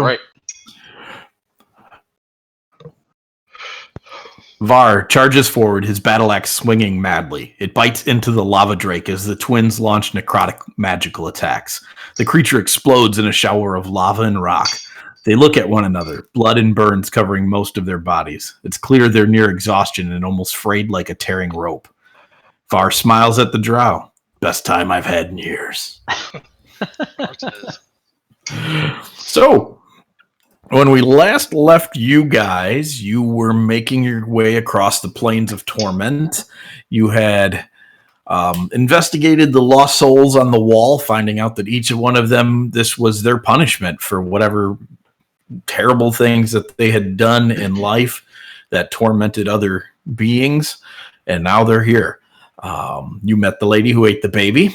right. Var charges forward, his battle axe swinging madly. It bites into the lava drake as the twins launch necrotic magical attacks. The creature explodes in a shower of lava and rock. They look at one another, blood and burns covering most of their bodies. It's clear they're near exhaustion and almost frayed like a tearing rope. Var smiles at the drow. Best time I've had in years. So, when we last left you guys, you were making your way across the plains of torment. You had investigated the lost souls on the wall, finding out that each one of them, this was their punishment for whatever terrible things that they had done in life that tormented other beings. And now they're here. You met the lady who ate the baby.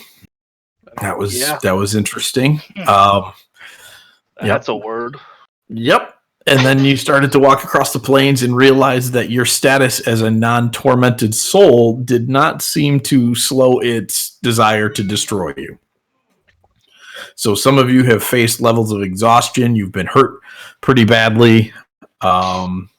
That was interesting. That's a word. Yep. And then you started to walk across the plains and realized that your status as a non-tormented soul did not seem to slow its desire to destroy you. So some of you have faced levels of exhaustion. You've been hurt pretty badly. And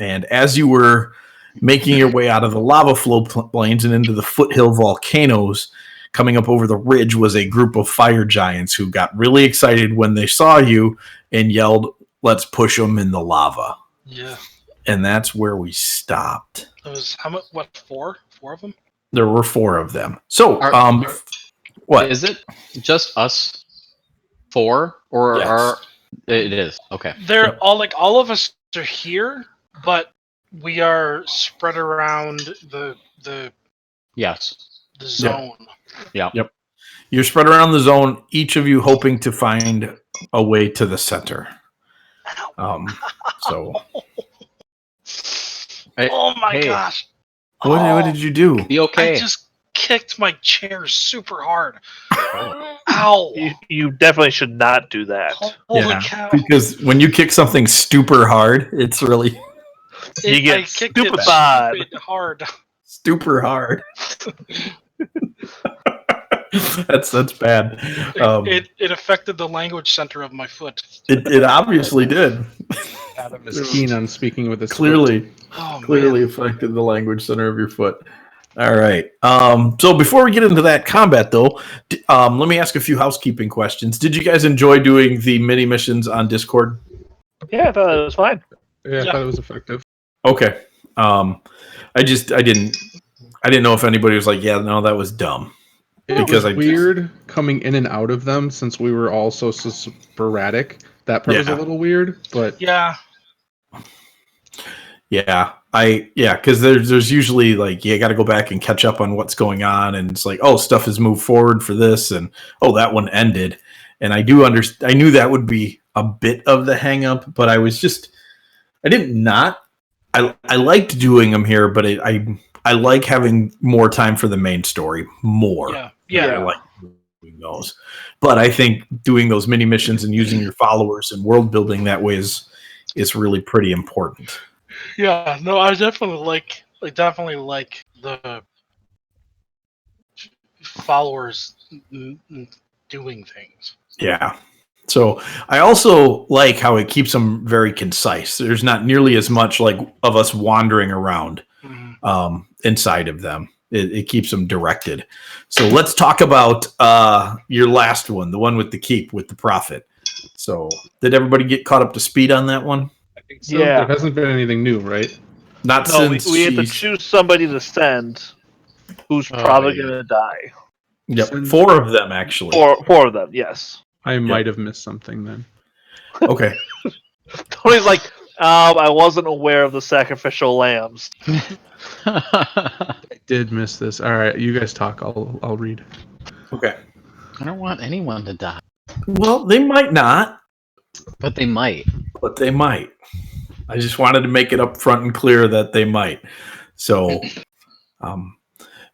as you were making your way out of the lava flow plains and into the foothill volcanoes, coming up over the ridge was a group of fire giants who got really excited when they saw you and yelled, "Let's push them in the lava." Yeah. And that's where we stopped. It was how much? What, 4? 4 of them? There were 4 of them. So, what? Is it just us 4? Or Yes. are... It is. Okay. They're all of us are here, but we are spread around the Yes. zone. Yeah. Yep. You're spread around the zone, each of you hoping to find a way to the center. So. Oh my gosh. What did you do? Be okay. I just kicked my chair super hard. Ow. You definitely should not do that. Holy cow. Because when you kick something super hard, it's really You get I kicked stupefied. it stupid hard. super hard. That's bad. It affected the language center of my foot. It obviously did. Adam is keen on speaking with his Clearly affected the language center of your foot. All right. So before we get into that combat, though, let me ask a few housekeeping questions. Did you guys enjoy doing the mini missions on Discord? Yeah, I thought it was fine. Yeah, I thought it was effective. Okay. I didn't know if anybody was like, yeah, no, that was dumb. It was weird coming in and out of them since we were all so sporadic. That part was a little weird, but yeah, because there's usually like you got to go back and catch up on what's going on, and it's like, oh, stuff has moved forward for this, and oh, that one ended, and I knew that would be a bit of the hang up, but I liked doing them here, but I like having more time for the main story more. Yeah. I like doing those. But I think doing those mini missions and using your followers and world building that way is really pretty important. Yeah, no, I definitely like the followers doing things. Yeah. So I also like how it keeps them very concise. There's not nearly as much like of us wandering around inside of them. It keeps them directed. So let's talk about your last one, the one with the keep, with the prophet. So did everybody get caught up to speed on that one? I think so. Yeah. There hasn't been anything new, right? Not No, since we have to choose somebody to send who's probably going to die. Yep, 4 of them actually. Four of them, yes. I might have missed something then. Okay. Tony's like, I wasn't aware of the sacrificial lambs. I did miss this. All right, you guys talk. I'll read. Okay. I don't want anyone to die. Well, they might not. But they might. I just wanted to make it up front and clear that they might. So,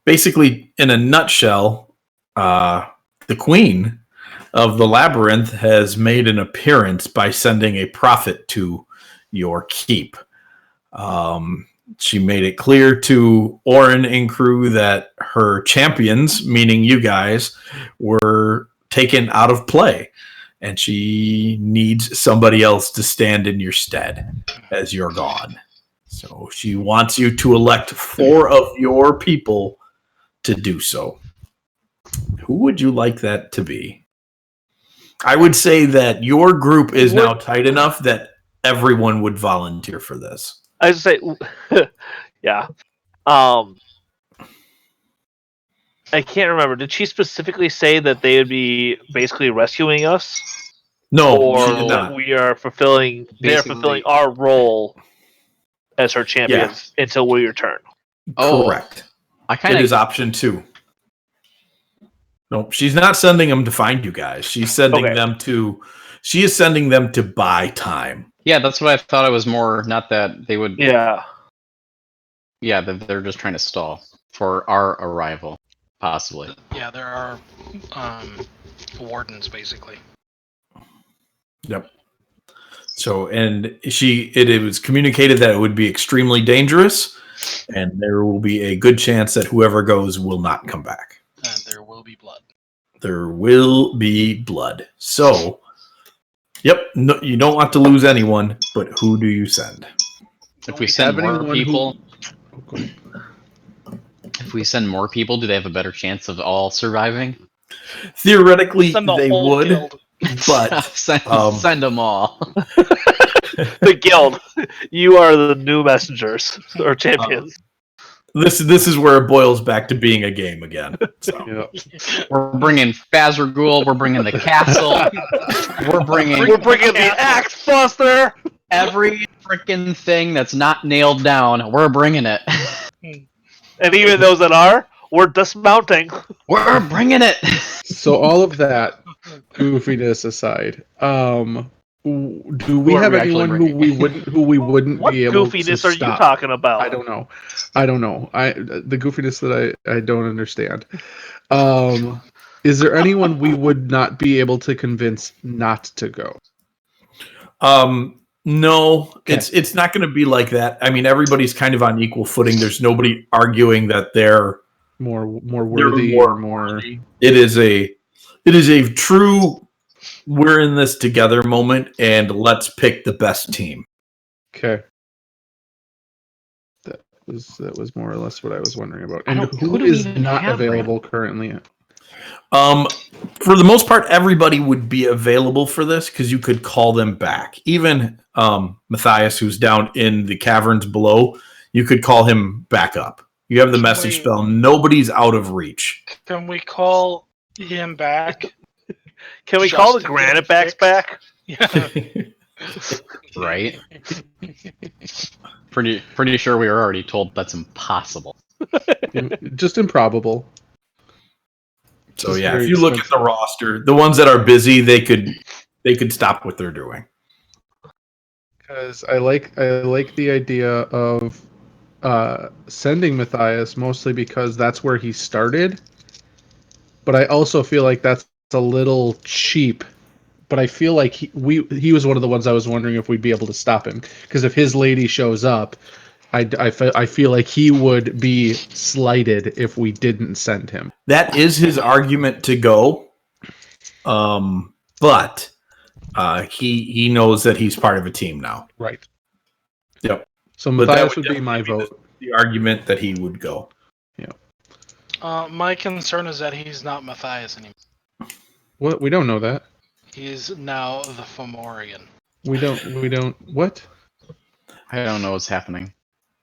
basically, in a nutshell, the queen of the labyrinth has made an appearance by sending a prophet to your keep. She made it clear to Orin and crew that her champions, meaning you guys, were taken out of play. and she needs somebody else to stand in your stead as you're gone. So she wants you to elect 4 of your people to do so. Who would you like that to be? I would say that your group is now tight enough that everyone would volunteer for this. I would say, yeah. I can't remember. Did she specifically say that they would be basically rescuing us? No, or she did not. that we are fulfilling? They're fulfilling our role as her champions until we return. Correct. It is option 2. No, she's not sending them to find you guys. She's sending them to. She is sending them to buy time. Yeah, that's what I thought. It was more not that they would. Yeah. Yeah, that they're just trying to stall for our arrival, possibly. Yeah, there are wardens basically. Yep. So, and it was communicated that it would be extremely dangerous, and there will be a good chance that whoever goes will not come back. And there will be blood. There will be blood. So, yep, no, you don't want to lose anyone, but who do you send? If we send more people, do they have a better chance of all surviving? Theoretically, they would, guild. but send them all. The guild, you are the new messengers or champions. This is where it boils back to being a game again. So. We're bringing Fazergul. We're bringing the castle. We're bringing the Axe Buster. Every freaking thing that's not nailed down. We're bringing it. And even those that are, we're dismounting. We're bringing it. So all of that goofiness aside, do we have anyone who we wouldn't what be able to goofiness are stop? you talking about? I don't know. The goofiness that I don't understand. Is there anyone we would not be able to convince not to go? No, it's not going to be like that. I mean, everybody's kind of on equal footing. There's nobody arguing that they're more worthy or more. It is a true we're in this together moment, and let's pick the best team. Okay. That was more or less what I was wondering about. And who is not available currently? For the most part, everybody would be available for this because you could call them back. Even Matthias, who's down in the caverns below, you could call him back up. You have the message spell. Nobody's out of reach. Can we call him back? Can we call the granite backs back? Yeah. Right? Pretty sure we were already told that's impossible. Just improbable. So yeah, if you look at the roster, the ones that are busy, they could stop what they're doing. Because I like the idea of sending Matthias mostly because that's where he started. But I also feel like that's a little cheap. But I feel like he was one of the ones I was wondering if we'd be able to stop him. Because if his lady shows up, I feel like he would be slighted if we didn't send him. That is his argument to go. But he knows that he's part of a team now. Right. Yep. So Matthias would be my vote. The argument that he would go. Yeah. My concern is that he's not Matthias anymore. What? We don't know that. He's now the Fomorian. We don't. What? I don't know what's happening.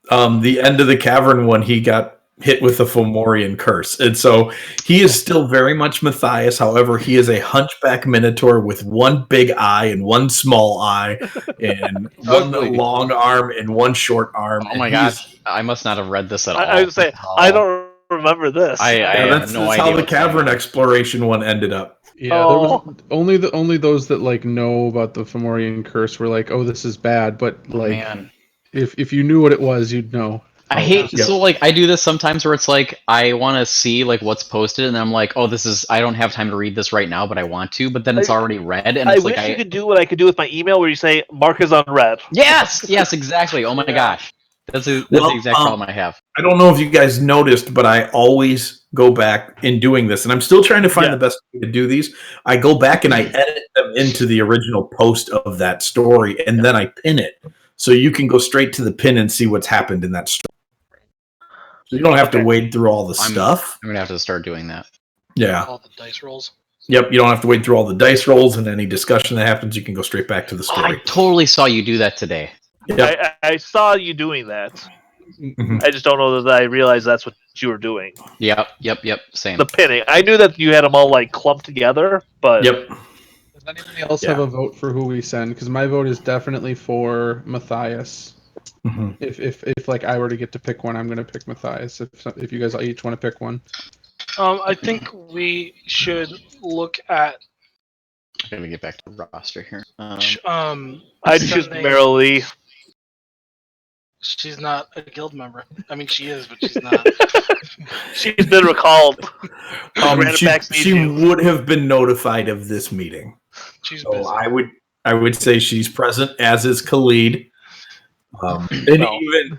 The end of the cavern one, he got hit with the Fomorian curse. And so he is still very much Matthias. However, he is a hunchback minotaur with one big eye and one small eye and one long arm and one short arm. Oh my gosh. I must not have read this at all. I would say, I don't remember this. That's how the cavern exploration one ended up. Yeah, there was only those that like know about the Fomorian curse were like, oh, this is bad. But like, Man. If you knew what it was, you'd know. I hate so like I do this sometimes where it's like I want to see like what's posted and I'm like, oh, I don't have time to read this right now, but I want to. But then it's already read, and I it's wish like you could do what I could do with my email, where you say mark is unread. Yes, exactly. Oh my gosh, That's the exact problem I have. I don't know if you guys noticed, but I always go back in doing this, and I'm still trying to find the best way to do these. I go back and I edit them into the original post of that story, and then I pin it. So you can go straight to the pin and see what's happened in that story. So you don't have to wade through all the stuff. I'm going to have to start doing that. Yeah. All the dice rolls. Yep, you don't have to wade through all the dice rolls and any discussion that happens. You can go straight back to the story. I totally saw you do that today. Yep. I saw you doing that. Mm-hmm. I just don't know that I realized that's what you were doing. Yep. Same. The pinning. I knew that you had them all like clumped together, but Yep. Does anybody else have a vote for who we send? Because my vote is definitely for Matthias. Mm-hmm. If like I were to get to pick one, I'm going to pick Matthias. If you guys each want to pick one. I think we should look at. I'm going to get back to the roster here. I'd choose Merrily. She's not a guild member. I mean, she is, but she's not. She's been recalled. She would have been notified of this meeting. She's busy. I would say she's present, as is Khalid. And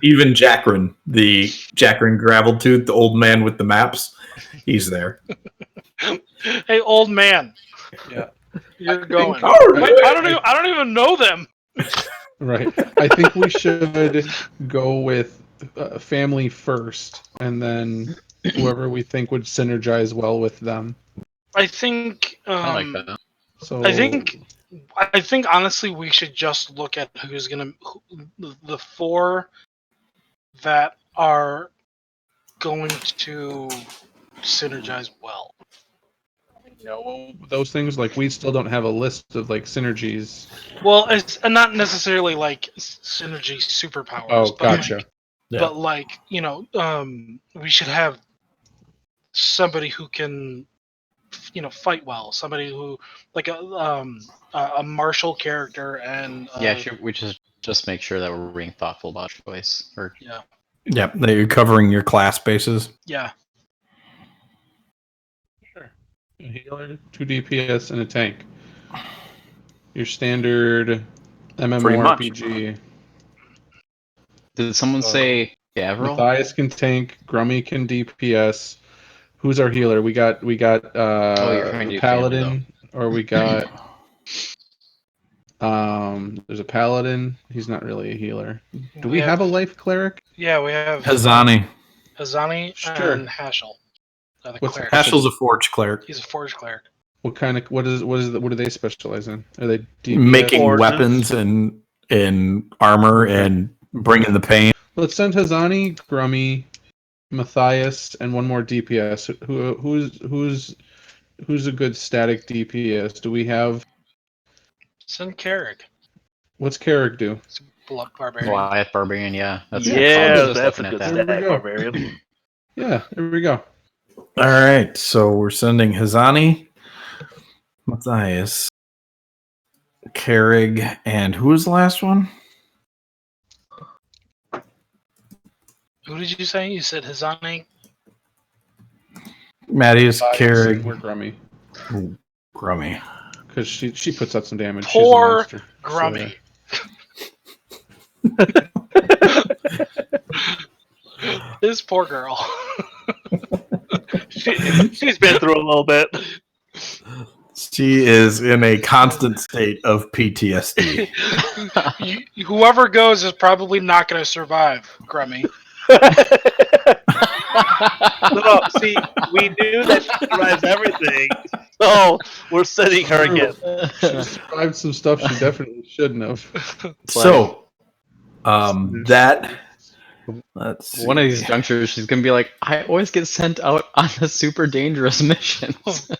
even Jacqueline, the Jacqueline Graveltooth, the old man with the maps, he's there. Hey, old man. Yeah, you're going. I don't even know them. Right. I think we should go with family first, and then whoever we think would synergize well with them. I think. I like that. So I think honestly we should just look at who's gonna the four that are going to synergize well. Those things, like, we still don't have a list of like synergies. Well, it's not necessarily like synergy superpowers. Oh, gotcha. But like, we should have somebody who can, fight well. Somebody who, like a martial character, and we just make sure that we're being thoughtful about choice. Yep, that you're covering your class bases. Yeah. Sure. A healer, 2 DPS, and a tank. Your standard MMORPG. Did someone say Gavril? Matthias can tank. Grummy can DPS. Who's our healer? We got Paladin, or we got there's a Paladin. He's not really a healer. Do we have a life cleric? Yeah, we have Hazani Sure. and Hashel. What's Hashel's a forge cleric. He's a forge cleric. What do they specialize in? Are they DPS? Making weapons and armor and bringing the pain. Let's send Hazani, Grummy, Matthias, and one more DPS. Who's a good static DPS? Do we have? Send Carrick. What's Carrick do? Blood barbarian. Goliath barbarian, yeah. That's a good There static we go. barbarian. Yeah, there we go. All right, so we're sending Hazani, Matthias, Carrig, and who was the last one? Who did you say? You said Hazani? Matthias, Carrig. We're Grummy. Ooh, Grummy. Because she puts out some damage. Poor She's a monster. Grummy. This poor girl. She's been through a little bit. She is in a constant state of PTSD. Whoever goes is probably not going to survive, Grummy. No, see, we knew that she survives everything, so we're sending her again. She survived some stuff she definitely shouldn't have. So, let's see. One of these junctures, she's gonna be like, I always get sent out on the super dangerous missions.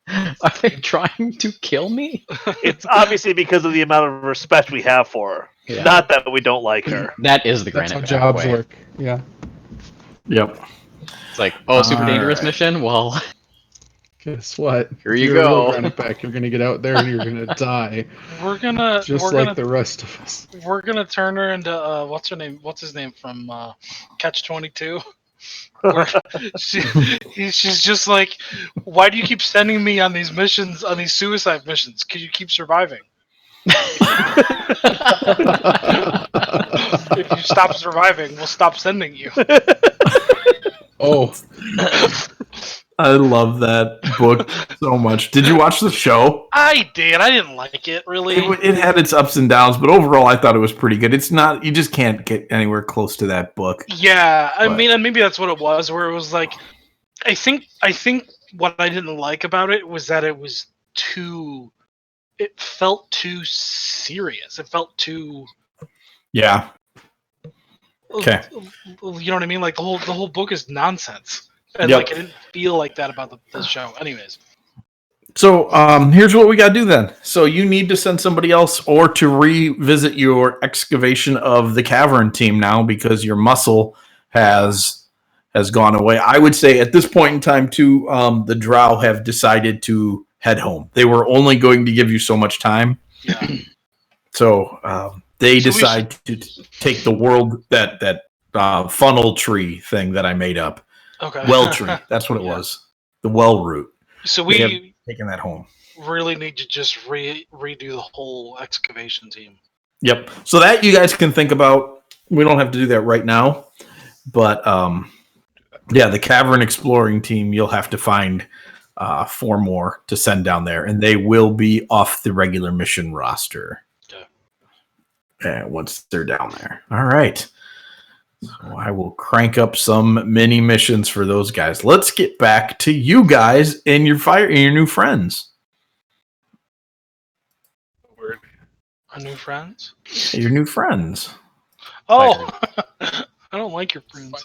Are they trying to kill me? It's obviously because of the amount of respect we have for her. Yeah. Not that we don't like her. That is the That's granite how jobs pathway. work. Yeah. Yep. It's like, super dangerous mission? Well, Guess what? Here you You're a go. real granite back. You're gonna get out there and you're gonna die. We're gonna The rest of us. We're gonna turn her into what's her name? What's his name from Catch-22? She's just like, why do you keep sending me on these missions, on these suicide missions? Can you keep surviving? If you stop surviving, we'll stop sending you. Oh, I love that book so much. Did you watch the show? I did. I didn't like it really. It had its ups and downs, but overall, I thought it was pretty good. It's not, you just can't get anywhere close to that book. Yeah, I But- mean, and maybe that's what it was. Where it was like, I think what I didn't like about it was that it was too. It felt too serious. It felt too. Yeah. Okay. You know what I mean? Like the whole book is nonsense, and Yep. like I didn't feel like that about the show. Anyways, So here's what we got to do then. So you need to send somebody else or to revisit your excavation of the cavern team now because your muscle has gone away. I would say at this point in time too, the Drow have decided to head home. They were only going to give you so much time. yeah. So they So we decide to take the world that funnel tree thing that I made up. Okay. Well tree. That's what it Yeah. was. The well root. So They have we taken that home. really need to just redo the whole excavation team. Yep. So that you guys can think about. We don't have to do that right now, but yeah, the cavern exploring team. You'll have to find 4 more to send down there, and they will be off the regular mission roster. Okay. Once they're down there. All right. So I will crank up some mini missions for those guys. Let's get back to you guys and your new friends. Our new friends. Your new friends. Oh, I don't like your friends.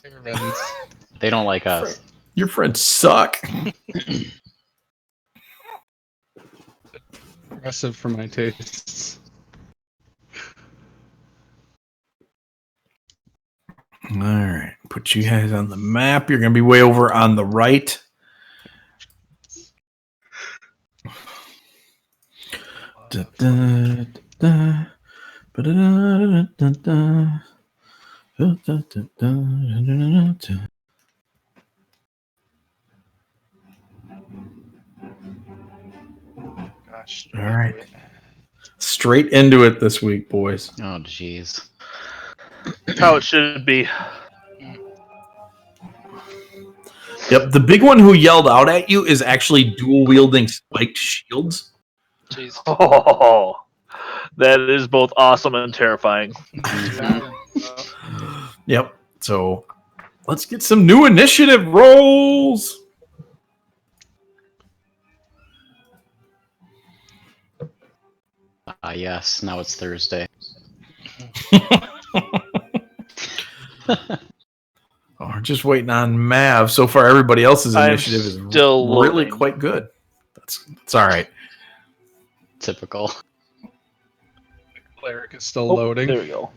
They don't like us. Your friends suck. aggressive for my tastes. All right. Put you guys on the map. You're going to be way over on the right. Da, da, da, ba, da, da, da, da, da, da, da, da, da. Gosh. All right. Straight into it this week, boys. Oh, jeez. That's how it should be. Yep. The big one who yelled out at you is actually dual wielding spiked shields. Jeez. Oh, that is both awesome and terrifying. Yep. So let's get some new initiative rolls. Yes, now it's Thursday. Oh, we're just waiting on Mav. So far, everybody else's I'm initiative is still really loading. quite good. That's all right. Typical. Cleric is still Oh, loading. There we go.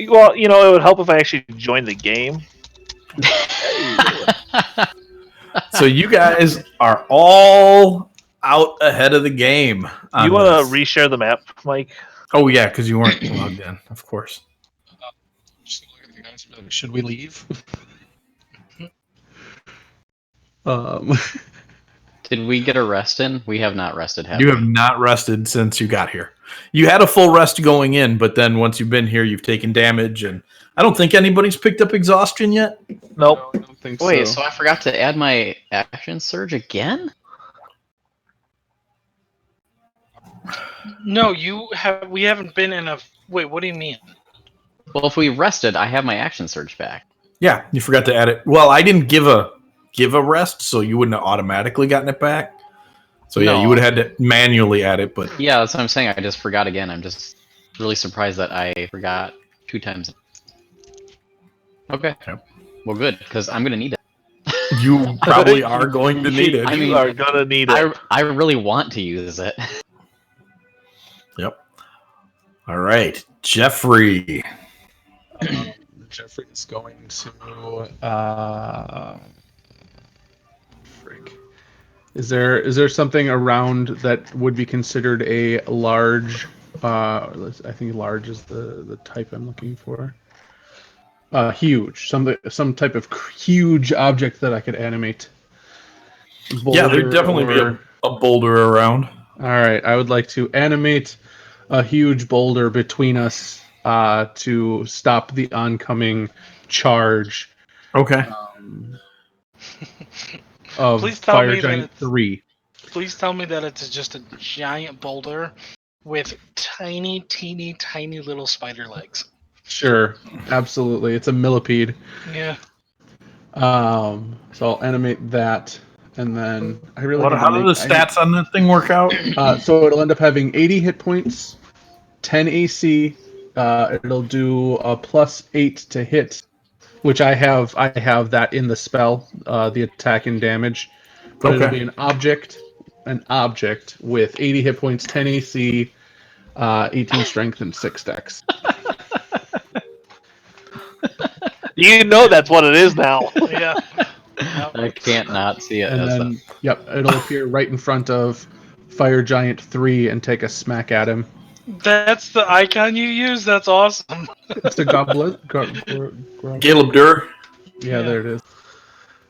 Well, you know, it would help if I actually joined the game. So you guys are all out ahead of the game. on You want this. to reshare the map, Mike? Oh yeah, because you weren't logged in, of course. Just look at the guys and be like, should we leave? Did we get a rest in? We have not rested, have You we? have not rested since you got here. You had a full rest going in, but then once you've been here, you've taken damage, and I don't think anybody's picked up exhaustion yet. Nope. I don't think Wait, so. so I forgot to add my action surge again? No, we haven't been in a. Wait, what do you mean? Well, if we rested, I have my action surge back. Yeah, you forgot to add it. Well, I didn't give a rest, so you wouldn't have automatically gotten it back. So yeah, No. you would have had to manually add it, but Yeah, that's what I'm saying. I just forgot again. I'm just really surprised that I forgot 2 times. Okay. Yep. Well, good, because I'm going to need it. you probably are going to need it. I mean, You are gonna need it. I really want to use it. Yep. All right, Jeffrey. Jeffrey is going to. Frick. Is there something around that would be considered a large? I think large is the type I'm looking for. Huge, some type of huge object that I could animate. Yeah, there'd Boulder definitely be or- a boulder around. All right, I would like to animate a huge boulder between us to stop the oncoming charge Okay. of Please tell Fire me that Giant it's 3. Please tell me that it's just a giant boulder with tiny, teeny, tiny little spider legs. Sure, absolutely. It's a millipede. Yeah. So I'll animate that, and then I really need to How do make. the stats on that thing work out? So it'll end up having 80 hit points, 10 AC. It'll do a +8 to hit, which I have. I have that in the spell, the attack and damage. But it'll be Okay. an object with 80 hit points, 10 AC, 18 strength, and 6 dex. You know that's what it is now. Yeah. I can't not see it And as then, yep, it'll appear right in front of Fire Giant 3 and take a smack at him. That's the icon you use? That's awesome. It's a goblet. Caleb Durr, Yeah, there it is.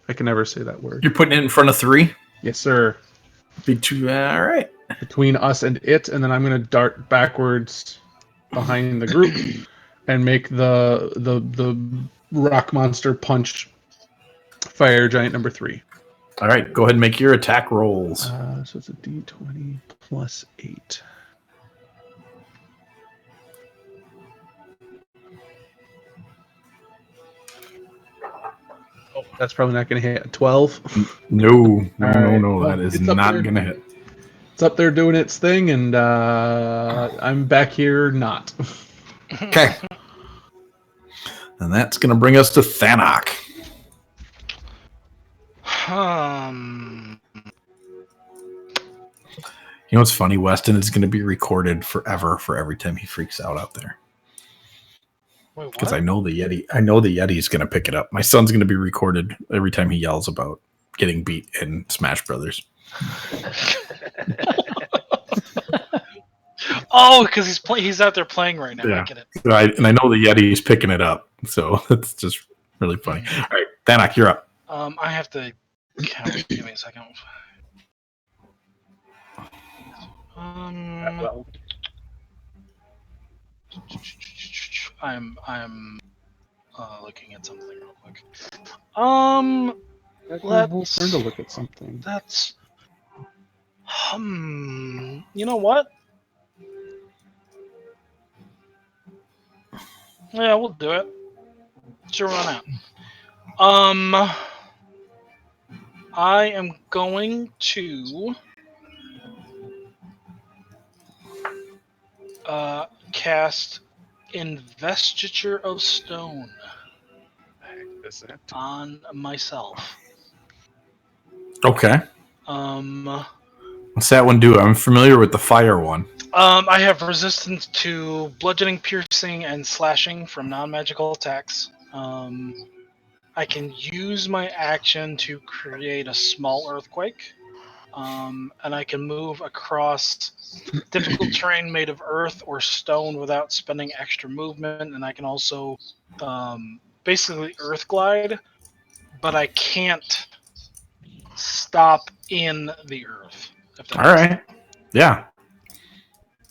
I can never say that word. you're putting it in front of 3. Yes, sir. Big two. All right. Between us and it, and then I'm going to dart backwards behind the group and make the rock monster punch Fire Giant number 3. All right. Go ahead and make your attack rolls. So it's a D20 plus 8. Oh, that's probably not going to hit. 12. No. All right. No. Well, That is it's up not there. going to hit. It's up there doing its thing, and I'm back here not. Okay. And that's going to bring us to Thanok. You know what's funny? Weston is going to be recorded forever for every time he freaks out there. Wait, Because what? I know the Yeti's going to pick it up. My son's going to be recorded every time he yells about getting beat in Smash Brothers. Oh, because he's out there playing right now. Yeah. I get it. And I know the Yeti's picking it up. So it's just really funny. All right. Thanak, you're up. I have to count. Give me a second. I'm looking at something real quick. Let's turn to look at something. That's you know what? Yeah, we'll do it. Sure, why not? I am going to cast Investiture of Stone on myself. Okay. Um, What's that one do? I'm familiar with the fire one. I have resistance to bludgeoning, piercing, and slashing from non-magical attacks. I can use my action to create a small earthquake. And I can move across difficult terrain made of earth or stone without spending extra movement. And I can also basically earth glide, but I can't stop in the earth. All right. Yeah.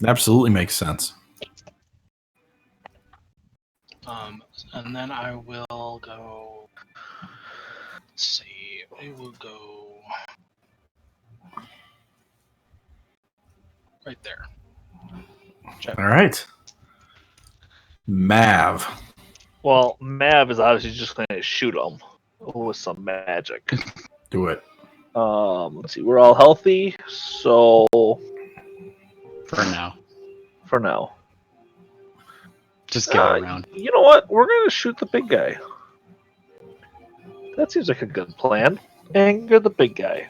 Absolutely makes sense. And then I will go. Let's see. We will go right there. All right. Mav. Well, Mav is obviously just going to shoot him with some magic. Do it. Let's see. We're all healthy, so for now. for now. Just get it around. You know what? We're going to shoot the big guy. That seems like a good plan. And you're the big guy.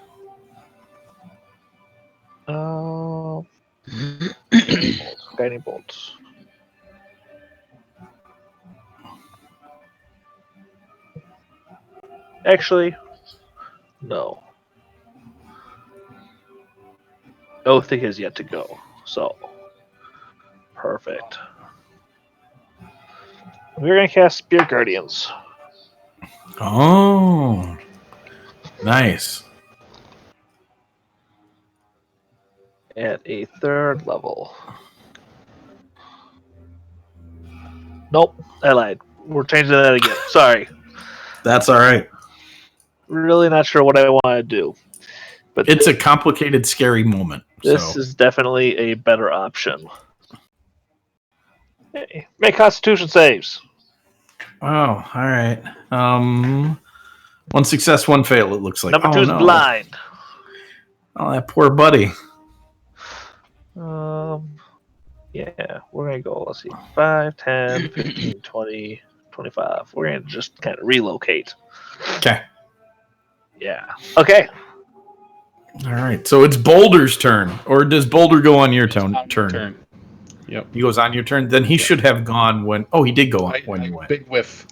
Guiding bolts. Actually, no. Oathing is yet to go. So, perfect. We're going to cast Spear Guardians. Oh. Nice. At a 3rd level. Nope, I lied. We're changing that again. Sorry. That's all right. Really not sure what I want to do. But It's a complicated, scary moment. this So is definitely a better option. Hey, make Constitution saves. oh, all right. One success, one fail. It looks like. Number Oh 2's no! blind. Oh, that poor buddy. Yeah, we're going to go, let's see, 5, 10, 15, 20, 25. We're going to just kind of relocate. Okay. Yeah. Okay. All right. So it's Boulder's turn, or does Boulder go on your turn? Yep. He goes on your turn. Then he should have gone when. Oh, he did go on when you went. Big whiff.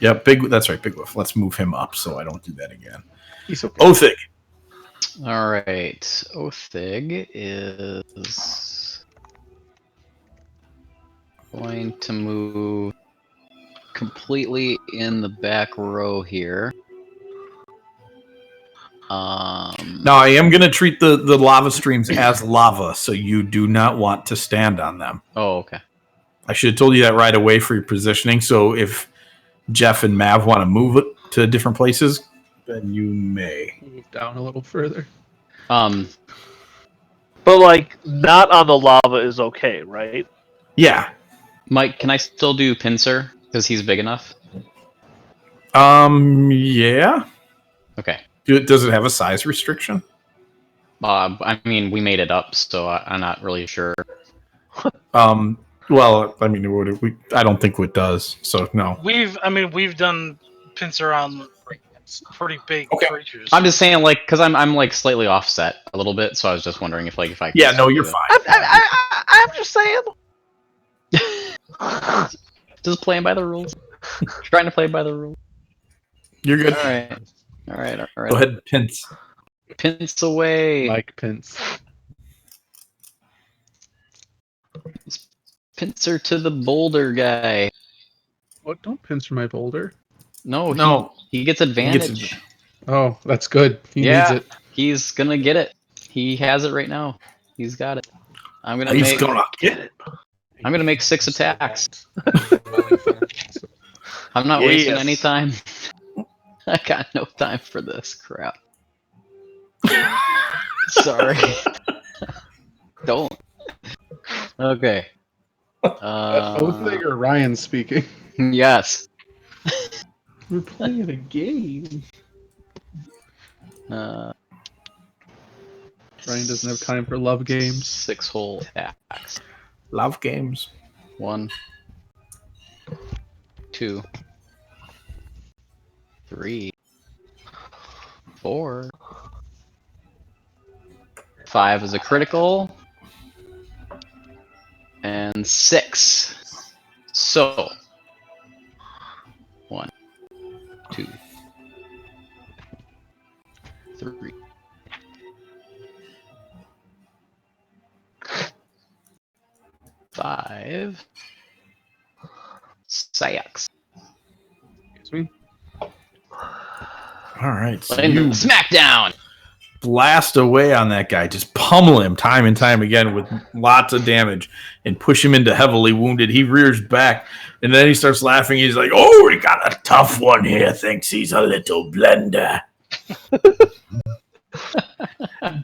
Yep. Big. That's right. Big whiff. Let's move him up so I don't do that again. He's okay. Othig. All right. Othig is going to move completely in the back row here. Now I am going to treat the lava streams as lava, so you do not want to stand on them. Oh, okay. I should have told you that right away for your positioning. So if Jeff and Mav want to move it to different places, then you may. Move down a little further. But, like, not on the lava is okay, right? Yeah. Mike, can I still do pincer because he's big enough? Yeah. Okay. Does it have a size restriction? I mean, we made it up, so I'm not really sure. Well, I mean, I don't think it does. So no. We've done pincer on pretty big creatures. I'm just saying, like, because I'm like slightly offset a little bit, so I was just wondering if I could. Yeah, no, you're fine. I'm just saying. Just playing by the rules. Trying to play by the rules. You're good. All right. Go ahead, Pince. Pince away. Mike Pince. Pincer to the boulder guy. What? Don't pincer my boulder. No. He gets advantage. Oh, that's good. He Yeah. needs it. He's gonna get it. He has it right now. He's got it. I'm gonna He's make. gonna get it. I'm gonna make 6 attacks. I'm not wasting any time. I got no time for this crap. Sorry. Don't. Okay. Othig or Ryan speaking? Yes. We're playing a game. Ryan doesn't have time for love games. 6 whole attacks. Love games. 1, 2, 3, 4, 5 is a critical, and 6. So 1, 2, 3. 5. 6. Excuse me. All right. So Playing you Smackdown. blast away on that guy, just pummel him time and time again with lots of damage and push him into heavily wounded. He rears back and then he starts laughing. He's like, "Oh, we got a tough one here. Thinks he's a little blender."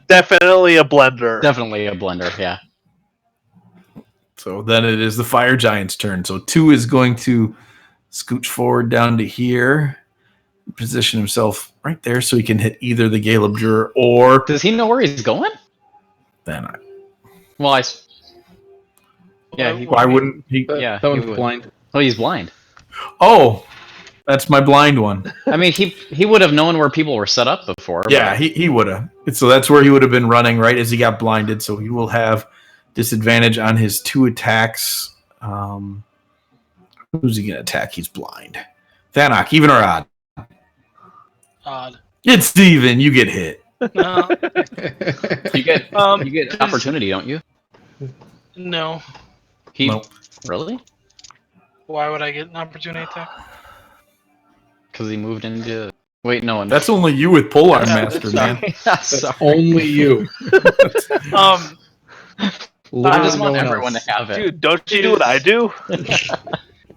Definitely a blender. Definitely a blender, yeah. So then it is the fire giant's turn. So 2 is going to scooch forward down to here, position himself right there so he can hit either the Gale Abjurer or Does he know where he's going? then Well, yeah. why wouldn't he? Yeah, That he one's would. blind. Oh, he's blind. Oh, that's my blind one. I mean, he would have known where people were set up before. Yeah, he would have. So that's where he would have been running right as he got blinded. So he will have disadvantage on his 2 attacks. Who's he going to attack? He's blind. Thanak, even or odd? Odd. It's even. You get hit. No. You get opportunity, don't you? No. Nope. Really? Why would I get an opportunity attack? Because he moved into. Wait, no one. That's only you with Polearm Master, man. That's only you. I just want no one everyone else. to have it. Dude, don't you do what I do?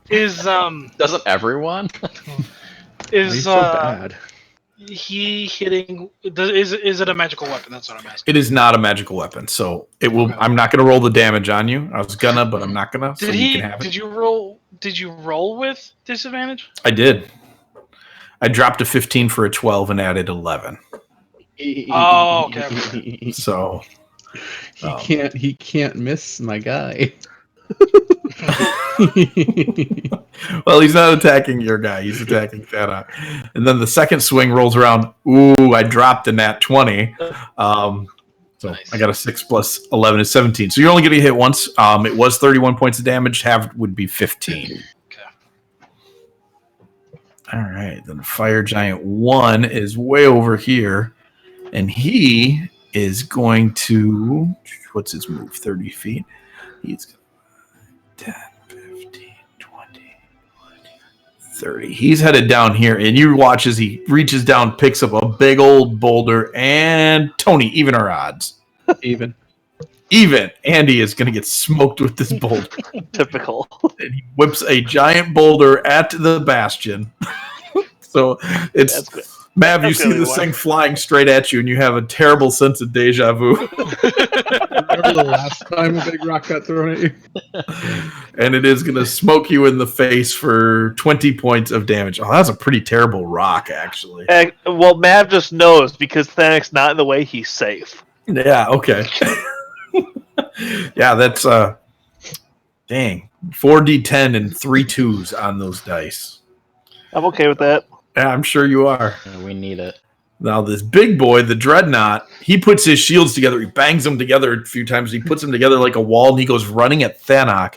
Doesn't everyone? is so bad. he hitting? Is it a magical weapon? That's what I'm asking. It is not a magical weapon, so it will. Okay. I'm not going to roll the damage on you. I was gonna, but I'm not gonna. So Did you he? can have it. Did you roll? Did you roll with disadvantage? I did. I dropped a 15 for a 12 and added 11. Oh, okay. So He can't miss my guy. well, he's not attacking your guy. He's attacking Thana. And then the second swing rolls around. Ooh, I dropped a nat 20. So Nice. I got a 6 plus 11 is 17. So you're only going to hit once. It was 31 points of damage. Halved would be 15. Okay. All right. Then Fire Giant 1 is way over here. And he is going to... What's his move? 30 feet. He's 10, 15, 20, 30. He's headed down here, and you watch as he reaches down, picks up a big old boulder, and Tony, even our odds. Even. Andy is going to get smoked with this boulder. Typical. And he whips a giant boulder at the bastion. So it's... That's good. Mav, you That's see really this why. thing flying straight at you, and you have a terrible sense of deja vu. Remember the last time a big rock got thrown at you? And it is going to smoke you in the face for 20 points of damage. Oh, that's a pretty terrible rock, actually. Well, Mav just knows because Thanic's not in the way. He's safe. Yeah, okay. Yeah, that's, dang. 4d10 and 3 2s on those dice. I'm okay with that. Yeah, I'm sure you are. Yeah, we need it. Now, this big boy, the Dreadnought, he puts his shields together. He bangs them together a few times. He puts them together like a wall, and he goes running at Thanok.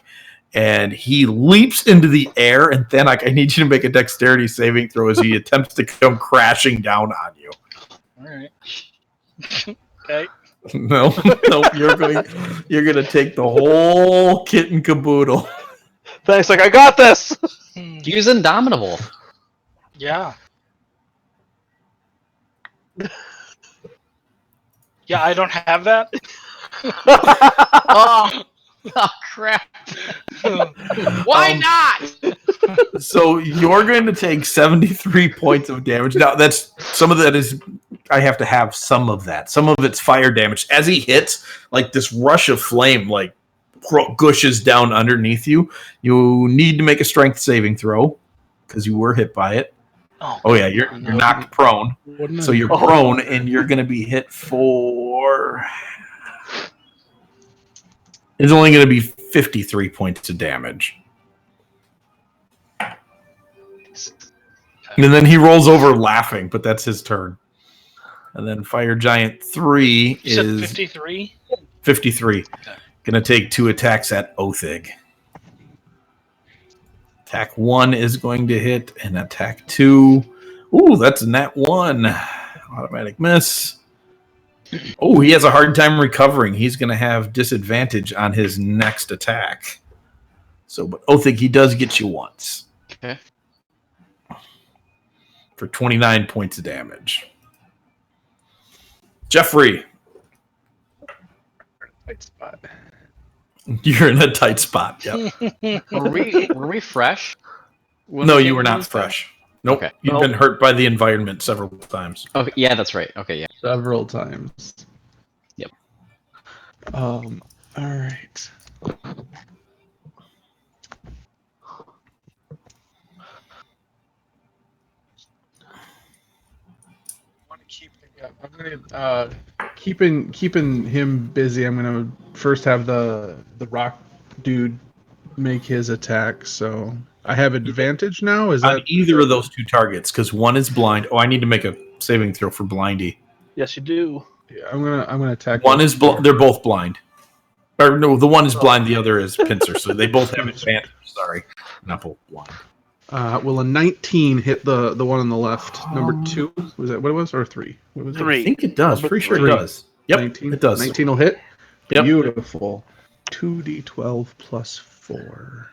And he leaps into the air. And Thanok, I need you to make a dexterity saving throw as he attempts to come crashing down on you. All right. Okay. No, you're going to take the whole kit and caboodle. Thanic's like, I got this. Use Indomitable. Yeah. Yeah, I don't have that. Oh crap. Why not? So you're going to take 73 points of damage. Now, that's some of that is I have to have some of that. Some of it's fire damage. As he hits, like this rush of flame, like gushes down underneath you. You need to make a strength saving throw because you were hit by it. Oh yeah, you're knocked prone. So you're prone, and you're going to be hit for. It's only going to be 53 points of damage. And then he rolls over laughing, but that's his turn. And then Fire Giant 3 You said is 53? 53. Okay. Going to take 2 attacks at Othig. Attack 1 is going to hit, and attack 2. Ooh, that's a nat 1. Automatic miss. Oh, he has a hard time recovering. He's going to have disadvantage on his next attack. So, but Othig, he does get you once. Okay. For 29 points of damage. Jeffrey. Tight spot. You're in a tight spot. Yep. Were we fresh? When No, we you came were to not this? fresh. Nope. Okay. You've been hurt by the environment several times. Okay, yeah, that's right. Okay, yeah. Several times. Yep. All right. I'm gonna keeping him busy. I'm gonna first have the rock dude make his attack. So I have advantage now. Is On that either of those 2 targets, because one is blind. Oh, I need to make a saving throw for blindy. Yes, you do. Yeah, I'm gonna attack. One is they're both blind. Or no, the one is blind, the other is pincer. So they both have advantage. Sorry, not both blind. Will a 19 hit the one on the left? Number 2 was that what it was, or 3? What was it? 3. I think it does. Pretty sure Three. it does. Yep, 19? it does. 19 will hit. Yep. Beautiful. 2d12 plus 4.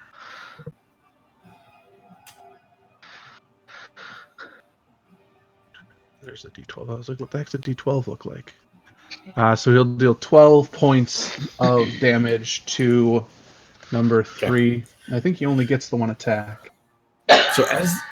There's a d12. I was like, what the heck's a d12 look like? So he'll deal 12 points of damage to Number 3. I think he only gets the one attack. So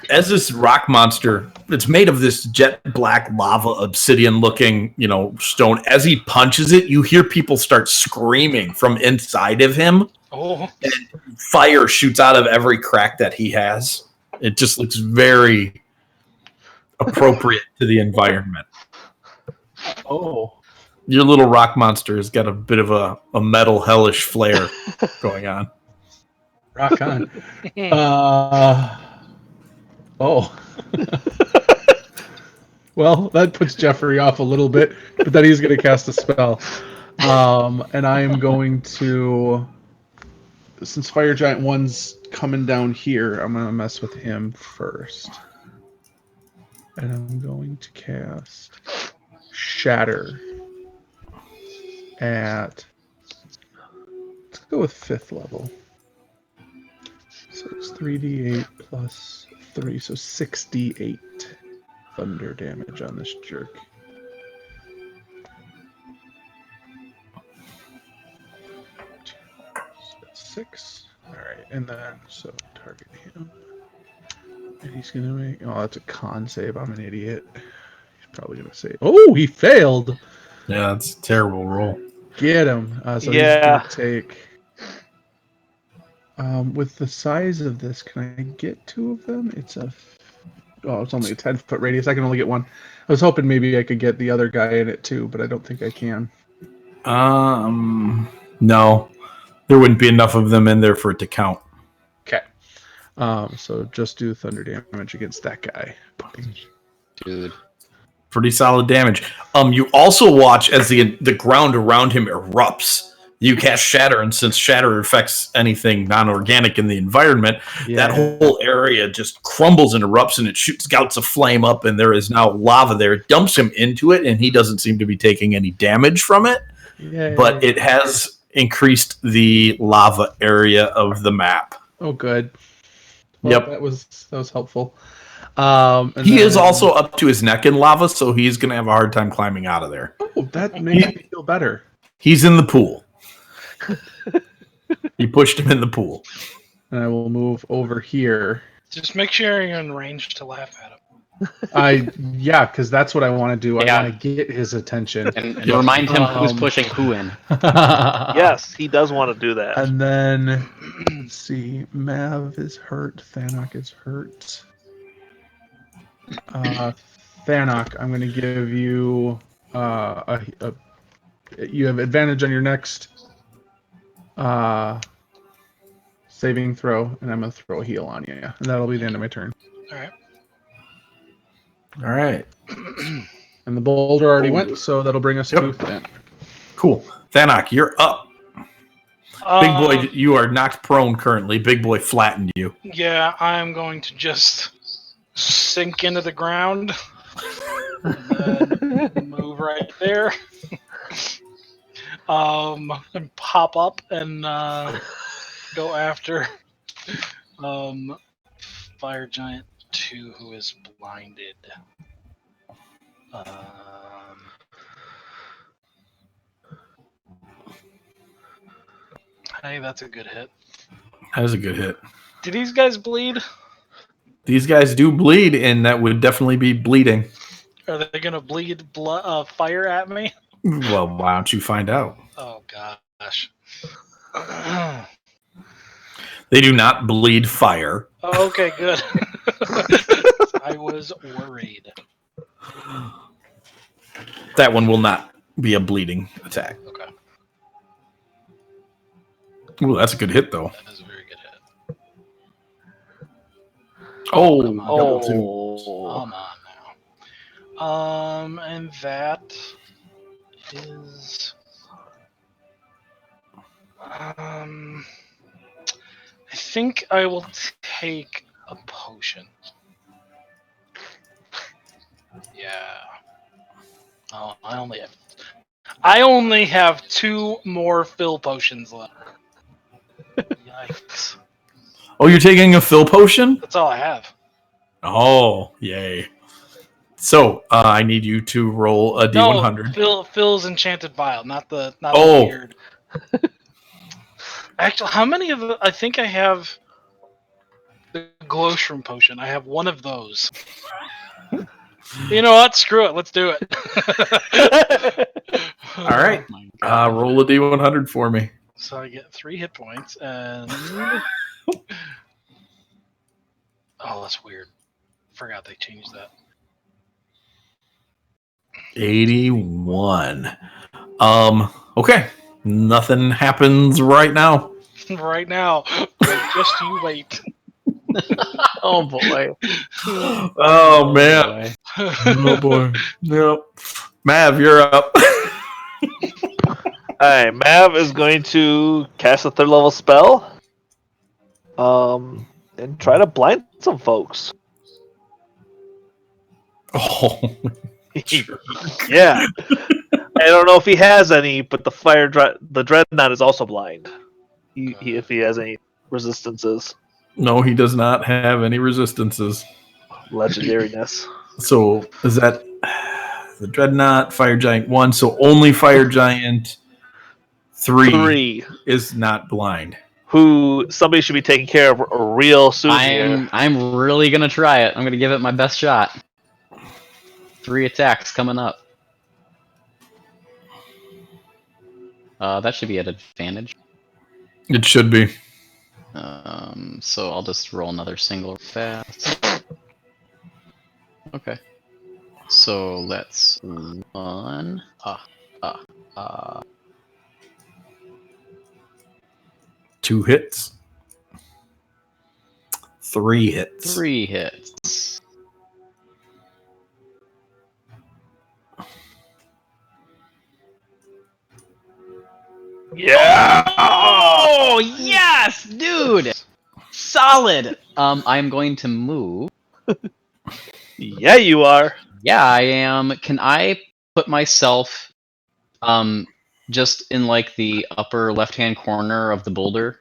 as this rock monster, it's made of this jet black lava obsidian looking, stone. As he punches it, you hear people start screaming from inside of him. Oh, And fire shoots out of every crack that he has. It just looks very appropriate to the environment. Oh. Your little rock monster has got a bit of a metal hellish flair going on. Rock on. Oh. Well, that puts Jeffrey off a little bit, but then he's going to cast a spell. And I am going to, since Fire Giant 1's coming down here, I'm going to mess with him first. And I'm going to cast Shatter at, let's go with 5th level. So it's 3d8 plus 3, so 6d8 thunder damage on this jerk. So that's 6. Alright, and then, so target him. And he's going to make, oh, that's a con save. I'm an idiot. He's probably going to say, oh, he failed! Yeah, that's a terrible roll. Get him. So he's going to take... with the size of this, can I get 2 of them? It's only a 10-foot radius. I can only get 1. I was hoping maybe I could get the other guy in it too, but I don't think I can. No. There wouldn't be enough of them in there for it to count. Okay. So just do thunder damage against that guy. Dude. Pretty solid damage. You also watch as the ground around him erupts. You cast Shatter, and since Shatter affects anything non-organic in the environment, that whole area just crumbles and erupts, and it shoots gouts of flame up, and there is now lava there. It dumps him into it, and he doesn't seem to be taking any damage from it. But it has increased the lava area of the map. Oh, good. Well, Yep. That was helpful. He is also up to his neck in lava, so he's going to have a hard time climbing out of there. Oh, that makes me feel better. He's in the pool. You pushed him in the pool. And I will move over here. just make sure you're in range to laugh at him. Because that's what I want to do. Yeah. I want to get his attention. And remind him who's pushing who in. Yes, he does want to do that. And then, let's see, Mav is hurt. Thanok is hurt. Thanok, I'm going to give you you have advantage on your next saving throw, and I'm going to throw a heal on you. And that'll be the end of my turn. All right. All right. And the boulder already went, so that'll bring us to Thanok. Cool. Thanok, you're up. Big boy, you are knocked prone currently. Big boy flattened you. Yeah, I'm going to just sink into the ground. And then move right there. And pop up and go after Fire Giant 2, who is blinded. Hey, that's a good hit. That was a good hit. Do these guys bleed? These guys do bleed, and that would definitely be bleeding. Are they gonna bleed fire at me? Well, why don't you find out? Oh gosh. They do not bleed fire. Okay, good. I was worried. That one will not be a bleeding attack. Okay, Ooh, that's a good hit, though. that is a very good hit. Oh, come on. double two. Come on now. And that is I think I will take a potion. Yeah. Oh, I only have 2 more fill potions left. Yikes. Oh, you're taking a fill potion? That's all I have. Oh, yay. So, I need you to roll a D100. No, Phil's Enchanted Vial, not the Oh. weird. Actually, how many of the? I think I have the glow shroom potion. I have one of those. You know what? Screw it. Let's do it. All right. Oh my God. Roll a D100 for me. So I get 3 hit points, and oh, that's weird. Forgot they changed that. 81. Okay. Nothing happens right now. Right now, but just you wait. Oh boy. Oh man. Oh boy. Yep. Mav, you're up. Alright, Mav is going to cast a 3rd level spell. And try to blind some folks. Oh. Yeah. I don't know if he has any, but the Dreadnought is also blind. If he has any resistances. No, he does not have any resistances. Legendariness. So is that the Dreadnought, Fire Giant 1? So only Fire Giant 3 is not blind. Who somebody should be taking care of real soon here. I'm really gonna try it. I'm gonna give it my best shot. 3 attacks coming up. That should be at advantage. It should be. So I'll just roll another single fast. Okay. So that's 1. 2 hits. 3 hits. 3 hits. Yeah! Oh yes, dude! Solid. I'm going to move. Yeah, you are. Yeah, I am. Can I put myself just in like the upper left-hand corner of the boulder?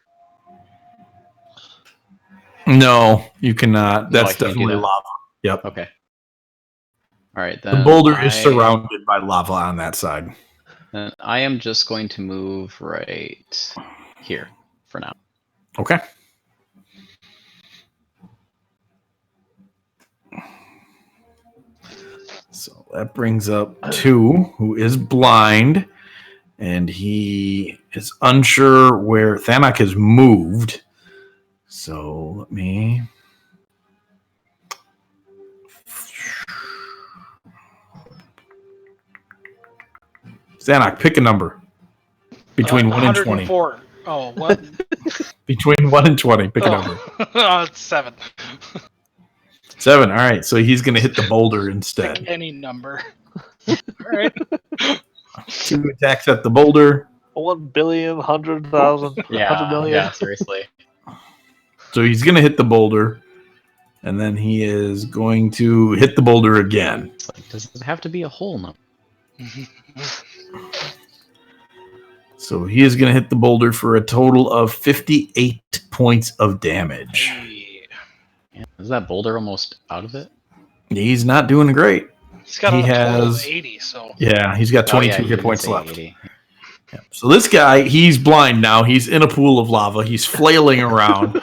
No, you cannot. No, I That's can't do definitely that. lava. Yep. Okay. All right, then The boulder is surrounded by lava on that side. Then I am just going to move right here for now. Okay. So that brings up 2, who is blind, and he is unsure where Thanak has moved. So let me. Thanak, pick a number between 1 and 20. 104. Oh, what? Between 1 and 20, pick a number. Oh, it's 7. 7. All right, so he's going to hit the boulder Pick instead. any number. All right. 2 attacks at the boulder. 1,100,000,000. Yeah, 100 million. yeah, seriously. So he's going to hit the boulder, and then he is going to hit the boulder again. It's like, does it have to be a whole number? So he is going to hit the boulder for a total of 58 points of damage. Yeah, is that boulder almost out of it? He's not doing great. He's got He a total has- of 80, so. Yeah, he's got Oh, yeah, 22 you hit did points say left. 80. Yeah. So this guy, he's blind now. He's in a pool of lava. He's flailing around.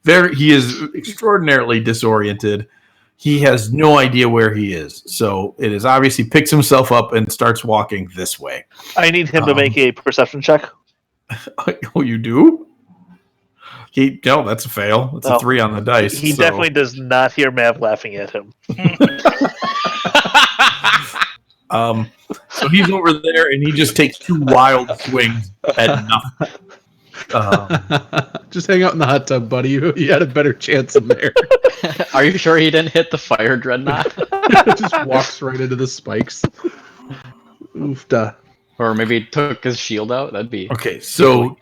He is extraordinarily disoriented. He has no idea where he is. So it is obvious he picks himself up and starts walking this way. I need him to make a perception check. Oh, you do? No, that's a fail. It's a 3 on the dice. He so- definitely does not hear Mav laughing at him. So he's over there, and he just takes 2 wild swings at nothing. Just hang out in the hot tub, buddy. You had a better chance in there. Are you sure he didn't hit the fire dreadnought? Just walks right into the spikes. Oofda. Or maybe he took his shield out? That'd be... Okay, so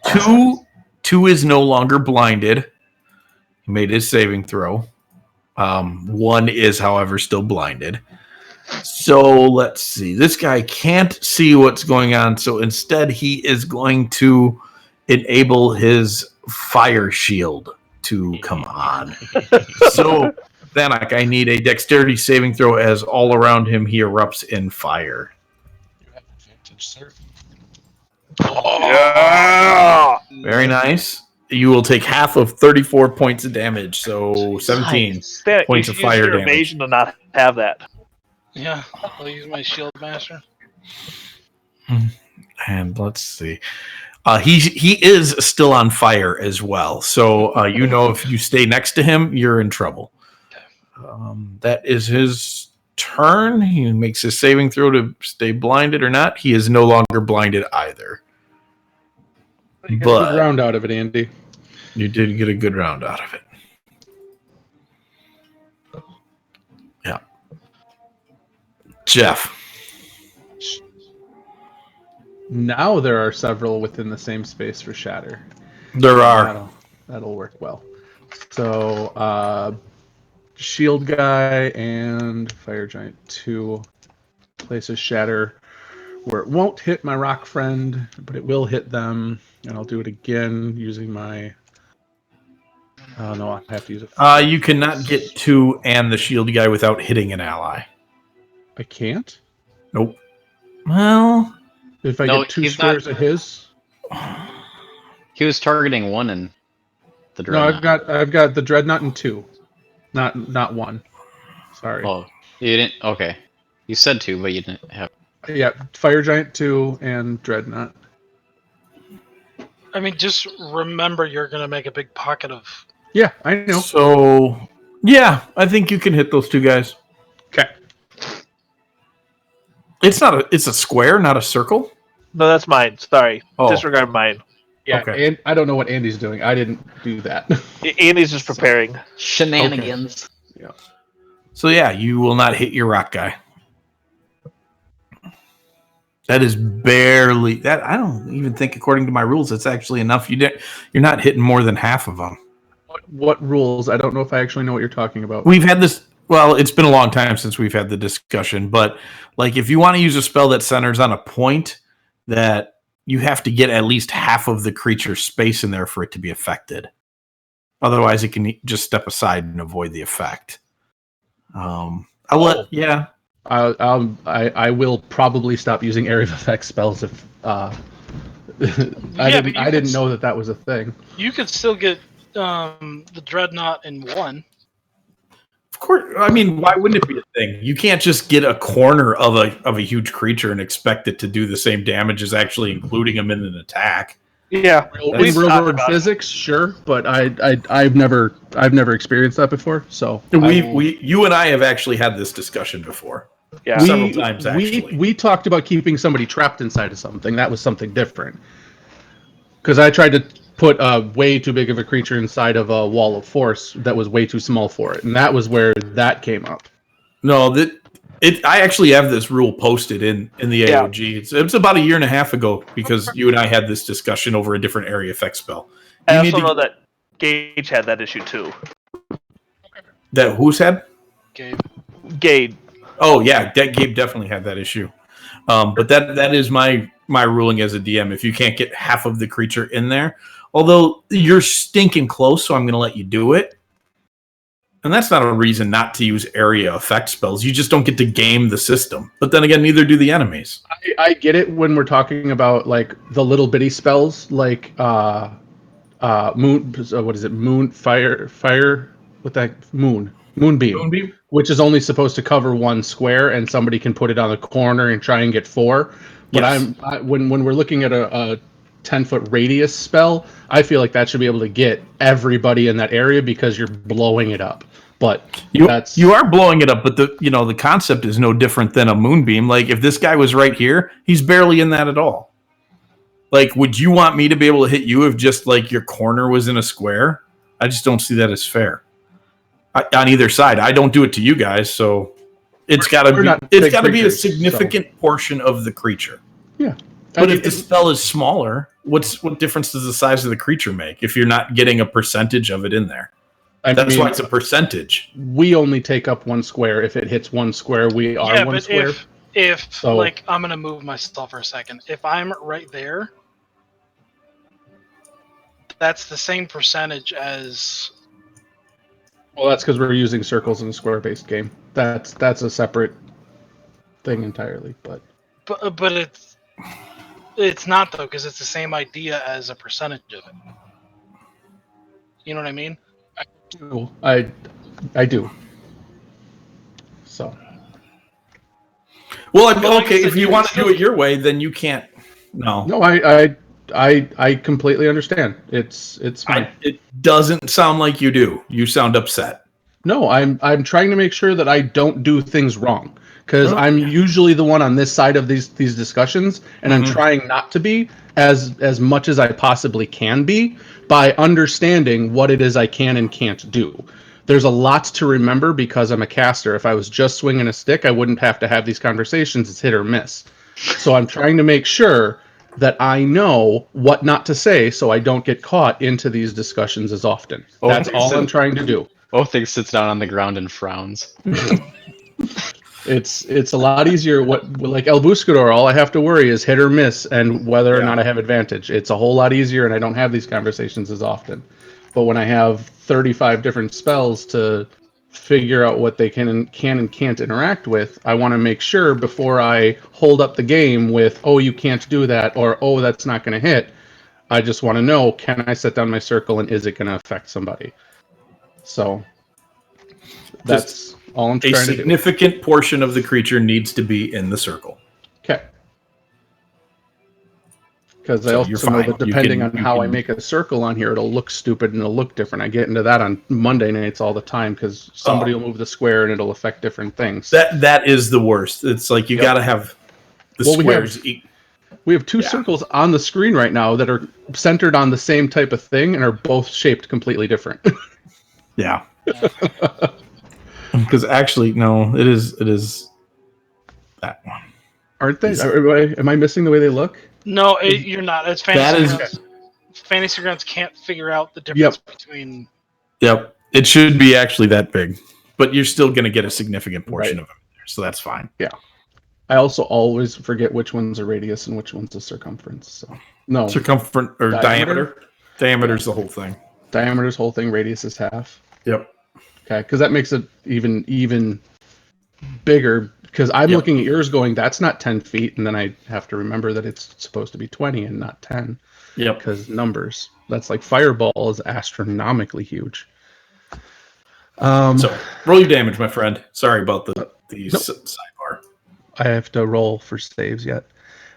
two is no longer blinded. He made his saving throw. 1 is, however, still blinded. So let's see. This guy can't see what's going on, so instead he is going to enable his fire shield to come on. So, Thanak, I need a dexterity saving throw as all around him he erupts in fire. You have advantage, sir. Yeah! Very nice. You will take half of 34 points of damage, so 17 Nice. Damn, points you of should use fire your damage. evasion to not have that. Yeah, I'll use my shield master. And let's see. He is still on fire as well. So if you stay next to him, you're in trouble. That is his turn. He makes his saving throw to stay blinded or not. He is no longer blinded either. You got a good But round out of it, Andy. you did get a good round out of it. Yeah. Jeff. Now there are several within the same space for shatter. There are. That'll work well. So, shield guy and fire giant 2 places shatter where it won't hit my rock friend, but it will hit them, and I'll do it again using my. Oh no, I have to use it. You cannot get 2 and the shield guy without hitting an ally. I can't. Nope. Well, If I No, get 2 he's squares not- of his. He was targeting 1 and the No, dreadnought. I've got the dreadnought and 2, not 1. Sorry. Oh, you didn't. Okay, you said 2, but you didn't have. Yeah, fire giant 2 and dreadnought. I mean, just remember you're gonna make a big pocket of. Yeah, I know. so yeah, I think you can hit those 2 guys. Okay. It's a square, not a circle. No, that's mine. Sorry. Oh. Disregard mine. Yeah, Okay. and I don't know what Andy's doing. I didn't do that. Andy's just preparing. Shenanigans. So yeah, you will not hit your rock guy. That is barely that. I don't even think, according to my rules, that's actually enough. You're not hitting more than half of them. What rules? I don't know if I actually know what you're talking about. We've had this. Well, it's been a long time since we've had the discussion, but like if you want to use a spell that centers on a point, that you have to get at least half of the creature's space in there for it to be affected. Otherwise, it can just step aside and avoid the effect. Yeah. I will probably stop using area of effect spells if I didn't know that was a thing. You could still get the dreadnought in 1. Of course, I mean, why wouldn't it be a thing? You can't just get a corner of a huge creature and expect it to do the same damage as actually including them in an attack. Yeah. In real world physics, sure, but I've never experienced that before. So You and I have actually had this discussion before. Yeah. Several times, actually. we talked about keeping somebody trapped inside of something. That was something different. Because I tried to put a way too big of a creature inside of a wall of force that was way too small for it, and that was where that came up. No, I actually have this rule posted in the AOG. It's about a year and a half ago because you and I had this discussion over a different area effect spell. I also know that Gage had that issue too. That who's had? Gage. Oh yeah, Gabe definitely had that issue. But that is my ruling as a DM. If you can't get half of the creature in there, although you're stinking close, so I'm going to let you do it. And that's not a reason not to use area effect spells. You just don't get to game the system. But then again, neither do the enemies. I get it when we're talking about like the little bitty spells, like moon. What is it? Moonbeam, which is only supposed to cover 1 square, and somebody can put it on a corner and try and get 4. But Yes. when we're looking at a 10-foot radius spell, I feel like that should be able to get everybody in that area because you're blowing it up. But you are blowing it up, but the concept is no different than a moonbeam. Like if this guy was right here, he's barely in that at all. Like, would you want me to be able to hit you if just like your corner was in a square? I just don't see that as fair. On either side, I don't do it to you guys, so it's got to be a significant portion of the creature. Yeah. But if the spell is smaller, what difference does the size of the creature make if you're not getting a percentage of it in there? That's why it's a percentage. We only take up 1 square. If it hits 1 square, we are 1 square. If like I'm gonna move myself for a second. If I'm right there, that's the same percentage as. Well, that's because we're using circles in a square-based game. That's a separate thing entirely. But But it's. It's not though, because it's the same idea as a percentage of it. You know what I mean? I do. So. Well, But like I okay, said, if you you can want to do still- it your way, then you can't. No, No, I completely understand. It's fine. it doesn't sound like you do. You sound upset. No, I'm trying to make sure that I don't do things wrong because Oh, I'm usually the one on this side of these discussions, and I'm Mhm. trying not to be as much as I possibly can be by understanding what it is I can and can't do. There's a lot to remember because I'm a caster. If I was just swinging a stick, I wouldn't have to have these conversations. It's hit or miss. So I'm trying to make sure that I know what not to say so I don't get caught into these discussions as often. Oh, That's okay, all so- I'm trying to do. Oathing sits down on the ground and frowns. It's a lot easier. What like El Buscador, all I have to worry is hit or miss and whether or Yeah. not I have advantage. It's a whole lot easier, and I don't have these conversations as often. But when I have 35 different spells to figure out what they can and can't interact with, I want to make sure before I hold up the game with, oh, you can't do that, or oh, that's not going to hit. I just want to know, can I set down my circle, and is it going to affect somebody? So that's all I'm A trying to do. significant portion of the creature needs to be in the circle. Okay. Because I So also you're know fine. that You depending can- on you how I can- make a circle on here, it'll look stupid and it'll look different. I get into that on Monday nights all the time because somebody will move the square and it'll affect different things. That is the worst. It's like you Yep. got to have the Well, we squares. We have two Yeah. circles on the screen right now that are centered on the same type of thing and are both shaped completely different. Yeah. Because actually, no, it is that one. Aren't they? Is- Am I missing the way they look? No, you're not. It's That fantasy is- grounds. Fantasy grounds can't figure out the difference between. Yep. It should be actually that big, but you're still going to get a significant portion Right. of it there, so that's fine. I also always forget which one's a radius and which one's a circumference. So no, Circumference or Diameter? diameter's the whole thing. diameter's whole thing, radius is half. Yep. Okay, because that makes it even bigger. Because I'm Yep. looking at yours, going, that's not 10 feet, and then I have to remember that it's supposed to be 20 and not 10 Yep. because numbers. That's like fireball is astronomically huge. So roll your damage, my friend. Sorry about the Nope. sidebar. I have to roll for saves yet.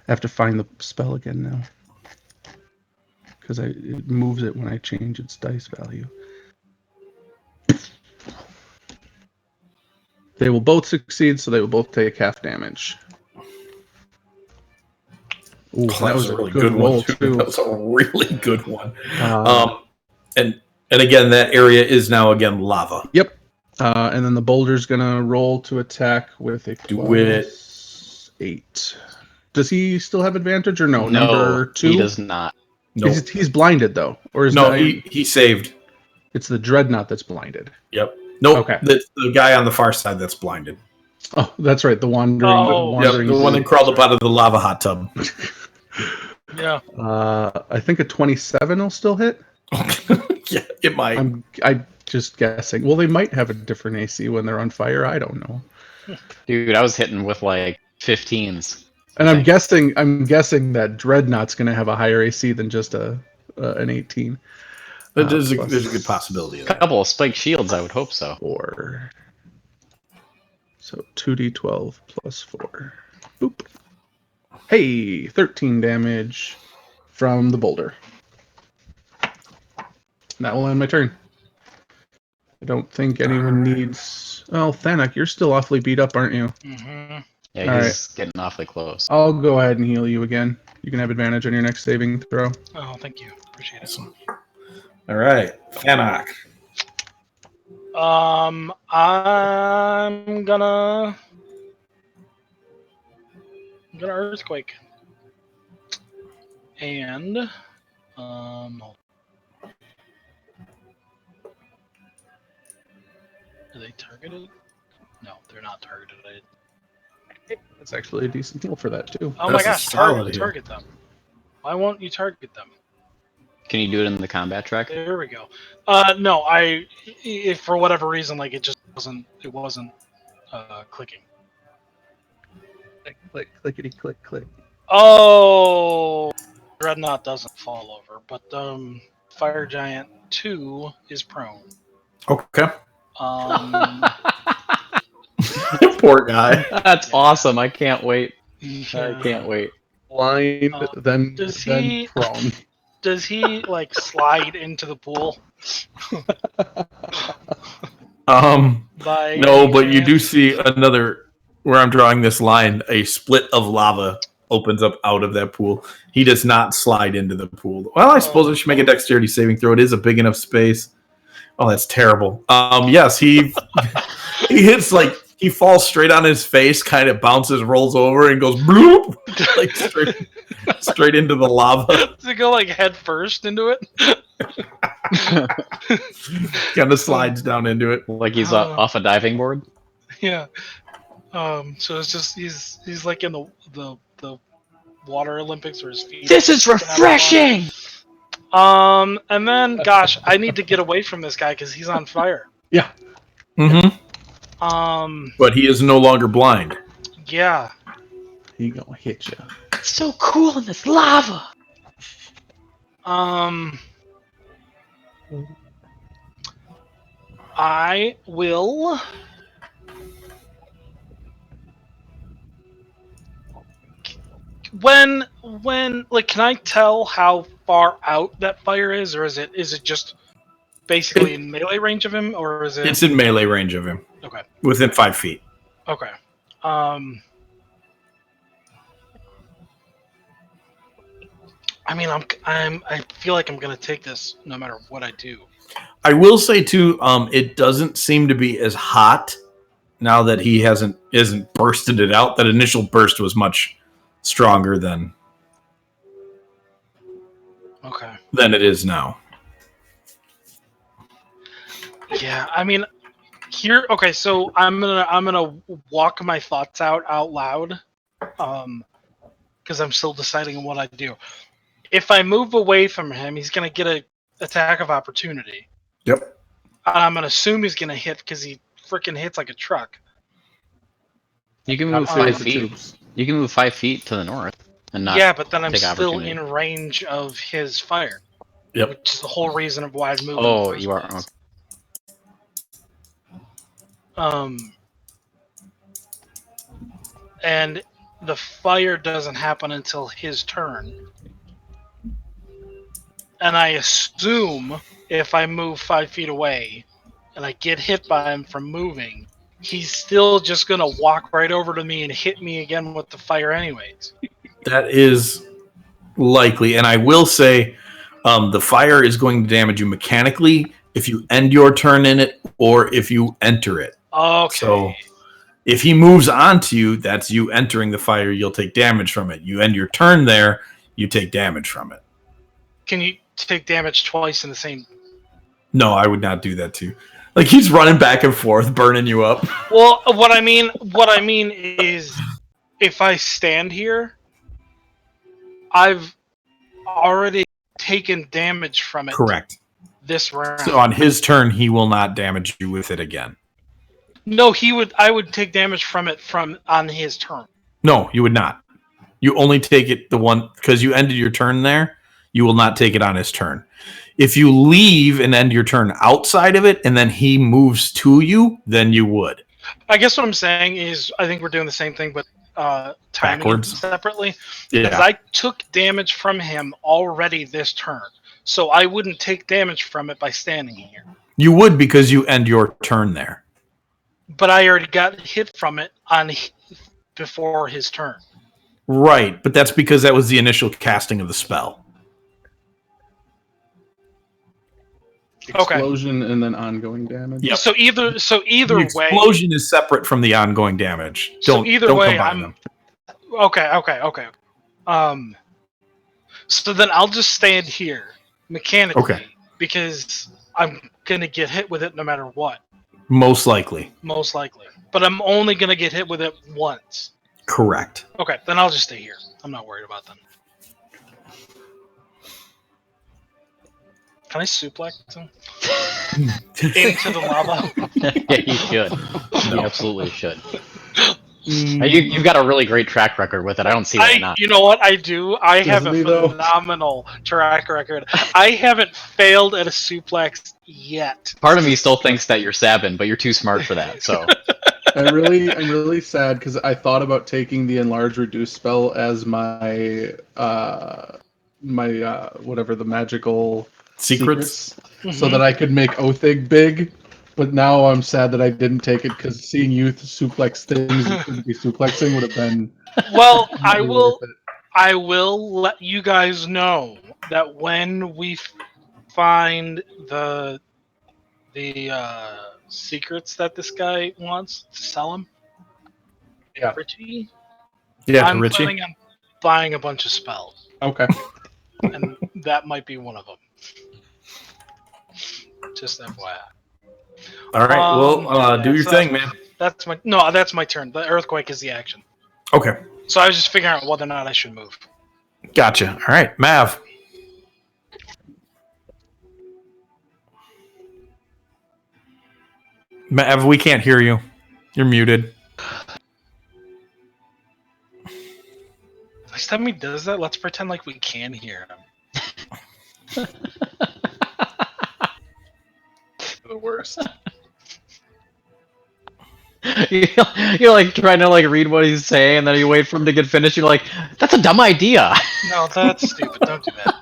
I have to find the spell again now because it moves it when I change its dice value. They will both succeed, so they will both take half damage. Ooh, that was a really good roll one too. That was a really good one. Uh, And again, that area is now again lava. Yep. And then the boulder's gonna roll to attack with a Do it. +8. Does he still have advantage or no? No, Number 2. he does not. No, He's blinded though, or is no, that, he saved. it's the dreadnought that's blinded. Yep. Nope. Okay. The guy on the far side that's blinded. Oh, that's right. The wandering. Oh. Yep, wandering the one that crawled up out of the lava hot tub. Yeah. I think a 27 will still hit. Yeah, it might. I'm just guessing. Well, they might have a different AC when they're on fire. I don't know. Dude, I was hitting with like 15s. And I'm Thanks. guessing that Dreadnought's going to have a higher AC than just an 18. There's a Plus good possibility of A that. couple of spike shields, I would hope so. 4. So 2d12 plus 4. Boop. Hey, 13 damage from the boulder. That will end my turn. I don't think anyone needs... Oh, Thanak, you're still awfully beat up, aren't you? Mm-hmm. Yeah, All he's getting awfully close. I'll go ahead and heal you again. You can have advantage on your next saving throw. Oh, thank you. Appreciate it. All right, Fanak. I'm gonna earthquake. And hold on. Are they targeted? No, they're not targeted. That's actually a decent heal for that, too. Oh That's my a gosh, solid target them. Why won't you target them? Can you do it in the combat track? There we go. No, if for whatever reason, like it wasn't clicking. Click, clickety, click, click. Oh, Dreadnought doesn't fall over, but Fire Giant 2 is prone. Okay. Poor guy. That's awesome. I can't wait. I Yeah. can't wait. Blind, then does then he- prone. Does he like slide into the pool? By No, any but you do chance? see another where I'm drawing this line. A split of lava opens up out of that pool. He does not slide into the pool. Well, I suppose I should make a dexterity saving throw. It is a big enough space. Oh, that's terrible. Yes, he hits like he falls straight on his face, kind of bounces, rolls over, and goes bloop, like straight into the lava. Does it go like head first into it? Kind of slides down into it. Like he's off a diving board. Yeah. So it's just he's like in the water Olympics where his feet. This is refreshing. And then gosh, I need to get away from this guy because he's on fire. Yeah. Mm-hmm. But he is no longer blind. Yeah. He gonna hit you. It's so cool in this lava. I will. When like, can I tell how far out that fire is, or is it just basically in melee range of him, or is it? It's in melee range of him. Okay. Within 5 feet. Okay. I mean, I feel like I'm gonna take this no matter what I do. I will say too, it doesn't seem to be as hot now that he isn't bursted it out. That initial burst was much stronger than it is now. Yeah, I mean, here. Okay, so I'm gonna walk my thoughts out loud, because I'm still deciding on what I do. If I move away from him, he's gonna get a attack of opportunity. Yep. And I'm gonna assume he's gonna hit because he freaking hits like a truck. You can move 5 feet. You can move 5 feet to the north and not. Yeah, but then I'm take still opportunity. in range of his fire. Yep. Which is the whole reason of why I've moved. Oh, you are. Okay. And the fire doesn't happen until his turn. And I assume if I move 5 feet away and I get hit by him from moving, he's still just going to walk right over to me and hit me again with the fire anyways. That is likely. And I will say the fire is going to damage you mechanically if you end your turn in it or if you enter it. Okay. So if he moves onto you, that's you entering the fire, you'll take damage from it. You end your turn there, you take damage from it. Can you take damage twice in the same? No, I would not do that to you. Like he's running back and forth, burning you up. Well, what I mean is, if I stand here, I've already taken damage from it. Correct. This round. So on his turn, he will not damage you with it again. No, I would take damage from it on his turn. No, you would not. You only take it the one because you ended your turn there. You will not take it on his turn. If you leave and end your turn outside of it, and then he moves to you, then you would. I guess what I'm saying is, I think we're doing the same thing, but timing Backwards. it separately. Yeah. Because I took damage from him already this turn, so I wouldn't take damage from it by standing here. You would because you end your turn there. But I already got hit from it before his turn. Right, but that's because that was the initial casting of the spell. Explosion and then ongoing damage. Yep. So either The way, explosion is separate from the ongoing damage. So either way, combine them. Okay. So then I'll just stand here mechanically, Okay. because I'm gonna get hit with it no matter what. Most likely. Most likely, but I'm only gonna get hit with it once. Correct. Okay, then I'll just stay here. I'm not worried about them. Can I suplex him into the lava? Yeah, you should. You absolutely should. You've got a really great track record with it. I don't see why not. You know what I do? I have a Doesn't he, though? phenomenal track record. I haven't failed at a suplex yet. Part of me still thinks that you're Sabin, but you're too smart for that. So I'm really sad because I thought about taking the enlarge reduce spell as my whatever the magical Secrets? so that I could make Othig big. But now I'm sad that I didn't take it because seeing youth suplex things you shouldn't be suplexing would have been. Well, I really will. worth it. I will let you guys know that when we find the secrets that this guy wants to sell him, Yeah. Richie, Yeah, I'm Richie. planning on buying a bunch of spells, Okay. and that might be one of them. Just FYI. All right. Well, do your so thing, man. That's my turn. The earthquake is the action. Okay. So I was just figuring out whether or not I should move. Gotcha. All right, Mav. Mav, we can't hear you. You're muted. Next time he does that, let's pretend like we can hear him. The worst. you're like trying to like read what he's saying, and then you wait for him to get finished. You're like, that's a dumb idea. No, that's stupid. Don't do that.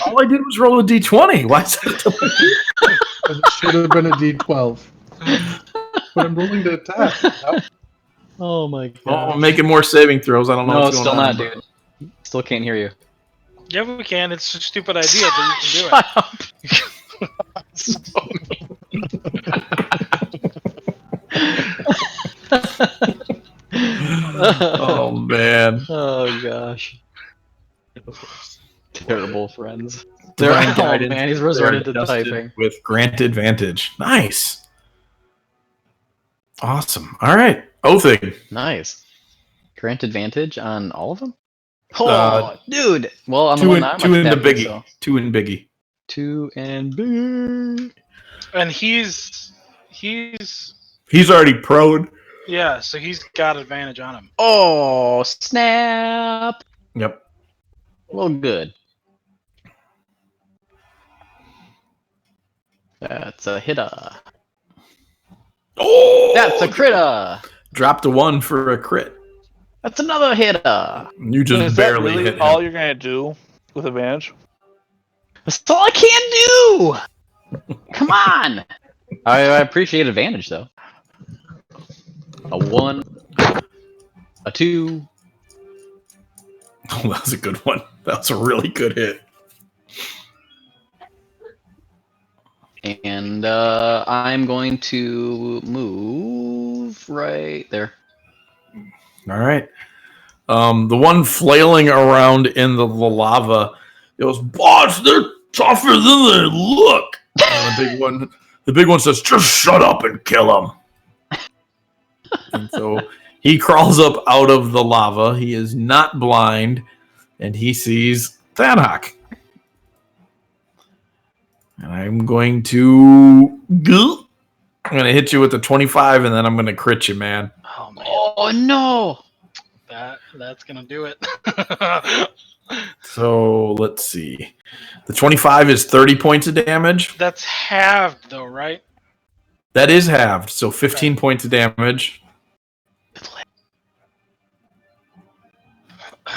All I did was roll a d20. Why is that? It should have been a D12. But I'm rolling to attack. Oh my god. Oh, I'm making more saving throws. I don't know No, what's going still on. not, dude. Still can't hear you. Yeah, we can. It's a stupid idea, but you can do it. Shut up. So mean. Oh man. Oh gosh. Terrible friends. Divine Oh guidance. man, he's They're resorted to adjusted typing. with grant advantage. Nice. Awesome. All right. Othing. Nice. Grant advantage on all of them? Oh, Uh, dude. Well, on the Two one in, that I'm two in the attacking, biggie. so. 2 in biggie. 2 and bigger. And he's He's already prone. yeah, so he's got advantage on him. Oh, snap. Yep. Well, good. That's a hitter. Oh, That's a critter. Dropped a 1 for a crit. That's another hitter. You just Is that barely really hit him. all you're gonna do with advantage? That's all I can do. Come on. I appreciate advantage though. A 1, a 2. Oh, that was a good one. That was a really good hit. And I'm going to move right there. All right. The one flailing around in the lava goes, "Boss, they're tougher than they look." And the big one says, "Just shut up and kill them." And so he crawls up out of the lava. He is not blind, and he sees Thanhawk. And I'm going to hit you with the 25, and then I'm going to crit you, man. Oh man, Oh no! that's gonna do it. So let's see. The 25 is 30 points of damage. That's halved though, right? That is halved, so 15 points of damage.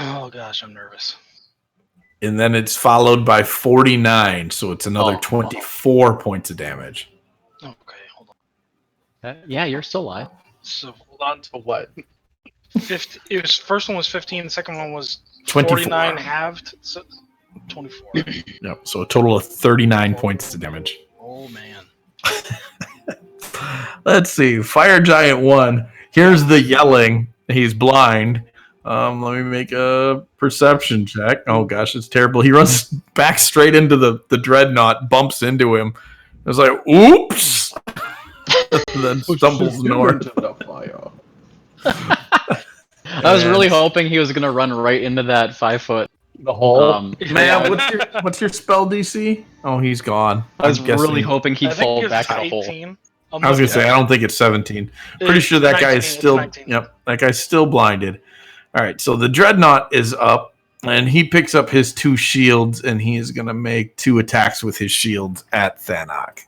Oh gosh, I'm nervous. And then it's followed by 49, so it's another Oh. 24 points of damage. Okay, hold on. Yeah, you're still alive. So hold on. To what? 50. It was first one was 15. The second one was 24. 49 halved. So 24. Yep, so a total of 39 points of damage. Oh man. Let's see. Fire Giant 1. Here's the yelling. He's blind. Let me make a perception check. Oh gosh, it's terrible. He runs back straight into the dreadnought, bumps into him. It's like, oops! And then stumbles north. I was really hoping he was gonna run right into that 5-foot. The hole. Man, what's your spell DC? Oh, he's gone. I was I'm guessing- really hoping he'd I fall think back it's in a hole. 18. I was gonna say I don't think it's 17. Pretty sure that guy is still. Yep, that guy's still blinded. All right, so the Dreadnought is up, and he picks up his 2 shields, and he is gonna make 2 attacks with his shields at Thanok.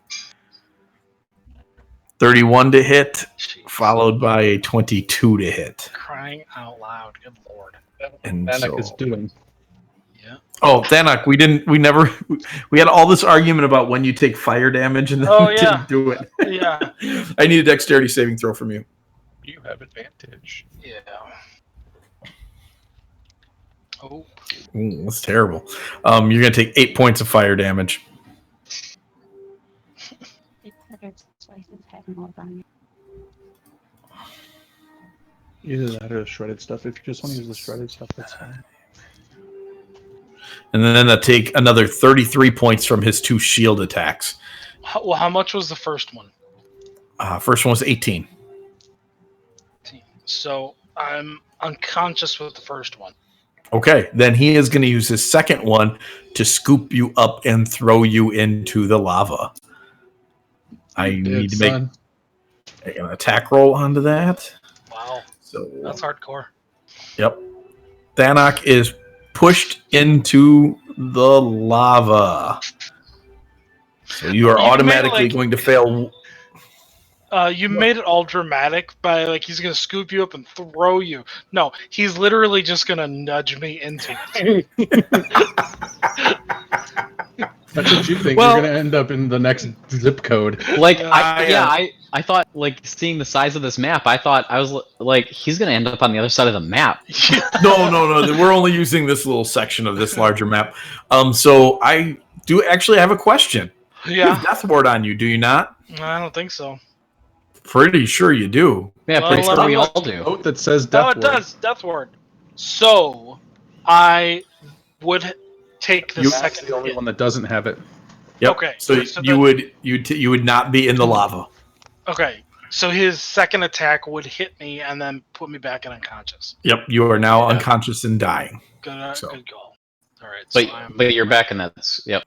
31 to hit, followed by a 22 to hit. Crying out loud, good lord. And Thanok is doing. Yeah. Oh, Thanok, we had all this argument about when you take fire damage and then didn't do it. Yeah. I need a dexterity saving throw from you. You have advantage. Yeah. Oh. Ooh, that's terrible. You're gonna take 8 points of fire damage. Either that or the shredded stuff. If you just want to use the shredded stuff, that's fine. And then I'll take another 33 points from his 2 shield attacks. How much was the first one? First one was 18. So I'm unconscious with the first one. Okay, then he is going to use his second one to scoop you up and throw you into the lava. I need to make an attack roll onto that. Wow. So That's hardcore. Yep. Thanok is pushed into the lava. So you are automatically going to fail. You made it all dramatic by like he's gonna scoop you up and throw you. No, he's literally just gonna nudge me into it. That's what you think. Well- You're going to end up in the next zip code. Like, Yeah. I thought, like, seeing the size of this map, I thought I was like, he's gonna end up on the other side of the map. No. We're only using this little section of this larger map. So I do actually have a question. You have Yeah, Death Ward on you, do you not? I don't think so. Pretty sure you do. Yeah, Well, pretty sure let we me all look. do. Note that says Oh, death it ward. does. Death ward. So I would take the That's second. the only hit. one that doesn't have it. Yep. Okay, So so you would not be in the lava. Okay, so his second attack would hit me and then put me back in unconscious. Yep. You are now Yeah. unconscious and dying. Good, So. good call. All right, so But you're back in that. Yep.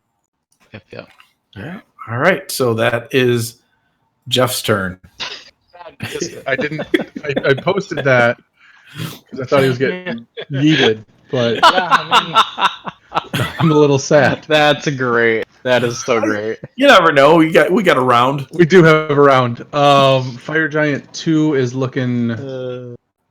Yeah. All right. So that is Jeff's turn. I didn't. I posted that because I thought he was getting yeeted, but I'm a little sad. That's great. That is so great. You never know. We got a round. We do have a round. Fire Giant 2 is looking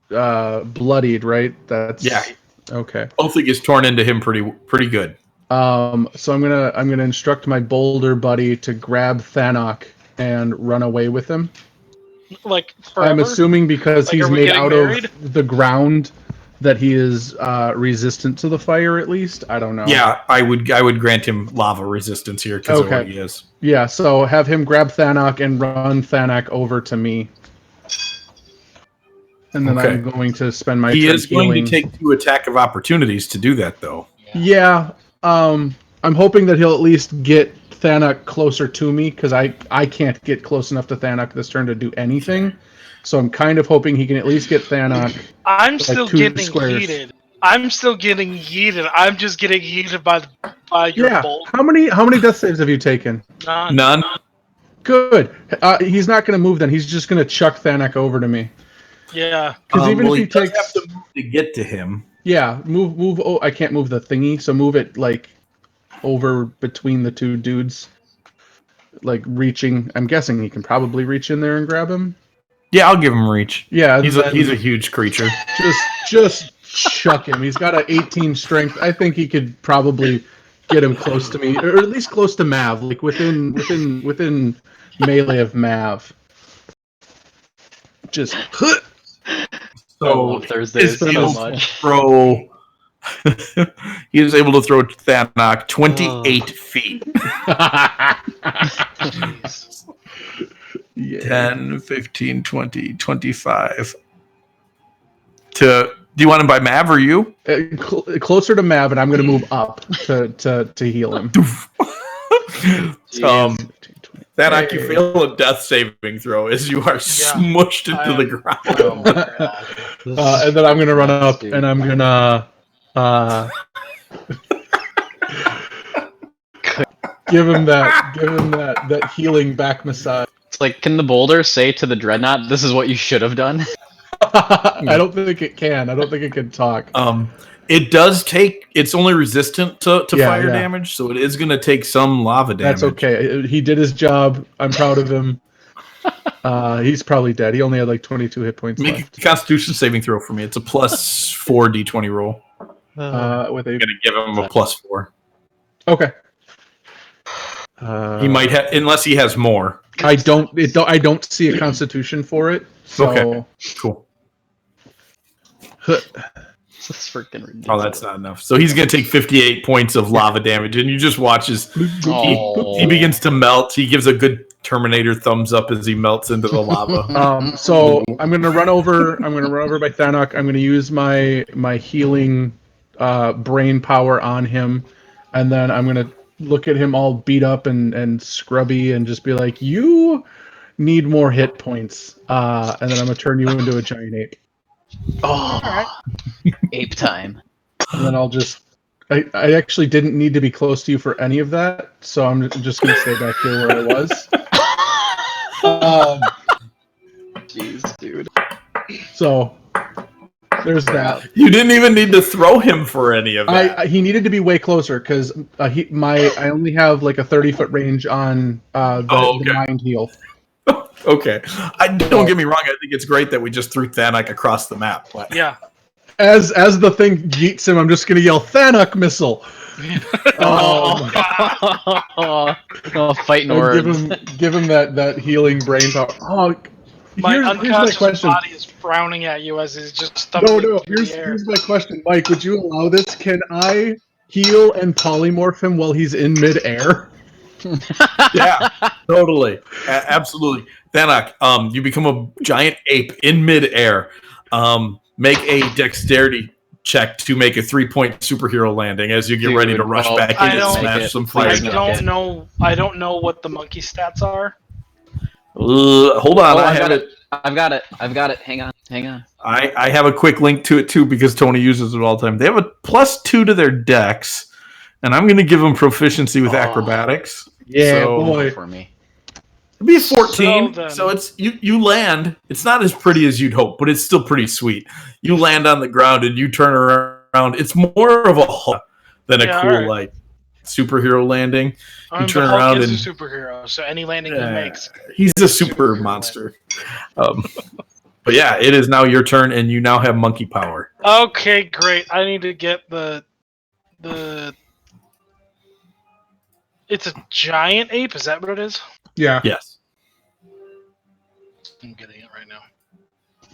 bloodied, right? That's Yeah. Okay. Both is torn into him pretty good. So I'm gonna instruct my boulder buddy to grab Thanok and run away with him. like forever? I'm assuming because Like, he's are we made getting out married? of the ground that he is resistant to the fire. At least I don't know. Yeah, I would grant him lava resistance here because of what he is. Yeah. So have him grab Thanok and run Thanok over to me. And then Okay. I'm going to spend my He turn is going healing. to take 2 attack of opportunities to do that, though. Yeah. I'm hoping that he'll at least get Thanok closer to me because I can't get close enough to Thanok this turn to do anything. So I'm kind of hoping he can at least get Thanok. I'm like still 2 getting squares. yeeted. I'm still getting yeeted. I'm just getting yeeted by your Yeah. bolt. How many death saves have you taken? None. Good. He's not going to move then. He's just going to chuck Thanok over to me. Yeah. Because even if he does takes, have to move to get to him. yeah, move. Oh, I can't move the thingy, so move it like over between the 2 dudes, like reaching. I'm guessing he can probably reach in there and grab him. Yeah, I'll give him reach. Yeah, He's then a huge creature. just chuck him. He's got an 18 strength. I think he could probably get him close to me, or at least close to Mav, like within melee of Mav. Just. So Thursdays is so able much. to throw. He is able to throw Thanok 28 feet. Jeez. Yeah. 10, 15, 20, 25. Do you want him by Mav or you? Closer to Mav, and I'm going to move up to heal him. Thanok, you fail a death saving throw as you are smushed into the ground. Oh my God. And then I'm going to run up, and I'm going to give him that healing back massage. It's like, can the boulder say to the dreadnought, "This is what you should have done"? I don't think it can. I don't think it can talk. It does take. It's only resistant to Yeah, fire yeah. damage, so it is going to take some lava damage. That's okay. He did his job. I'm proud of him. He's probably dead. He only had like 22 hit points Make left. a Constitution saving throw for me. It's a +4 d20 roll. With I'm a going to give him a +4. okay. He might have, unless he has more. I don't see a Constitution for it. So Okay. Cool. This is freaking ridiculous. Oh, that's not enough. So he's going to take 58 points of lava damage, and you just watch as he begins to melt. He gives a good Terminator thumbs up as he melts into the lava. So I'm gonna run over. I'm gonna run over by Thanak. I'm gonna use my healing brain power on him, and then I'm gonna look at him all beat up and scrubby, and just be like, "You need more hit points." And then I'm gonna turn you into a giant ape. Oh, ape time. And then I'll just. I actually didn't need to be close to you for any of that, so I'm just gonna stay back here where I was. Jeez, dude. So there's that. You didn't even need to throw him for any of that. He needed to be way closer because I only have like a 30-foot range on the mind heal. Okay. Don't get me wrong. I think it's great that we just threw Thanak across the map. But Yeah. As the thing yeets him, I'm just gonna yell Thanak missile. Oh, fighting And words. give him that healing brain power. Oh, My here's my unconscious question. body is frowning at you as he's just No, stumbling no. through the air. Here's my question, Mike. Would you allow this? Can I heal and polymorph him while he's in midair? yeah, totally. Absolutely. Thanak, you become a giant ape in midair. Make a dexterity check to make a 3-point superhero landing as you get ready to rush back in and smash some fire. I don't know what the monkey stats are. Hold on, I've got it. Hang on. I have a quick link to it too because Tony uses it all the time. They have a +2 to their dex, and I'm going to give them proficiency with acrobatics. Yeah, So- boy. For me. It'd be 14, So so it's you land. It's not as pretty as you'd hope, but it's still pretty sweet. You land on the ground and you turn around. It's more of a Hulk than a cool like superhero landing. You turn Hulk around is and a superhero, so any landing he makes. he's a super monster. But yeah, it is now your turn, and you now have monkey power. Okay, great. I need to get the. It's a giant ape. Is that what it is? Yeah. Yes. I'm getting it right now. I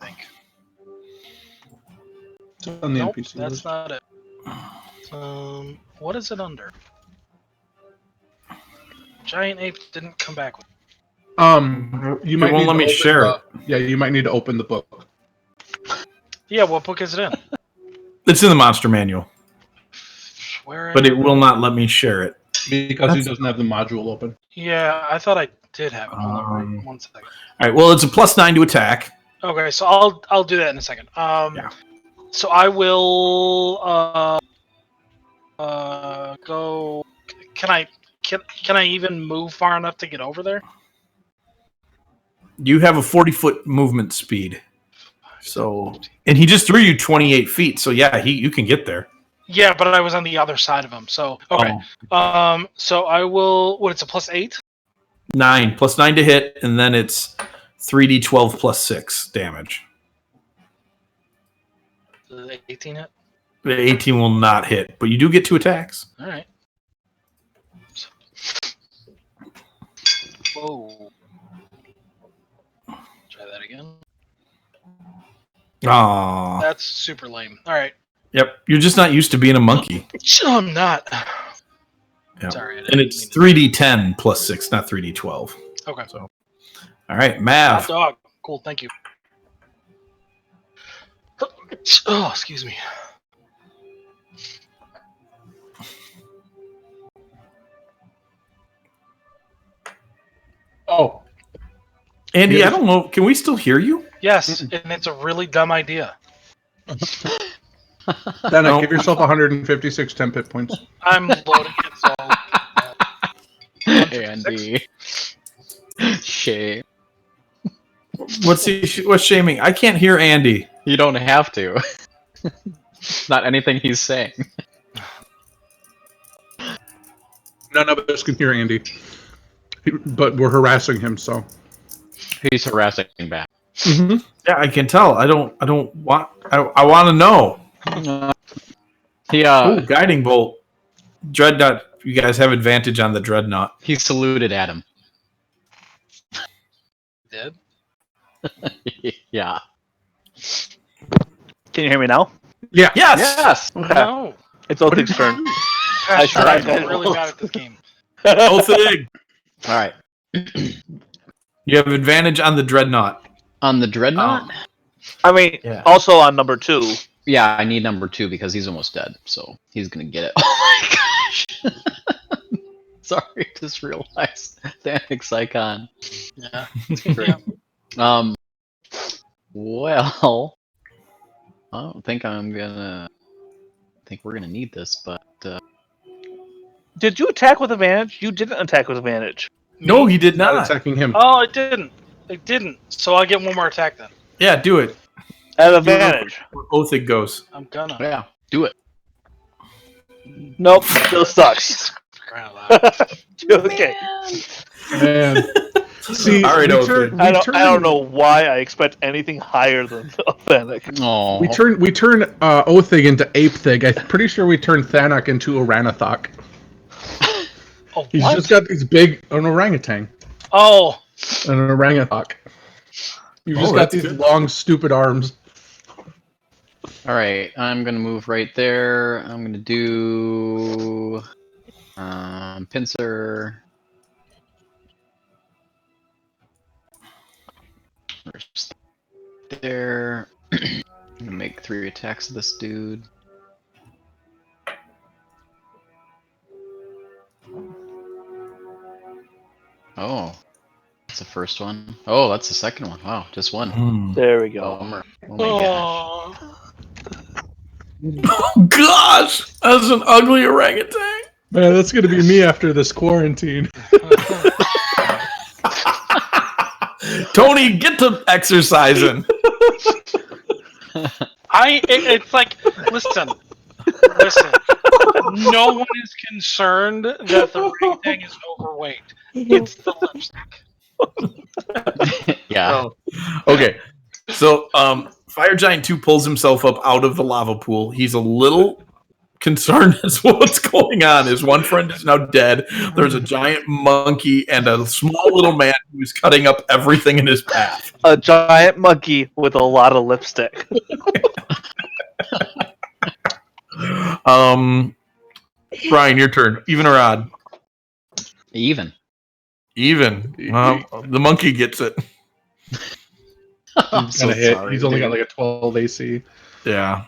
think. It's on the Nope, NPC that's list. not it. What is it under? Giant ape didn't come back with. You might won't need let to me open share it. Yeah, you might need to open the book. Yeah, what book is it in? It's in the monster manual, Where? but it will not let me share it. Because he doesn't have the module open. Yeah, I thought I did have it. Hold on, wait 1 second. All right. Well, it's a +9 to attack. Okay, so I'll do that in a second. Yeah. So I will go. Can I even move far enough to get over there? You have a 40-foot movement speed. So, and he just threw you 28 feet. So yeah, you can get there. Yeah, but I was on the other side of him. So okay. So I will. What? It's a +8. 9 +9 to hit, and then it's 3d12 +6 damage. The 18 hit. The 18 will not hit, but you do get 2 attacks. All right. Whoa. Try that again. Aww. That's super lame. All right. Yep. You're just not used to being a monkey. No, I'm not. Yep. Sorry. And it's 3d10 +6, not 3d12. Okay. So, all right, Mav. Hot dog. Cool. Thank you. Oh, excuse me. Oh. Andy, I don't know. Can we still hear you? Yes, and it's a really dumb idea. Then No. give yourself 156 temp hit points. I'm loading it, so... Andy. Shame. What's shaming? I can't hear Andy. You don't have to. Not anything he's saying. None of us can hear Andy, but we're harassing him. So He's harassing back. Yeah, I can tell. I want to know. Yeah. Guiding bolt. Dreadnought. You guys have advantage on the dreadnought. He saluted at him. Did? Yeah. Can you hear me now? yeah, Yes. Okay. No. It's Othig's turn. Gosh, should- I'm really bad at this game. Othig. All right. You have advantage on the dreadnought. On the dreadnought. I mean, Yeah. also on number 2. Yeah, I need number 2 because he's almost dead, so he's gonna get it. Oh my gosh! Sorry, just realized Thanic's icon. Yeah. Great. Well, I don't think I think we're gonna need this, but Did you attack with advantage? You didn't attack with advantage. No, he did not not. attacking him. Oh, it didn't. It didn't. So I'll get one more attack then. Yeah, do it. At advantage. Where Othig goes. I'm gonna. yeah, do it. Nope, still sucks. Crying out loud. Okay. Man. See, All right, we Othig. turn, I don't know why I expect anything higher than authentic. Oh, We turn Othig into Apethig. I'm pretty sure we turned Thanak into Oranathok. Oh, He's what? just got these an orangutan, Oh, an oranguthok. You've just Oh, got that's these good. long, stupid arms. all right. I'm gonna move right there. I'm gonna do pincer. First there. I'm gonna make 3 attacks of this dude. Oh, that's the first one. Oh, that's the second one. Wow, just one. There we go. Bummer. Oh my gosh. oh. Oh gosh, that's an ugly orangutan. Man, that's gonna be me after this quarantine. Tony, get to exercising. It's like, listen. No one is concerned that the orangutan is overweight. It's the lipstick. Yeah. Oh. Okay, so Fire Giant 2 pulls himself up out of the lava pool. He's a little concerned as to what's going on. His one friend is now dead. There's a giant monkey and a small little man who's cutting up everything in his path. A giant monkey with a lot of lipstick. Brian, your turn. Even or odd? Even. Even. The monkey gets it. I'm so Hit. sorry, He's only dude. got like a 12 AC. Yeah.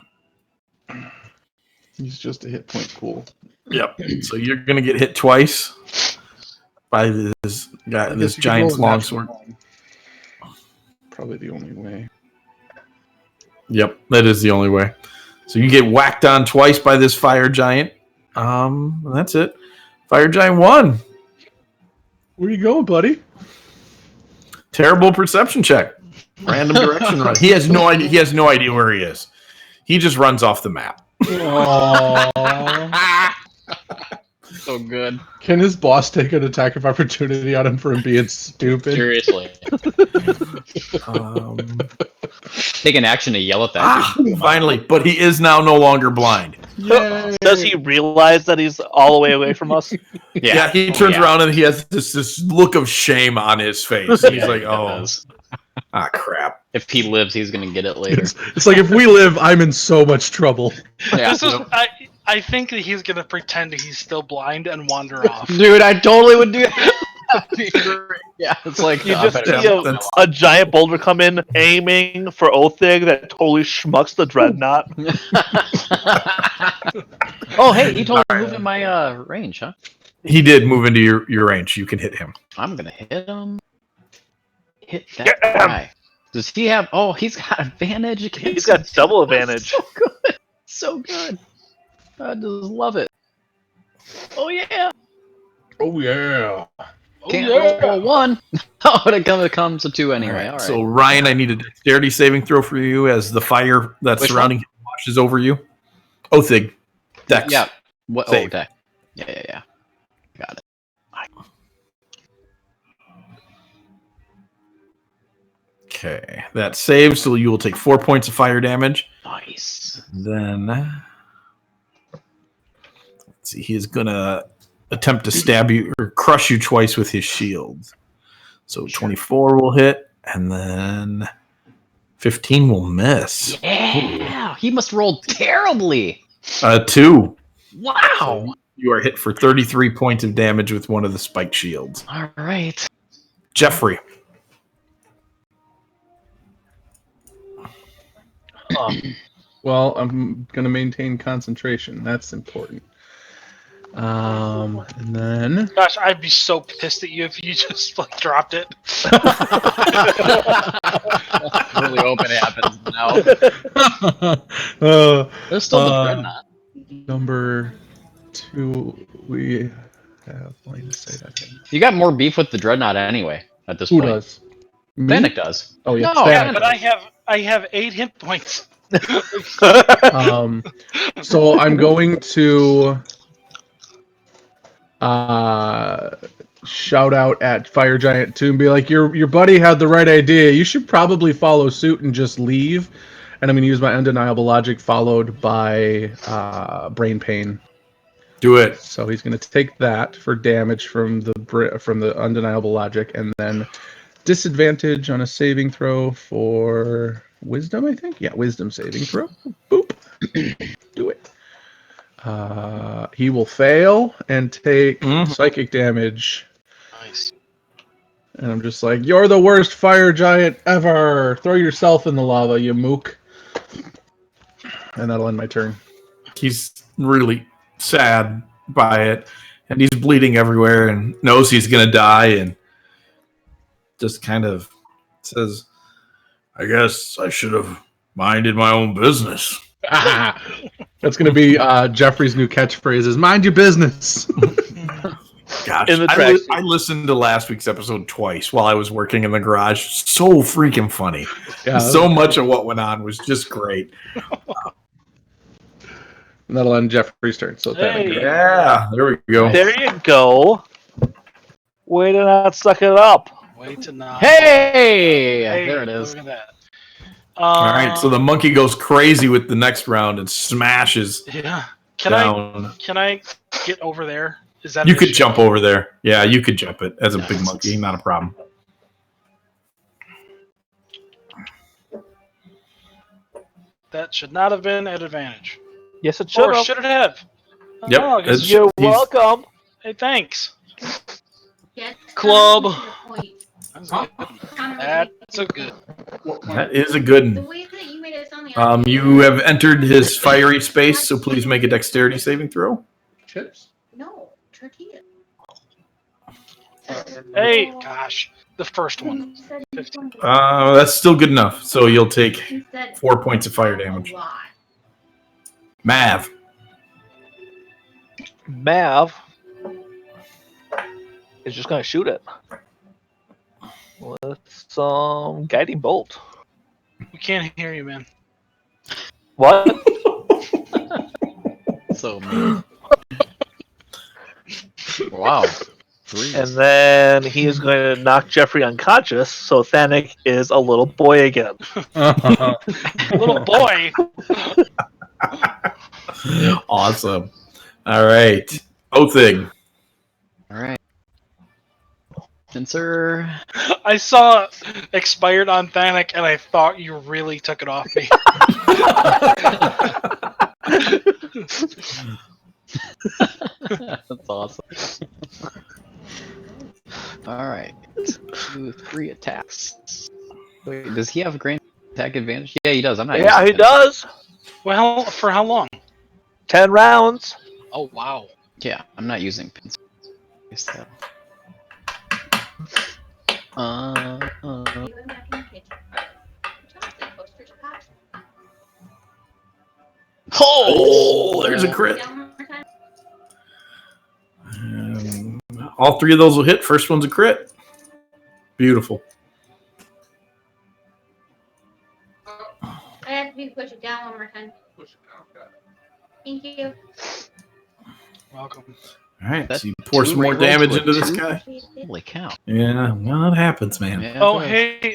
He's just a hit point pool. Yep. So you're gonna get hit twice by this guy, I this guess you could giant's roll a natural longsword. one. Probably the only way. Yep, that is the only way. So you get whacked on twice by this fire giant. That's it. Fire giant 1. Where you going, buddy? Terrible perception check. Random direction run. He has no idea. He has no idea where he is. He just runs off the map. So good. Can his boss take an attack of opportunity on him for him being stupid? Seriously. Take an action to yell at that. Finally, but he is now no longer blind. Yay. Does he realize that he's all the way away from us? Yeah, he turns around and he has this look of shame on his face. He's like, He "Oh, does. crap." If he lives, he's gonna get it later. It's like if we live, I'm in so much trouble. Yeah. This is. I think that he's gonna pretend he's still blind and wander off. Dude, I totally would do that. That'd be great. Yeah, it's like You just better see not a, know. a giant boulder come in, aiming for Othig that totally schmucks the dreadnought. Oh, hey, he totally moved in my range, huh? He did move into your range. You can hit him. I'm gonna hit him. Hit that guy. Does he have? Oh, he's got advantage. Against He's got double advantage. So good. So good. I just love it. Oh yeah. Oh yeah. Can't yeah. roll a 1. Oh, it comes to 2 anyway. All right. So Ryan, I need a dexterity saving throw for you as the fire that's Which surrounding him washes over you. Othig. Dex. Yeah. What? Oh, Save. deck. Yeah. Got it. Okay. That saves, so you will take 4 points of fire damage. Nice. Then let's see, he's gonna attempt to stab you or crush you twice with his shield. So 24 will hit, and then 15 will miss. Yeah. He must roll terribly. 2. Wow. So you are hit for 33 points of damage with one of the spiked shields. All right. Jeffrey. Well, I'm gonna maintain concentration. That's important. And then Gosh, I'd be so pissed at you if you just like dropped it. Really hoping it happens now. There's still the dreadnought. Number 2, we have line of sight. I think. You got more beef with the dreadnought anyway. At this Who point, does? Me? Panic does. Oh yeah, No, Static. But I have 8 hit points. So I'm going to shout out at Fire Giant 2 and be like, your buddy had the right idea. You should probably follow suit and just leave. And I'm going to use my undeniable logic followed by brain pain. Do it. So he's going to take that for damage from the undeniable logic, and then disadvantage on a saving throw for wisdom, I think. Yeah, wisdom saving throw. Boop. Do it. He will fail and take psychic damage. Nice. And I'm just like, you're the worst fire giant ever. Throw yourself in the lava, you mook. And that'll end my turn. He's really sad by it, and he's bleeding everywhere and knows he's going to die, and just kind of says, I guess I should have minded my own business. That's going to be Jeffrey's new catchphrase is mind your business. Gosh, In the track I listened to last week's episode twice while I was working in the garage. So freaking funny. Yeah. So much of what went on was just great. And that'll end Jeffrey's turn. So Hey. Yeah, there we go. There you go. Way to not suck it up. Way to not. Hey, Hey, there it is. Look at that. All right, so the monkey goes crazy with the next round and smashes Yeah. Can down. I get over there? Is that You an could issue? jump over there. Yeah, you could jump it as a big monkey. Not a problem. That should not have been at advantage. Yes, it should Or have. should it have? Yep, Oh, I guess- it's- You're he's- welcome. Hey, thanks. Yes. Club. Point. That's good. That's a good. That is a good The one. way that you made it sound like You have entered his fiery space, so please make a dexterity saving throw. Chips? No, tortilla. Hey, gosh, the first one. That's still good enough. So you'll take He said 4 points of fire a damage. lot. Mav. Mav is just going to shoot it with some guiding bolt. We can't hear you, man. What? So mean. Wow. 3. And then he is going to knock Jeffrey unconscious, so Thanik is a little boy again. Little boy. Awesome. All right. Othig. All right. Sensor. I saw expired on Thanik, and I thought you really took it off me. That's awesome. All right. 2, 3 attacks. Wait, does he have a grand attack advantage? Yeah, he does. I'm not. Yeah, using he it. does. Well, for how long? 10 rounds. Oh, wow. Yeah, I'm not using pins. Guess that. You went back in the kitchen. Chocolate coasters, pops. Oh, there's a crit. Down one more time. all 3 of those will hit. First one's a crit. Beautiful. I have to be push it down one more time. Thank you. Welcome. All right, That's so you pour 2 some more rerolls damage to a into this 2? guy. Holy cow. Yeah, well, it happens, man. Yeah, it Oh, does. hey,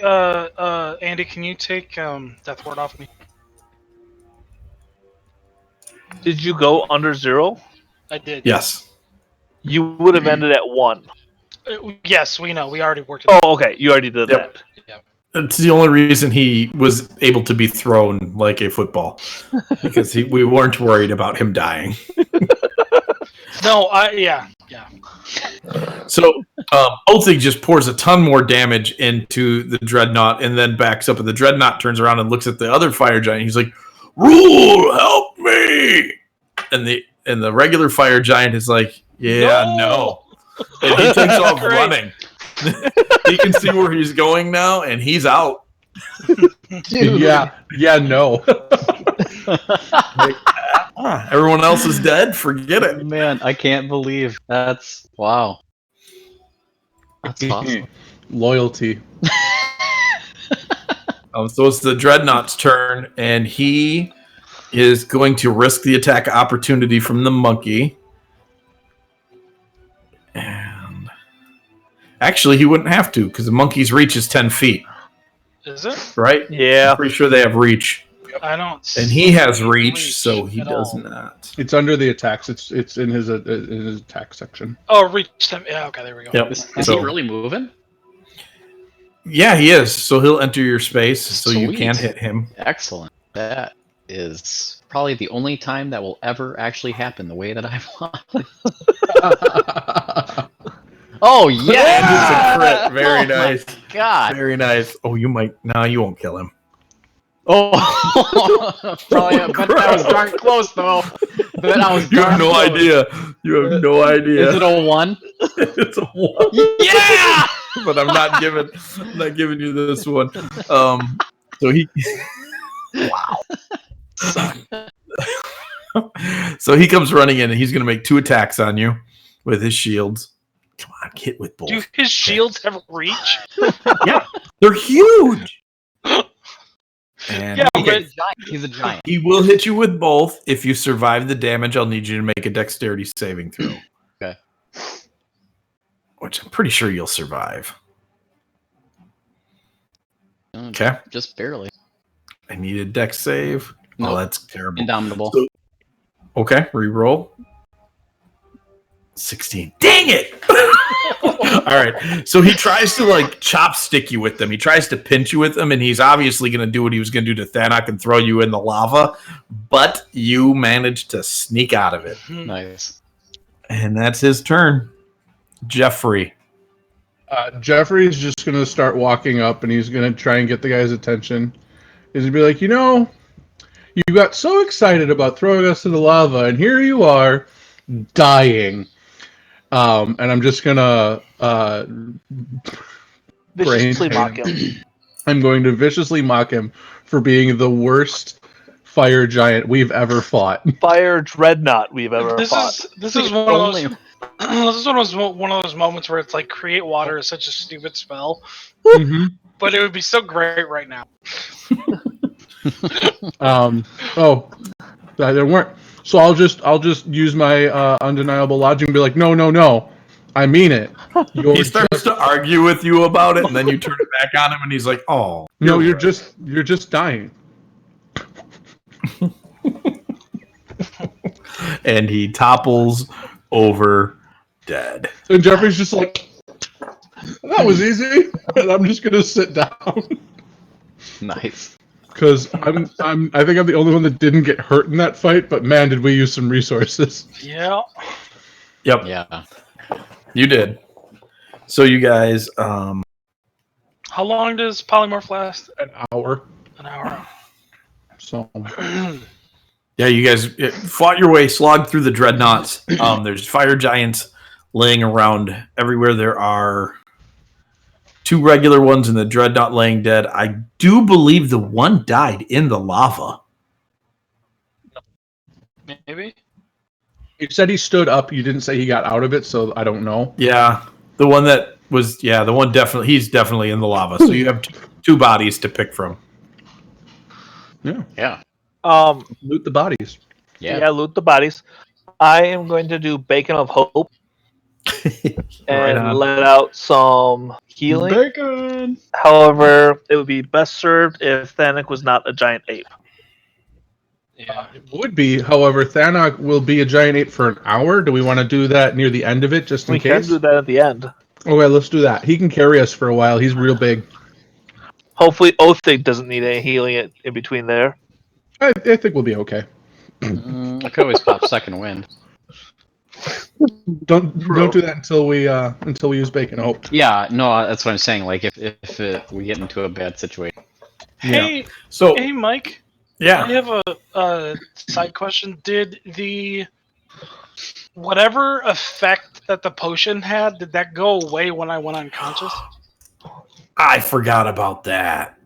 Andy, can you take Death Ward off me? Did you go under 0? I did. Yes. You would have ended at 1. Yes, we know. We already worked it. Oh, okay. You already did Yep. that. That's the only reason he was able to be thrown like a football, because we weren't worried about him dying. No, yeah. So Olzig just pours a ton more damage into the Dreadnought and then backs up, and the Dreadnought turns around and looks at the other fire giant. He's like, "Rule, help me!" And the regular fire giant is like, "Yeah, no." And he takes off Great. running. He can see where he's going now, and he's out. Dude. Yeah, no. Everyone else is dead. Forget it. Man, I can't believe that's wow. That's awesome. Loyalty. So it's the Dreadnought's turn, and he is going to risk the attack opportunity from the monkey. And actually, he wouldn't have to, because the monkey's reach is 10 feet, Is it? right? Yeah. I'm pretty sure they have reach. I don't. And he has reach reach, so he at does all. not. It's under the attacks. It's in his attack section. Oh, reach them. Yeah, okay, there we go. Yep. Is So- he really moving? Yeah, he is. So he'll enter your space, so you Sweet. can hit him. Excellent. That is probably the only time that will ever actually happen the way that I want. Oh yeah! It's a crit. Very Oh, my nice. God. Very nice. Oh, you might. No, you won't kill him. Oh, probably. I bet that was darn close though. Bet I was You have darn no close. idea. You have no idea. Is it a 1? It's a 1. Yeah! But I'm not giving you this one. So he So he comes running in, and he's going to make 2 attacks on you with his shields. Come on, hit with both. Do his shields have reach? They're huge. And Yeah, He's but a giant. He's a giant. he will hit you with both. If you survive the damage, I'll need you to make a dexterity saving throw. Okay. Which I'm pretty sure you'll survive. Okay. Just barely. I need a dex save. No. Oh, that's terrible. Indomitable. So- Okay, reroll. 16. Dang it! All right. So he tries to chopstick you with them. He tries to pinch you with them, and he's obviously going to do what he was going to do to Thanak and throw you in the lava. But you managed to sneak out of it. Nice. And that's his turn. Jeffrey. Jeffrey's just going to start walking up, and he's going to try and get the guy's attention. He's going to be like, you got so excited about throwing us in the lava, and here you are, dying. And I'm just going to Viciously mock him. I'm going to viciously mock him for being the worst fire giant we've ever fought. Fire dreadnought we've ever fought. This is one of those. This is one of those moments where it's like create water is such a stupid spell, but it would be so great right now. Oh, that didn't work. So I'll just use my undeniable logic and be like, no, I mean it. He starts to argue with you about it, and then you turn it back on him, and he's like, "Oh, No, you're just dying." And he topples over dead. And Jeffrey's just like, that was easy. And I'm just gonna sit down Nice. because I think I'm the only one that didn't get hurt in that fight. But man, did we use some resources? Yeah. Yep, Yeah. you did. So you guys, How long does polymorph last? An hour. An hour. So yeah, you guys fought your way, slogged through the dreadnoughts. There's fire giants laying around everywhere. There are 2 regular ones and the dreadnought laying dead. I do believe the one died in the lava. Maybe. You said he stood up. You didn't say he got out of it, so I don't know. Yeah, the one that was. Yeah, the one definitely. He's definitely in the lava. So you have two bodies to pick from. Yeah. Yeah. Loot the bodies. Yeah, loot the bodies. I am going to do Bacon of Hope Right and on. let out some healing. Bacon. However, it would be best served if Thanik was not a giant ape. Yeah. It would be, however, Thanak will be a giant ape for an hour. Do we want to do that near the end of it, just in We case? can do that at the end. Okay, let's do that. He can carry us for a while. He's real big. Hopefully, Oathig doesn't need any healing in between there. I think we'll be okay. I could always pop second wind. Don't do that until we use Bacon Hope. Yeah, no, that's what I'm saying. Like if we get into a bad situation. Hey, So hey, Mike. I yeah, have a side question. Did the whatever effect that the potion had, did that go away when I went unconscious? I forgot about that.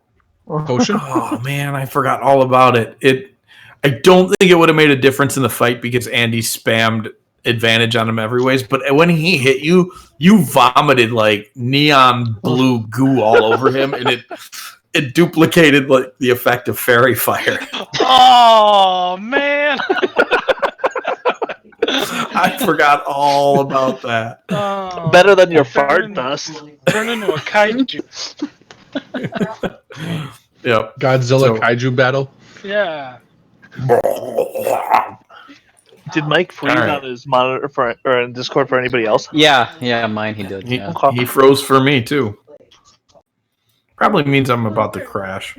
Potion? Oh man, I forgot all about it. I don't think it would have made a difference in the fight because Andy spammed advantage on him every ways. But when he hit you, you vomited like neon blue goo all over him, and it duplicated like the effect of fairy fire. Oh man! I forgot all about that. Oh, Better than your turn fart in- dust. Turn into a kaiju. Yep. Godzilla So- Kaiju battle. Yeah. Did Mike freeze All right. on his monitor or in Discord for anybody else? Yeah, mine he did. He, Yeah. he froze for me too. Probably means I'm about to crash.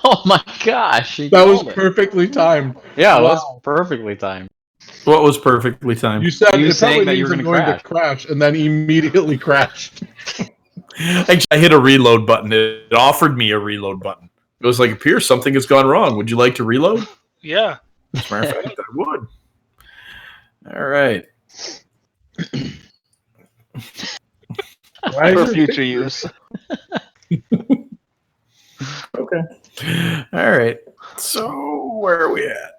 Oh my gosh! he That was called it. perfectly timed. Yeah, it Wow. was perfectly timed. What was perfectly timed? You said You it saying probably that you means were I'm gonna going to crash, and then immediately crashed. I hit a reload button. It offered me a reload button. It was like, Pierce, something has gone wrong. Would you like to reload? Yeah. As a matter of fact, I would. All right. Why For is it- future use. Okay. All right. So where are we at?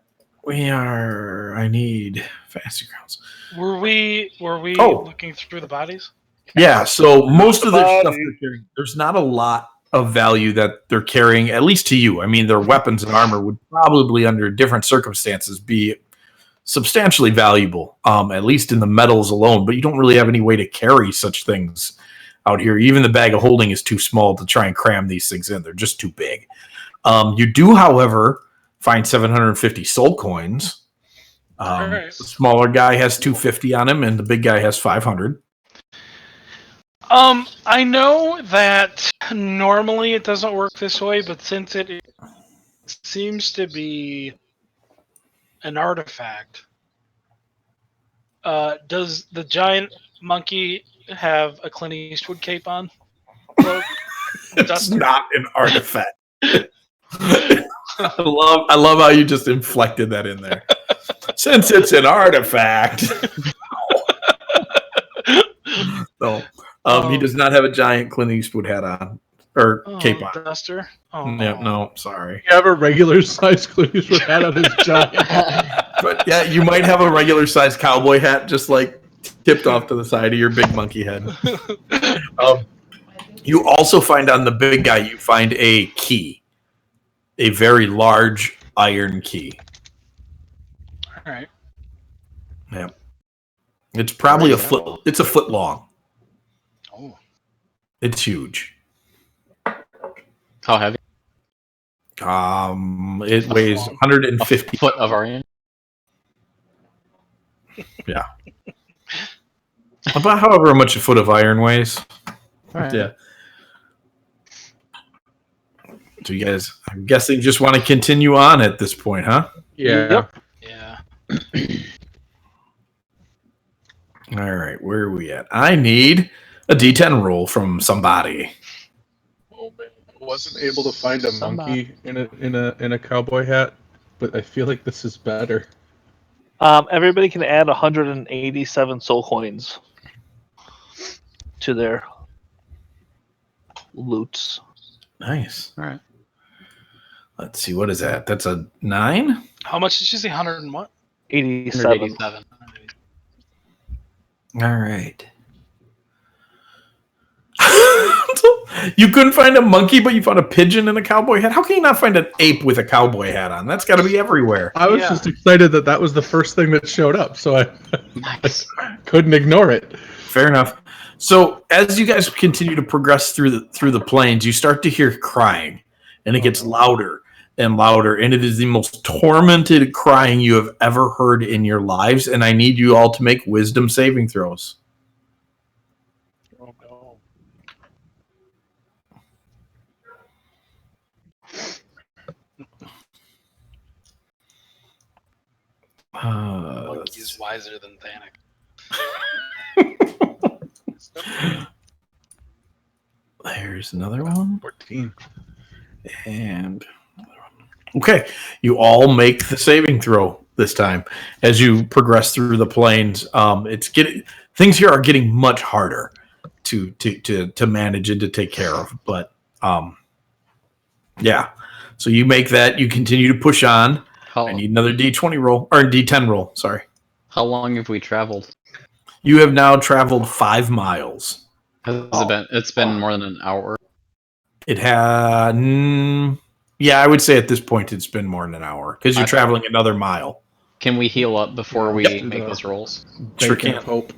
I need faster grounds. Were we Oh. looking through the bodies? Yeah, so most of their Body. stuff they're carrying, there's not a lot of value that they're carrying, at least to you. I mean, their weapons and armor would probably, under different circumstances, be substantially valuable, at least in the metals alone, but you don't really have any way to carry such things out here. Even the bag of holding is too small to try and cram these things in. They're just too big. You do, however, find 750 soul coins. Alright. The smaller guy has 250 on him, and the big guy has 500. I know that normally it doesn't work this way, but since it seems to be an artifact, does the giant monkey have a Clint Eastwood cape on? Cloak? It's Duster? not an artifact. I love how you just inflected that in there. Since it's an artifact. No. He does not have a giant Clint Eastwood hat on. Or cape on. Duster? Oh. Yeah, no, sorry. You have a regular size Clint Eastwood hat on his giant. But yeah, you might have a regular sized cowboy hat just like tipped off to the side of your big monkey head. You also find on the big guy, you find a key. A very large iron key. All right. Yeah. It's probably it's a foot long. Oh. It's huge. How heavy? It weighs 150 Foot of Orion. Yeah. About however much a foot of iron weighs. Alright. Yeah. So you guys, I'm guessing, just want to continue on at this point, huh? Yeah. Yep. Yeah. All right, where are we at? I need a D10 roll from somebody. Oh, man. I wasn't able to find a monkey in a cowboy hat, but I feel like this is better. Everybody can add 187 soul coins to their loots. Nice. All right. Let's see, what is that? That's a 9? How much did you say? 100 and what? 87. 187. All right. You couldn't find a monkey, but you found a pigeon in a cowboy hat. How can you not find an ape with a cowboy hat on? That's got to be everywhere. I was Yeah. just excited that was the first thing that showed up, so I Nice. couldn't ignore it. Fair enough. So as you guys continue to progress through the plains, you start to hear crying, and it gets louder and louder, and it is the most tormented crying you have ever heard in your lives. And I need you all to make wisdom saving throws. Oh no. Monkey is wiser than Thanik. There's another one. 14. And okay, you all make the saving throw this time as you progress through the plains. Things here are getting much harder to manage and to take care of. But yeah, so you make that. You continue to push on. I need another D20 roll or D10 roll. Sorry. How long have we traveled? You have now traveled 5 miles. Has it been? It's been more than an hour. It had. Yeah, I would say at this point it's been more than an hour because you're traveling another mile. Can we heal up before we make those rolls? Sure Bacon can. of hope.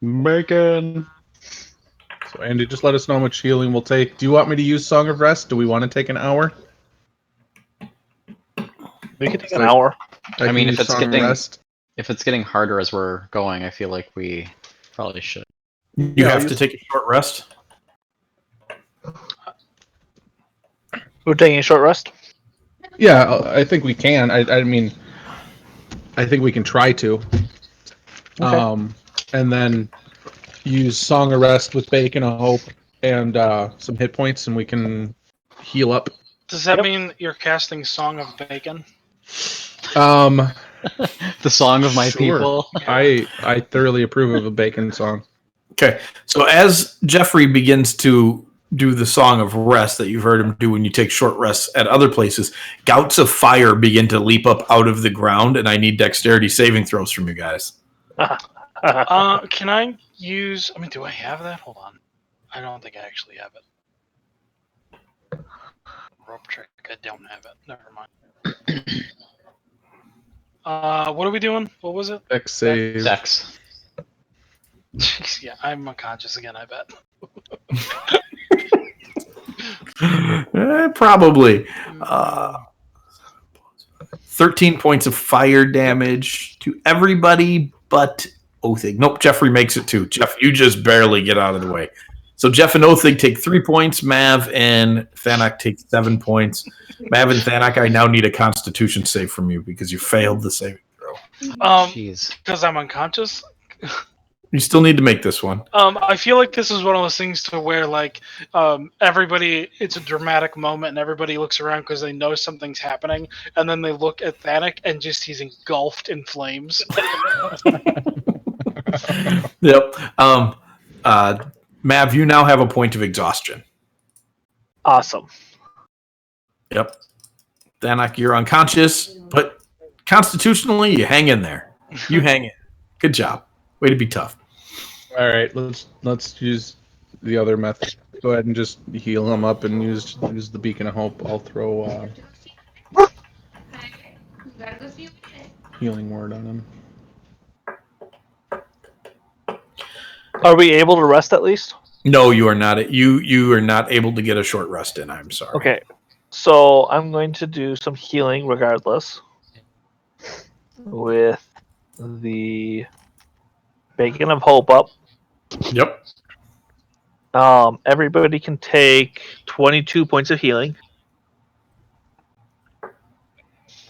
Bacon. So Andy, just let us know how much healing we'll take. Do you want me to use Song of Rest? Do we want to take an hour? We can take an hour. I mean, can if use it's Song of getting- Rest. If it's getting harder as we're going, I feel like we probably should. You have to take a short rest. We're taking a short rest. Yeah, I think we can. I mean, I think we can try to. Okay. And then use Song of Rest with Bacon of Hope and some hit points, and we can heal up. Does that Yep. mean you're casting Song of Bacon? The song of my Sure. people. I thoroughly approve of a Bacon song. Okay, so as Jeffrey begins to do the Song of Rest that you've heard him do when you take short rests at other places, gouts of fire begin to leap up out of the ground, and I need dexterity saving throws from you guys. Can I use? I mean, do I have that? Hold on. I don't think I actually have it. Rope trick. I don't have it. Never mind. What are we doing? What was it? Dex save. Dex. Jeez, yeah, I'm unconscious again. I bet. Probably. 13 points of fire damage to everybody but Othig. Nope, Jeffrey makes it too. Jeff, you just barely get out of the way. So Jeff and Othig take 3 points. Mav and Thanak take 7 points. Mav and Thanak, I now need a Constitution save from you because you failed the saving throw. Jeez. Because I'm unconscious. You still need to make this one. I feel like this is one of those things to where, like, everybody, it's a dramatic moment and everybody looks around because they know something's happening, and then they look at Thanik and just he's engulfed in flames. Yep. Mav, you now have a point of exhaustion. Awesome. Yep. Thanak, you're unconscious, but constitutionally, you hang in there. You hang in. Good job. Way to be tough. All right, let's use the other method. Go ahead and just heal him up and use the Beacon of Hope. I'll throw healing word on him. Are we able to rest at least? No, you are not. You are not able to get a short rest in. I'm sorry. Okay. So I'm going to do some healing regardless with the Bacon of Hope up. Yep. Everybody can take 22 points of healing.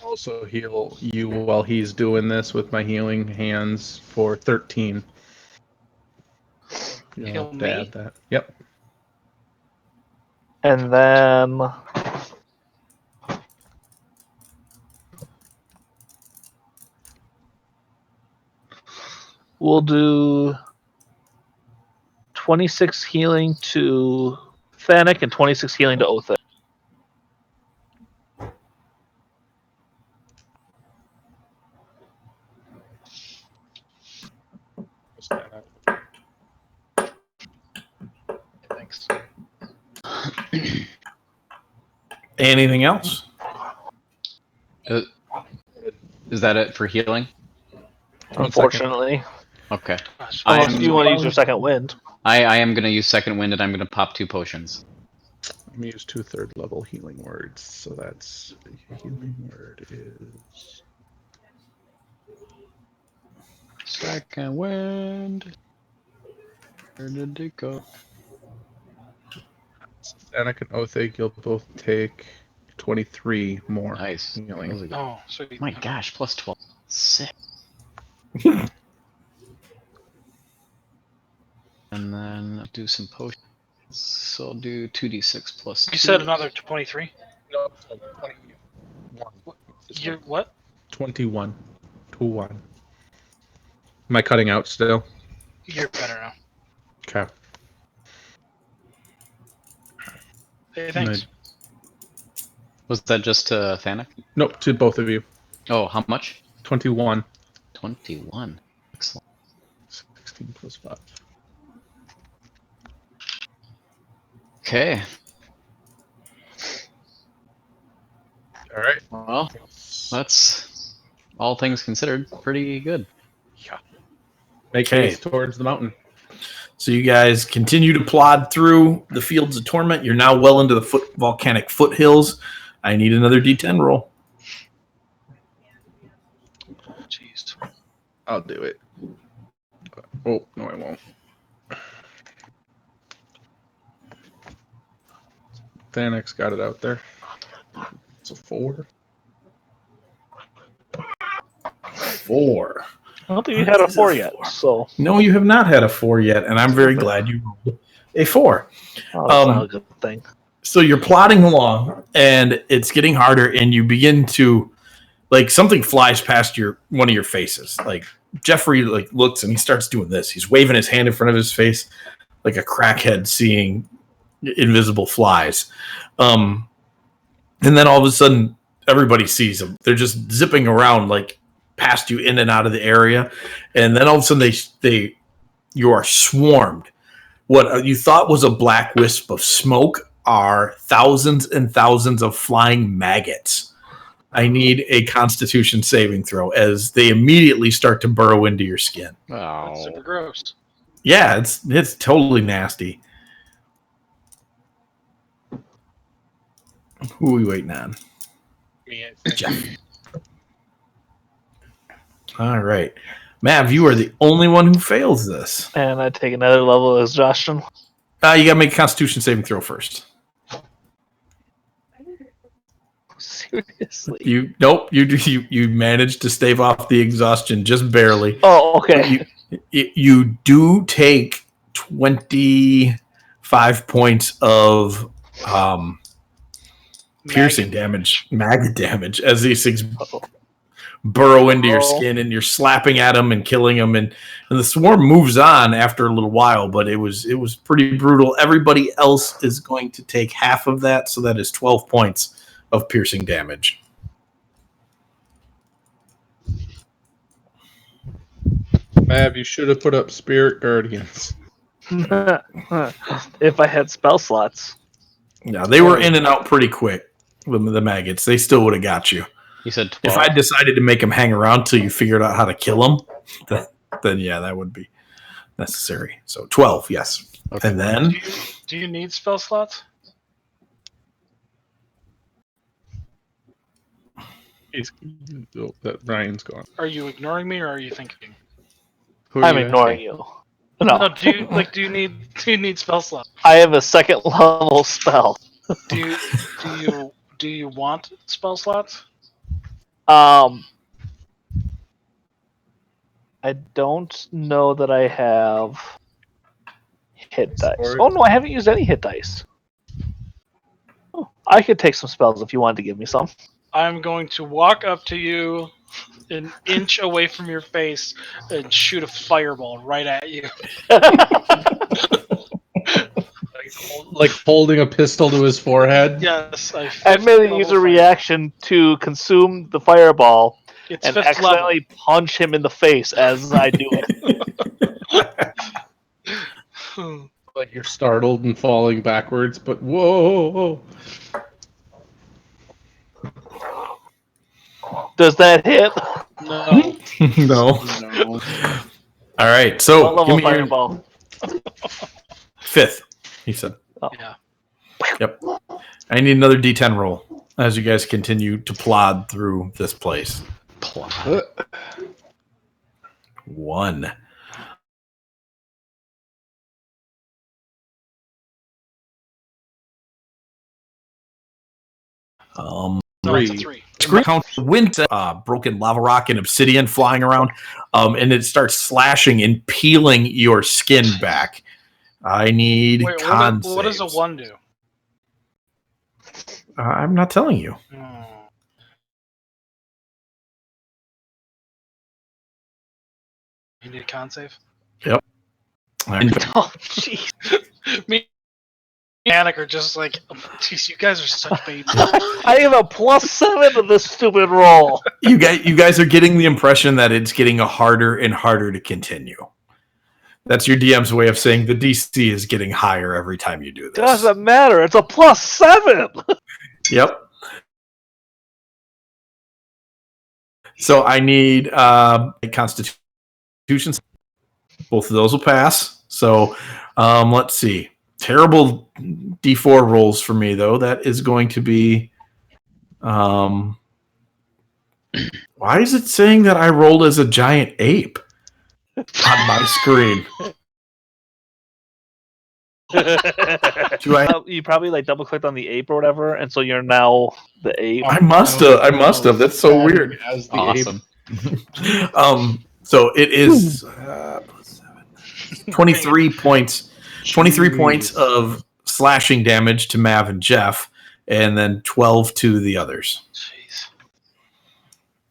Also heal you while he's doing this with my healing hands for 13. You'll Heal have to me? add that. Yep. And then we'll do 26 healing to Thanik and 26 healing to Otha. Thanks. Anything else? Is that it for healing? Unfortunately, Okay. unless you want to use your second wind. I am gonna use second wind and I'm gonna pop 2 potions. Let me use 2 third-level healing words. So that's healing word is Second wind. Where did it go? Anik and Othig. You'll both take 23 more Nice. healing. That was a good- Oh, sweet. My gosh, plus 12. Sick. And then do some potions. So I'll do 2d6 plus 2. You said another 23? No, 21. You're what? 21. 2-1. Am I cutting out still? You're better now. Okay. Hey, thanks. Was that just to Thanak? Nope, to both of you. Oh, how much? 21. 21. Excellent. 16 plus 5. Okay. All right. Well, that's all things considered pretty good. Yeah. Make Okay. haste towards the mountain. So you guys continue to plod through the fields of torment. You're now well into the volcanic foothills. I need another D10 roll. Jeez. I'll do it. Oh, no, I won't. Thanix got it out there. It's a 4. 4. I don't think you had a 4 yet, so No, you have not had a 4 yet, and I'm very glad you rolled a 4. that's not a good thing. So you're plodding along, and it's getting harder, and you begin to, like, something flies past one of your faces. Like, Jeffrey, like, looks, and he starts doing this. He's waving his hand in front of his face like a crackhead seeing invisible flies. And then all of a sudden, everybody sees them. They're just zipping around, like, past you in and out of the area. And then all of a sudden, you are swarmed. What you thought was a black wisp of smoke are thousands and thousands of flying maggots. I need a Constitution saving throw as they immediately start to burrow into your skin. That's super gross. Yeah, it's totally nasty. Who are we waiting on? Me, Jeff. All right. Mav, you are the only one who fails this. And I take another level of exhaustion. You got to make a Constitution saving throw first. Seriously. You managed to stave off the exhaustion just barely. Oh, okay. You do take 25 points of piercing damage, maggot damage, as these things burrow into your skin, and you're slapping at them and killing them, and the swarm moves on after a little while, but it was pretty brutal. Everybody else is going to take half of that, so that is 12 points of piercing damage. Mav, you should have put up Spirit Guardians. If I had spell slots. Yeah, they were in and out pretty quick. The maggots, they still would have got you. You said 12. If I decided to make them hang around till you figured out how to kill them, then yeah, that would be necessary. So 12, yes. Okay. And then Do you need spell slots? That Ryan's gone. Are you ignoring me or are you thinking? Who are I'm you ignoring you. No, No, do you need spell slots? I have a second level spell. Do you want spell slots? I don't know that I have hit dice. Oh no, I haven't used any hit dice. Oh, I could take some spells if you wanted to give me some. I'm going to walk up to you an inch away from your face and shoot a fireball right at you. like holding a pistol to his forehead? Yes, I merely use a reaction to consume the fireball It's and fifth accidentally punch him in the face as I do it. Like you're startled and falling backwards, but whoa. Does that hit? No. No. No. All right. What So give level me your fireball? 5th. He said. Yeah. Yep. I need another D10 roll as you guys continue to plod through this place. Plot. 1. No, it's a 3. Count wind, broken lava rock and obsidian flying around, and it starts slashing and peeling your skin back. I need Wait, con what does a saves. 1 do? I'm not telling you. You need a con save? And Oh, jeez. Me and Panic are just like, jeez, you guys are such babies. I have a +7 to this stupid roll. you guys are getting the impression that it's getting harder and harder to continue. That's your DM's way of saying the DC is getting higher every time you do this. Doesn't matter. It's a +7. Yep. So I need a Constitution. Both of those will pass. So let's see. Terrible D4 rolls for me, though. That is going to be... why is it saying that I rolled as a giant ape on my screen? Do I... You probably like double clicked on the ape or whatever, and so you're now the ape. I must have. That's so weird. As the Awesome. So it is 23 points. 23 points of slashing damage to Mav and Jeff, and then 12 to the others. Jeez.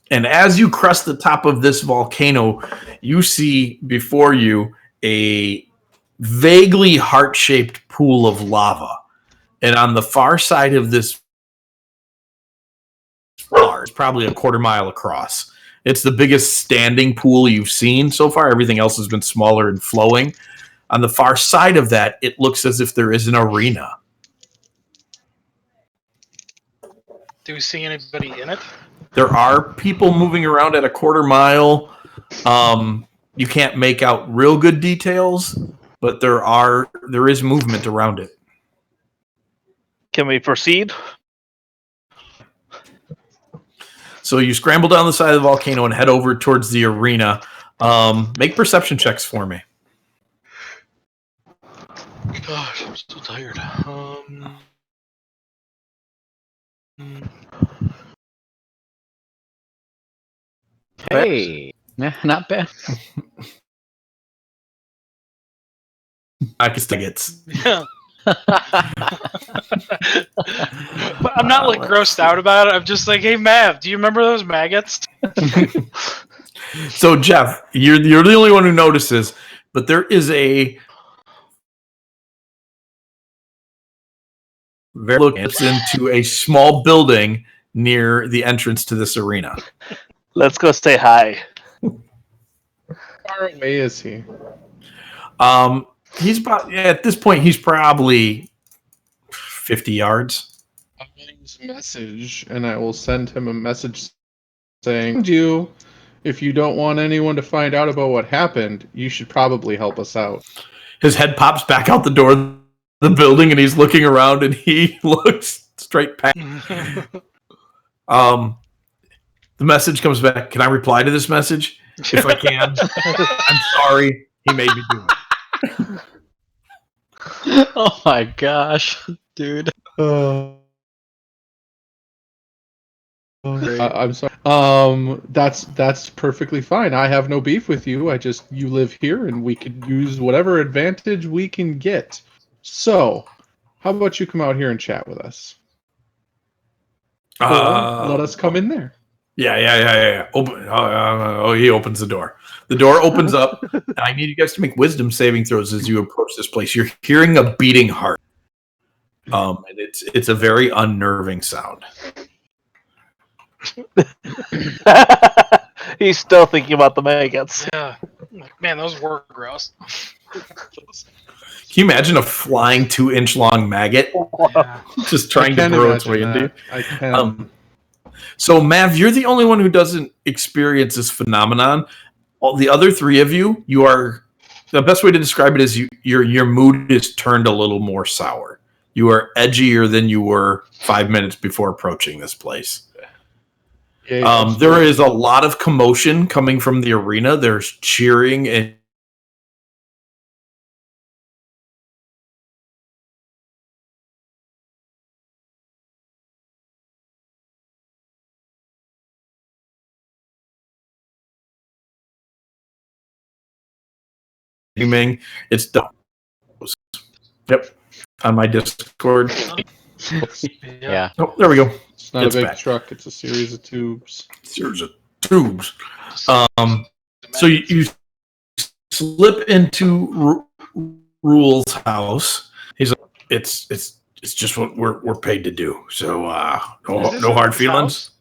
And as you crest the top of this volcano, you see before you a vaguely heart-shaped pool of lava. And on the far side of this bar, it's probably a quarter mile across. It's the biggest standing pool you've seen so far. Everything else has been smaller and flowing. On the far side of that, it looks as if there is an arena. Do we see anybody in it? There are people moving around at a quarter mile. You can't make out real good details, but there is movement around it. Can we proceed? So you scramble down the side of the volcano and head over towards the arena. Make perception checks for me. Gosh, I'm so tired. Hey. Yeah, not bad. I guess tickets. Yeah. But I'm not like grossed out about it. I'm just like, hey Mav, do you remember those maggots? So Jeff, you're the only one who notices, but there is a it's into a small building near the entrance to this arena. Let's go say hi. How far away is he? He's about at this point he's probably 50 yards. I'll use message, and I will send him a message saying, "You, if you don't want anyone to find out about what happened, you should probably help us out." His head pops back out the door of the building, and he's looking around, and he looks straight past. The message comes back. Can I reply to this message? If I can. I'm sorry. He made me do it. Oh my gosh, dude. I'm sorry. That's perfectly fine. I have no beef with you. You live here, and we could use whatever advantage we can get. So, how about you come out here and chat with us? Let us come in there. Yeah. Open. He opens the door. The door opens up. And I need you guys to make wisdom saving throws as you approach this place. You're hearing a beating heart. And it's a very unnerving sound. He's still thinking about the maggots. Yeah. Like, man, those were gross. you imagine a flying 2-inch long maggot Yeah. just trying to can burrow its imagine way into you? that. I can. So, Mav, you're the only one who doesn't experience this phenomenon. All the other three of you, you are the best way to describe it is your mood is turned a little more sour. You are edgier than you were 5 minutes before approaching this place. Yeah, There is a lot of commotion coming from the arena. There's cheering and screaming. It's done. Yep, on my Discord. Yeah. Oh, there we go. It's not It's a big back. truck. It's a series of tubes. Series of tubes. So you slip into Rule's house. He's like, it's just what we're paid to do. So no hard feelings.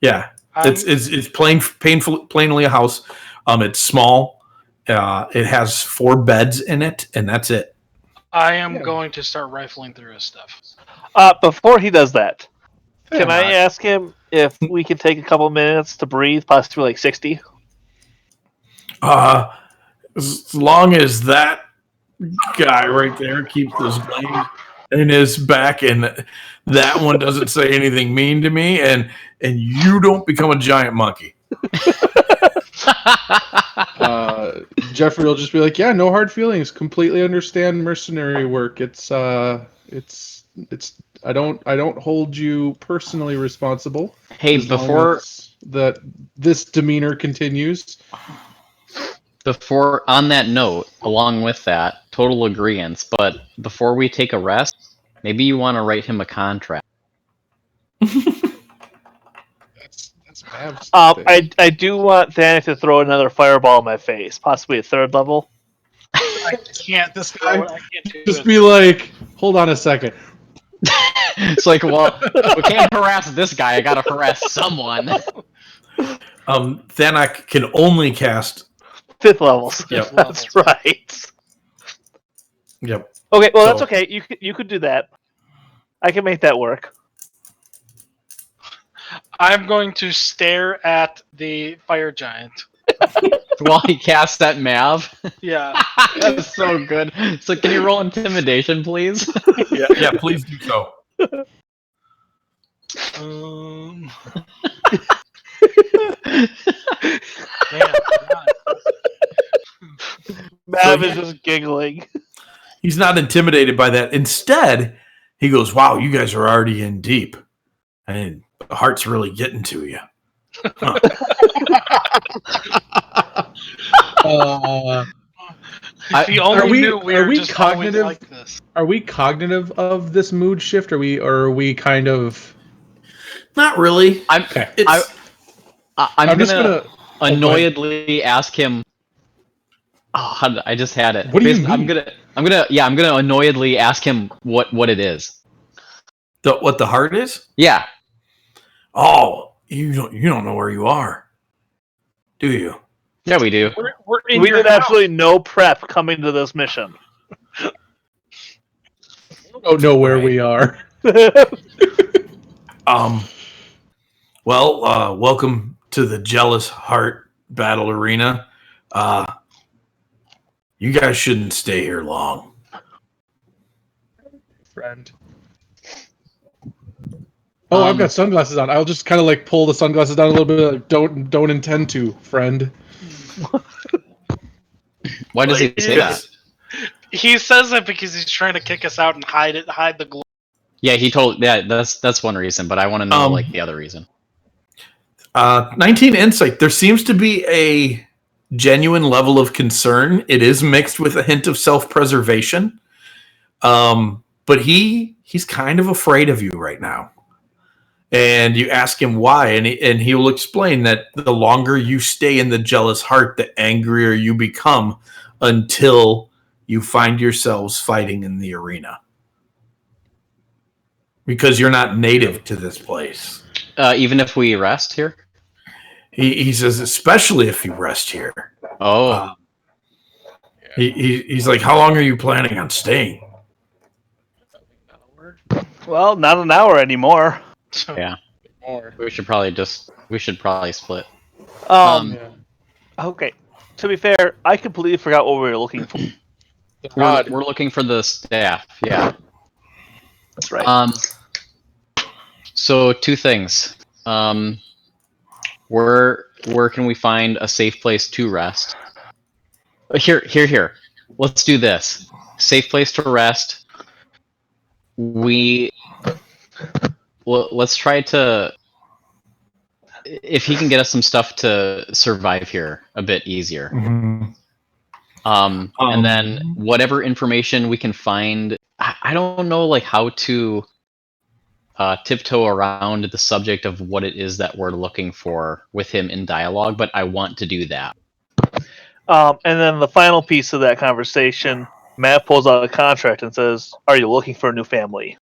Yeah, it's plainly a house. It's small. It has 4 beds in it, and that's it. I am going to start rifling through his stuff. Before he does that, can I not. ask him if we can take a couple minutes to breathe, possibly like 60? As long as that guy right there keeps his blade in his back, and that one doesn't say anything mean to me, and you don't become a giant monkey. Jeffrey will just be like, "Yeah, no hard feelings. Completely understand mercenary work. It's I don't hold you personally responsible. Hey, as long before as that this demeanor continues." before on that note, along with that, total agreement. But before we take a rest, maybe you want to write him a contract. That's Mav's thing. I do want Danny to throw another fireball in my face, possibly a 3rd level. I can't. This guy. I can't do Just it. be like, hold on a second. It's like, well, we can't harass this guy. I gotta harass someone. Thanak can only cast. 5th levels. Yep. That's right. Yep. Okay, well, So- that's okay. You could do that. I can make that work. I'm going to stare at the fire giant. While he casts that Mav. Yeah. That's so good. So can you roll intimidation, please? Yeah, please do so. Damn, God. Mav is just giggling. He's not intimidated by that. Instead, he goes, "Wow, you guys are already in deep, and the heart's really getting to you." Huh. If he only are we- knew we are were we just always cognitive- like this. Are we cognitive of this mood shift? Or are we kind of? Not really. I'm It's, I'm just gonna gonna. annoyedly ask him. Oh, I just had it. What do you Basically, mean? I'm gonna annoyedly ask him what it is. what the heart is? Yeah. Oh, you don't know where you are, do you? Yeah, we do. We're in We your did house. absolutely no prep coming to this mission. Don't know where Right. we are. Well, welcome to the Jealous Heart Battle Arena. You guys shouldn't stay here long. Friend. Oh, I've got sunglasses on. I'll just kind of like pull the sunglasses down a little bit. Like, don't intend to, friend. Why does he say that? He says that because he's trying to kick us out and hide the glory. Yeah, that's one reason, but I want to know like the other reason. 19 insight. There seems to be a genuine level of concern. It is mixed with a hint of self-preservation. But he's kind of afraid of you right now. And you ask him why, and he will explain that the longer you stay in the Jealous Heart, the angrier you become until you find yourselves fighting in the arena. Because you're not native to this place. Even if we rest here? He says, especially if you rest here. Oh. He's like, how long are you planning on staying? Well, not an hour anymore. Yeah. More. We should probably split. Yeah. Okay. To be fair, I completely forgot what we were looking for. The We're rod. looking for the staff. Yeah. That's right. So two things. Where can we find a safe place to rest? Here. Let's do this. Safe place to rest. Let's try to. If he can get us some stuff to survive here a bit easier. Mm-hmm. And then whatever information we can find. I don't know like how to tiptoe around the subject of what it is that we're looking for with him in dialogue, but I want to do that. And then the final piece of that conversation, Matt pulls out a contract and says, "Are you looking for a new family?"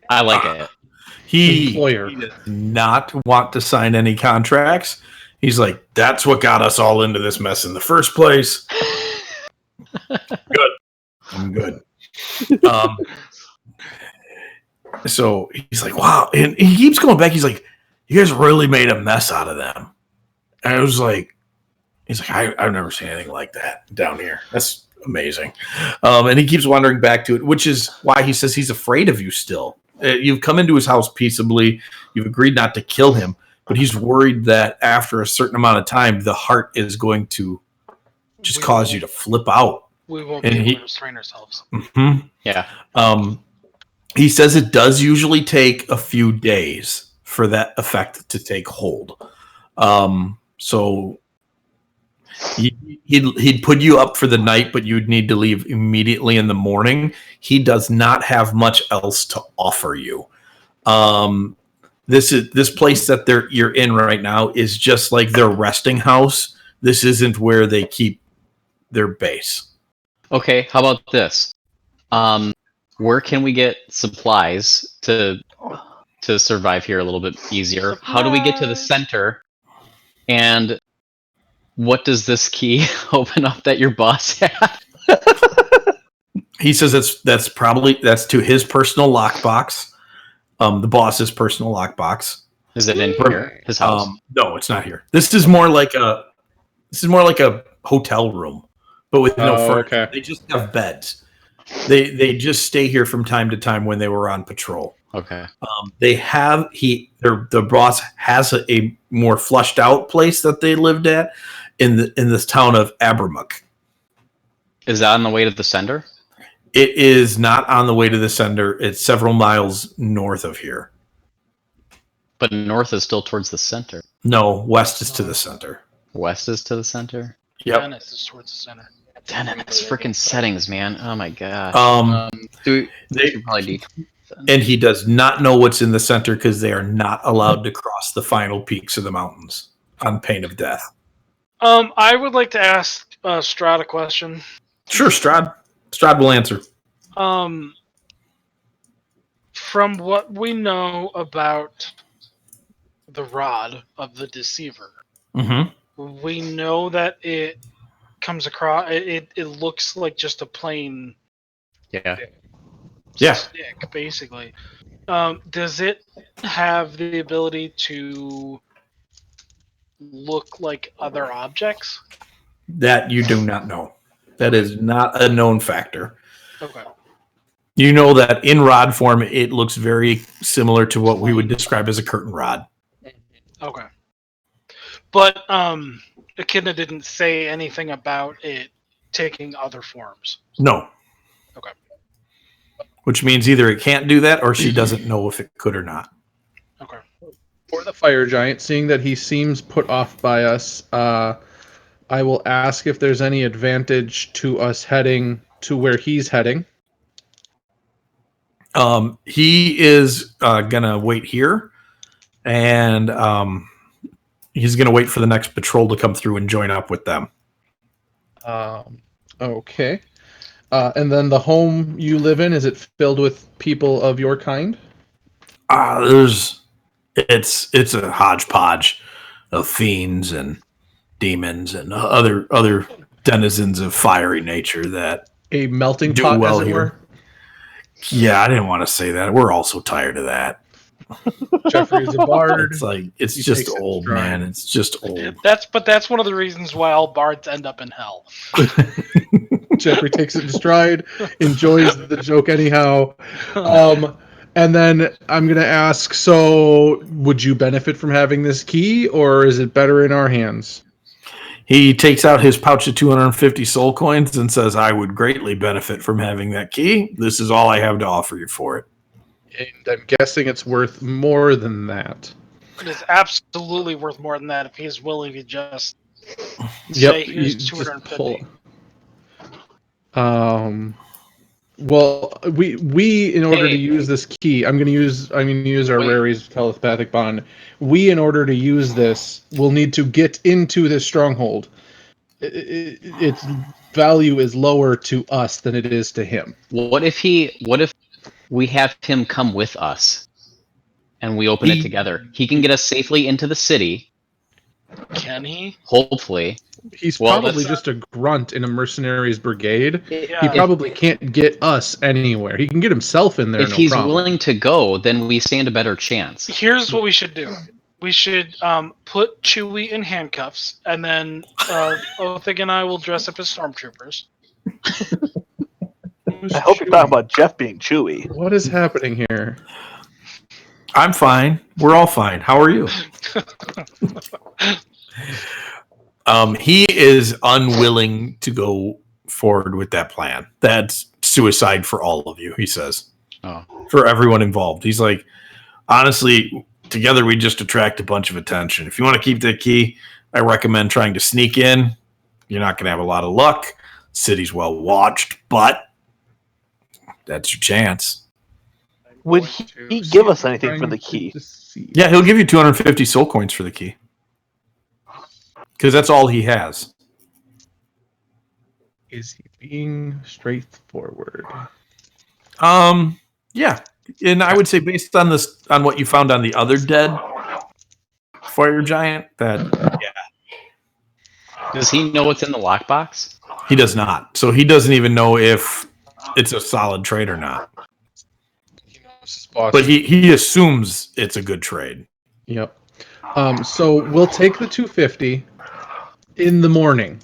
I like it. He Employer. does not want to sign any contracts. He's like, that's what got us all into this mess in the first place. Good. I'm good. So he's like, wow. And he keeps going back. He's like, you guys really made a mess out of them. And I was like, he's like, I've never seen anything like that down here. That's amazing. And he keeps wandering back to it, which is why he says he's afraid of you still. You've come into his house peaceably. You've agreed not to kill him, but he's worried that after a certain amount of time, the heart is going to just cause you to flip out. We won't And be able he- to restrain ourselves. Mm-hmm. Yeah. He says it does usually take a few days for that effect to take hold. So he'd put you up for the night, but you'd need to leave immediately in the morning. He does not have much else to offer you. This place that you're in right now is just like their resting house. This isn't where they keep their base. Okay, how about this? Where can we get supplies to survive here a little bit easier? How do we get to the center? And what does this key open up that your boss had? He says that's to his personal lockbox, the boss's personal lockbox. Is it in here? His house? No, it's not here. This is more like a hotel room, but with no furniture. okay. They just have beds. They just stay here from time to time when they were on patrol. Okay. The boss has a more flushed out place that they lived at in this town of Abramuck. Is that on the way to the center? It is not on the way to the center. It's several miles north of here. But north is still towards the center. No, west is to the center. West is to the center? Yep. Dennis is towards the center. Damn it, it's freaking settings, man. Oh my god. We should probably do. And he does not know what's in the center because they are not allowed to cross the final peaks of the mountains on pain of death. I would like to ask Strahd a question. Sure, Strahd. Strahd will answer. From what we know about the rod of the deceiver, Mm-hmm. we know that it comes across. It looks like just a plain Yeah. stick, basically. Does it have the ability to look like other objects? That you do not know. That is not a known factor. Okay. You know that in rod form, it looks very similar to what we would describe as a curtain rod. Okay. But Echidna didn't say anything about it taking other forms. No. Okay. Which means either it can't do that or she doesn't know if it could or not. Okay. For the fire giant, seeing that he seems put off by us, I will ask if there's any advantage to us heading to where he's heading. He is gonna wait here, and he's gonna wait for the next patrol to come through and join up with them. Okay. And then the home you live in, is it filled with people of your kind? It's a hodgepodge of fiends and demons and other denizens of fiery nature that A melting do pot, well as it here. were. Yeah, I didn't want to say that. We're all so tired of that. Jeffrey is a bard. It's like it's He just takes it in old, stride. man. It's just old. That's one of the reasons why all bards end up in hell. Jeffrey takes it in stride, enjoys the joke anyhow. And then I'm going to ask, so would you benefit from having this key, or is it better in our hands? He takes out his pouch of 250 soul coins and says, I would greatly benefit from having that key. This is all I have to offer you for it. And I'm guessing it's worth more than that. It is absolutely worth more than that if he's willing to just Yep. say you here's just 250. Well, we in order to use this key, I'm going to use our Wait. Rary's telepathic bond. We, in order to use this, will need to get into this stronghold. Its value is lower to us than it is to him. What if we have him come with us and we open it together? He can get us safely into the city, Can he? hopefully. He's Well, probably that's- just a grunt in a mercenaries brigade. Yeah. He probably can't get us anywhere. He can get himself in there. If no he's problem. willing to go, then we stand a better chance. Here's what we should do. We should put Chewie in handcuffs, and then Othig and I will dress up as stormtroopers. I hope you're talking about Jeff being Chewy. What is happening here? I'm fine. We're all fine. How are you? He is unwilling to go forward with that plan. That's suicide for all of you, he says. Oh. For everyone involved. He's like, honestly, together we just attract a bunch of attention. If you want to keep that key, I recommend trying to sneak in. You're not going to have a lot of luck. City's well watched, but that's your chance. Would he give us anything for the key? Yeah, he'll give you 250 soul coins for the key. Because that's all he has. Is he being straightforward? Yeah. And I would say based on this, on what you found on the other dead fire giant, that Does he know what's in the lockbox? he does not. So he doesn't even know if it's a solid trade or not. He knows his boss. But he assumes it's a good trade. Yep. So we'll take the 250 in the morning.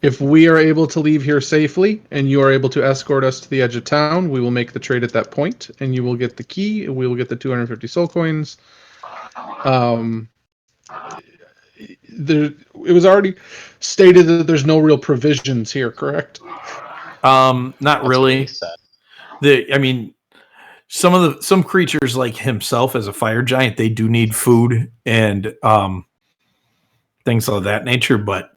If we are able to leave here safely and you are able to escort us to the edge of town, we will make the trade at that point, and you will get the key, and we will get the 250 soul coins. It was already stated that there's no real provisions here, correct? Not That's what really. he said. Some creatures like himself as a fire giant, they do need food and things of that nature, but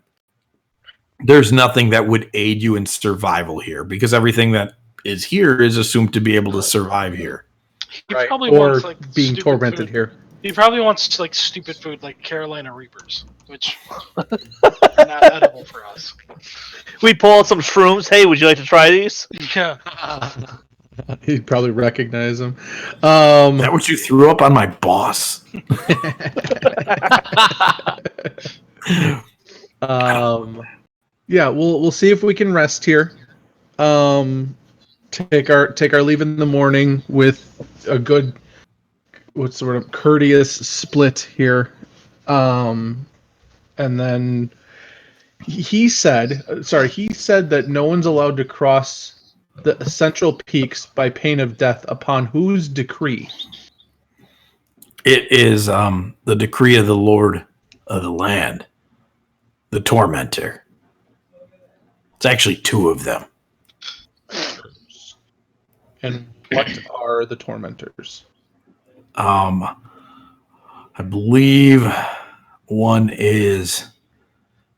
there's nothing that would aid you in survival here because everything that is here is assumed to be able to survive here. He probably Or wants like being stupid tormented food. here. He probably wants like stupid food like Carolina Reapers, which are not edible for us. We pull out some shrooms. Hey, would you like to try these? Yeah. He'd probably recognize him. Is that what you threw up on my boss? Yeah, we'll see if we can rest here. Take our leave in the morning with a good, what's sort of courteous split here. And then he said that no one's allowed to cross the central peaks by pain of death upon whose decree? It is the decree of the Lord of the land, the Tormentor. It's actually two of them. And what are the tormentors? I believe one is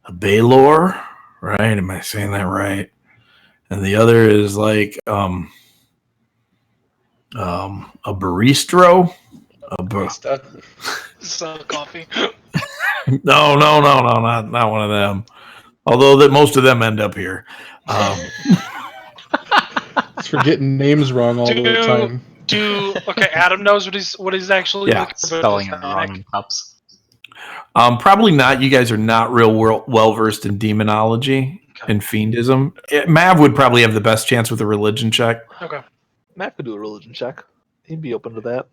a Baylor, right? Am I saying that right? And the other is like a baristro. Sell coffee. No, not one of them. Although that most of them end up here. It's for getting names wrong all the time. Okay, Adam knows what he's actually Yeah, looking for. Spelling it wrong in cups. Probably not. You guys are not real well versed in demonology. in fiendism. Mav would probably have the best chance with a religion check. Okay. Matt could do a religion check. He'd be open to that.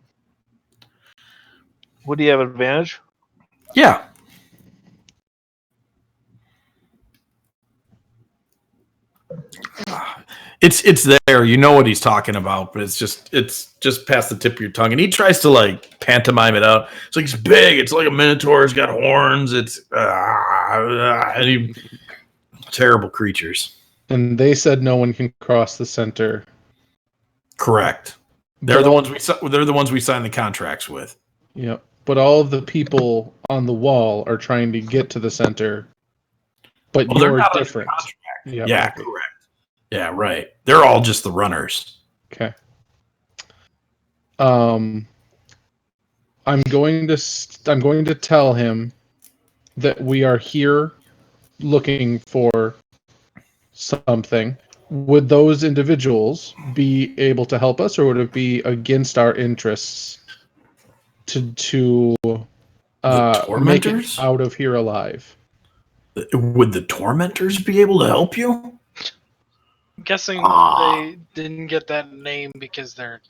Would he have advantage? Yeah. It's there. You know what he's talking about, but it's just past the tip of your tongue. And he tries to like pantomime it out. It's like it's big. It's like a minotaur. It's got horns. It's terrible creatures. And they said no one can cross the center. Correct. They're the ones we signed the contracts with. Yep. But all of the people on the wall are trying to get to the center. But Well, they're you're not under different. Yep. Yeah, correct. Yeah, right. They're all just the runners. Okay. I'm going to tell him that we are here looking for something. Would those individuals be able to help us, or would it be against our interests to make it out of here alive? Would the tormentors be able to help you? I'm guessing they didn't get that name because they're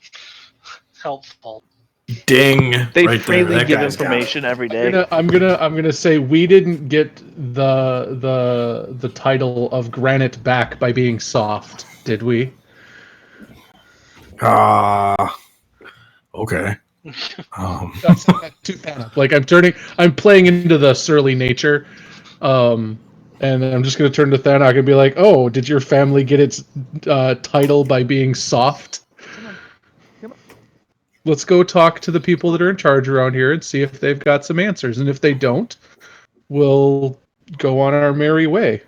helpful. Ding! They right freely there. That give guy's got information every day. I'm gonna say we didn't get the title of Granite back by being soft, did we? Okay. That's not too bad. Like I'm playing into the surly nature, and I'm just gonna turn to Thanak and be like, "Oh, did your family get its title by being soft?" Let's go talk to the people that are in charge around here and see if they've got some answers. And if they don't, we'll go on our merry way.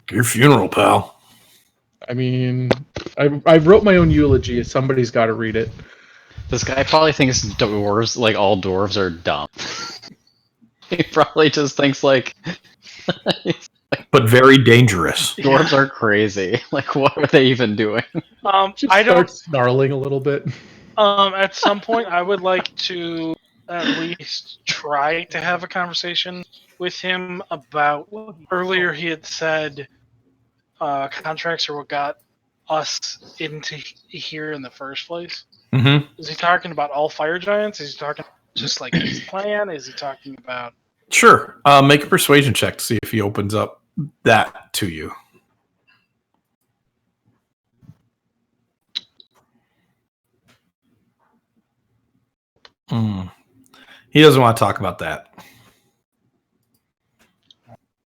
Your funeral, pal. I mean, I wrote my own eulogy. Somebody's got to read it. This guy probably thinks dwarves, like all dwarves, are dumb. He probably just thinks like But very dangerous. dwarves are crazy. Like, what are they even doing? I don't. Start snarling a little bit. At some point, I would like to at least try to have a conversation with him about. Earlier, he had said contracts are what got us into here in the first place. Mm-hmm. Is he talking about all fire giants? Is he talking just like his plan? Is he talking about? Sure. Make a persuasion check to see if he opens up that to you. He doesn't want to talk about that.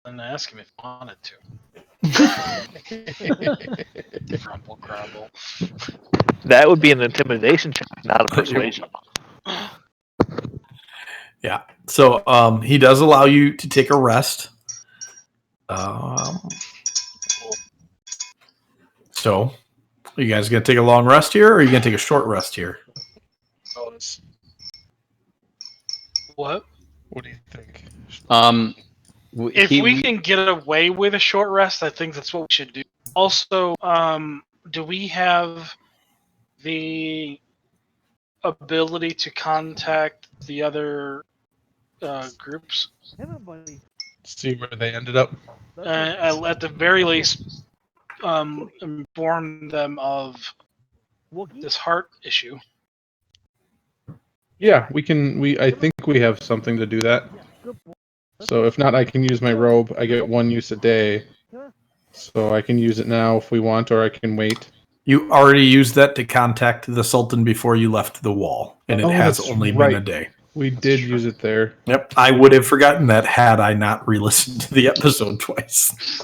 And ask him if he wanted to. Crumble, crumble. That would be an intimidation check, not a persuasion. Yeah. So he does allow you to take a rest. So, are you guys going to take a long rest here, or are you going to take a short rest here? What? What do you think? If we can get away with a short rest, I think that's what we should do. Also, do we have the ability to contact the other groups? See where they ended up. At the very least, inform them of this heart issue. Yeah, we can. I think we have something to do that. So if not, I can use my robe. I get one use a day, so I can use it now if we want, or I can wait. You already used that to contact the Sultan before you left the wall, and it has only been a day. We did use it there. Yep, I would have forgotten that had I not re-listened to the episode twice.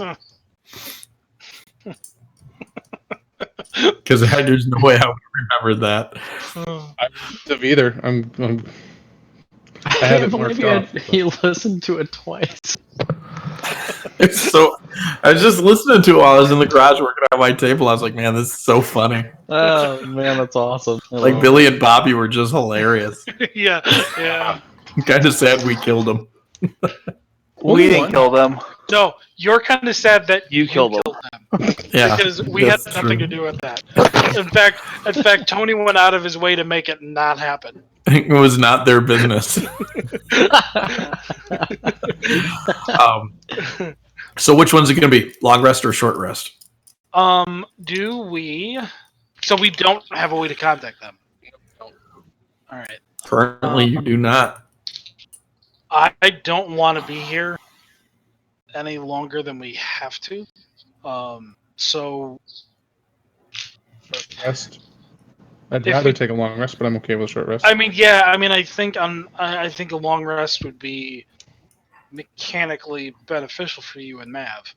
Because there's no way I would remember that. I wouldn't have either. I have it marked off. He listened to it twice. So I was just listening to it while I was in the garage working on my table. I was like, man, this is so funny. Oh man, that's awesome. Like Billy and Bobby were just hilarious. Yeah. I'm kind of sad we killed them. We didn't kill them. No, you're kind of sad that You killed them. Yeah, because we had that's nothing true. to do with that. In fact, Tony went out of his way to make it not happen. It was not their business. So which one's it going to be? Long rest or short rest? Do we? So we don't have a way to contact them. All right. Currently, you do not. I don't want to be here any longer than we have to. So Short rest. I'd rather take a long rest, but I'm okay with a short rest. I mean, yeah. I mean, I think I think a long rest would be mechanically beneficial for you and Mav.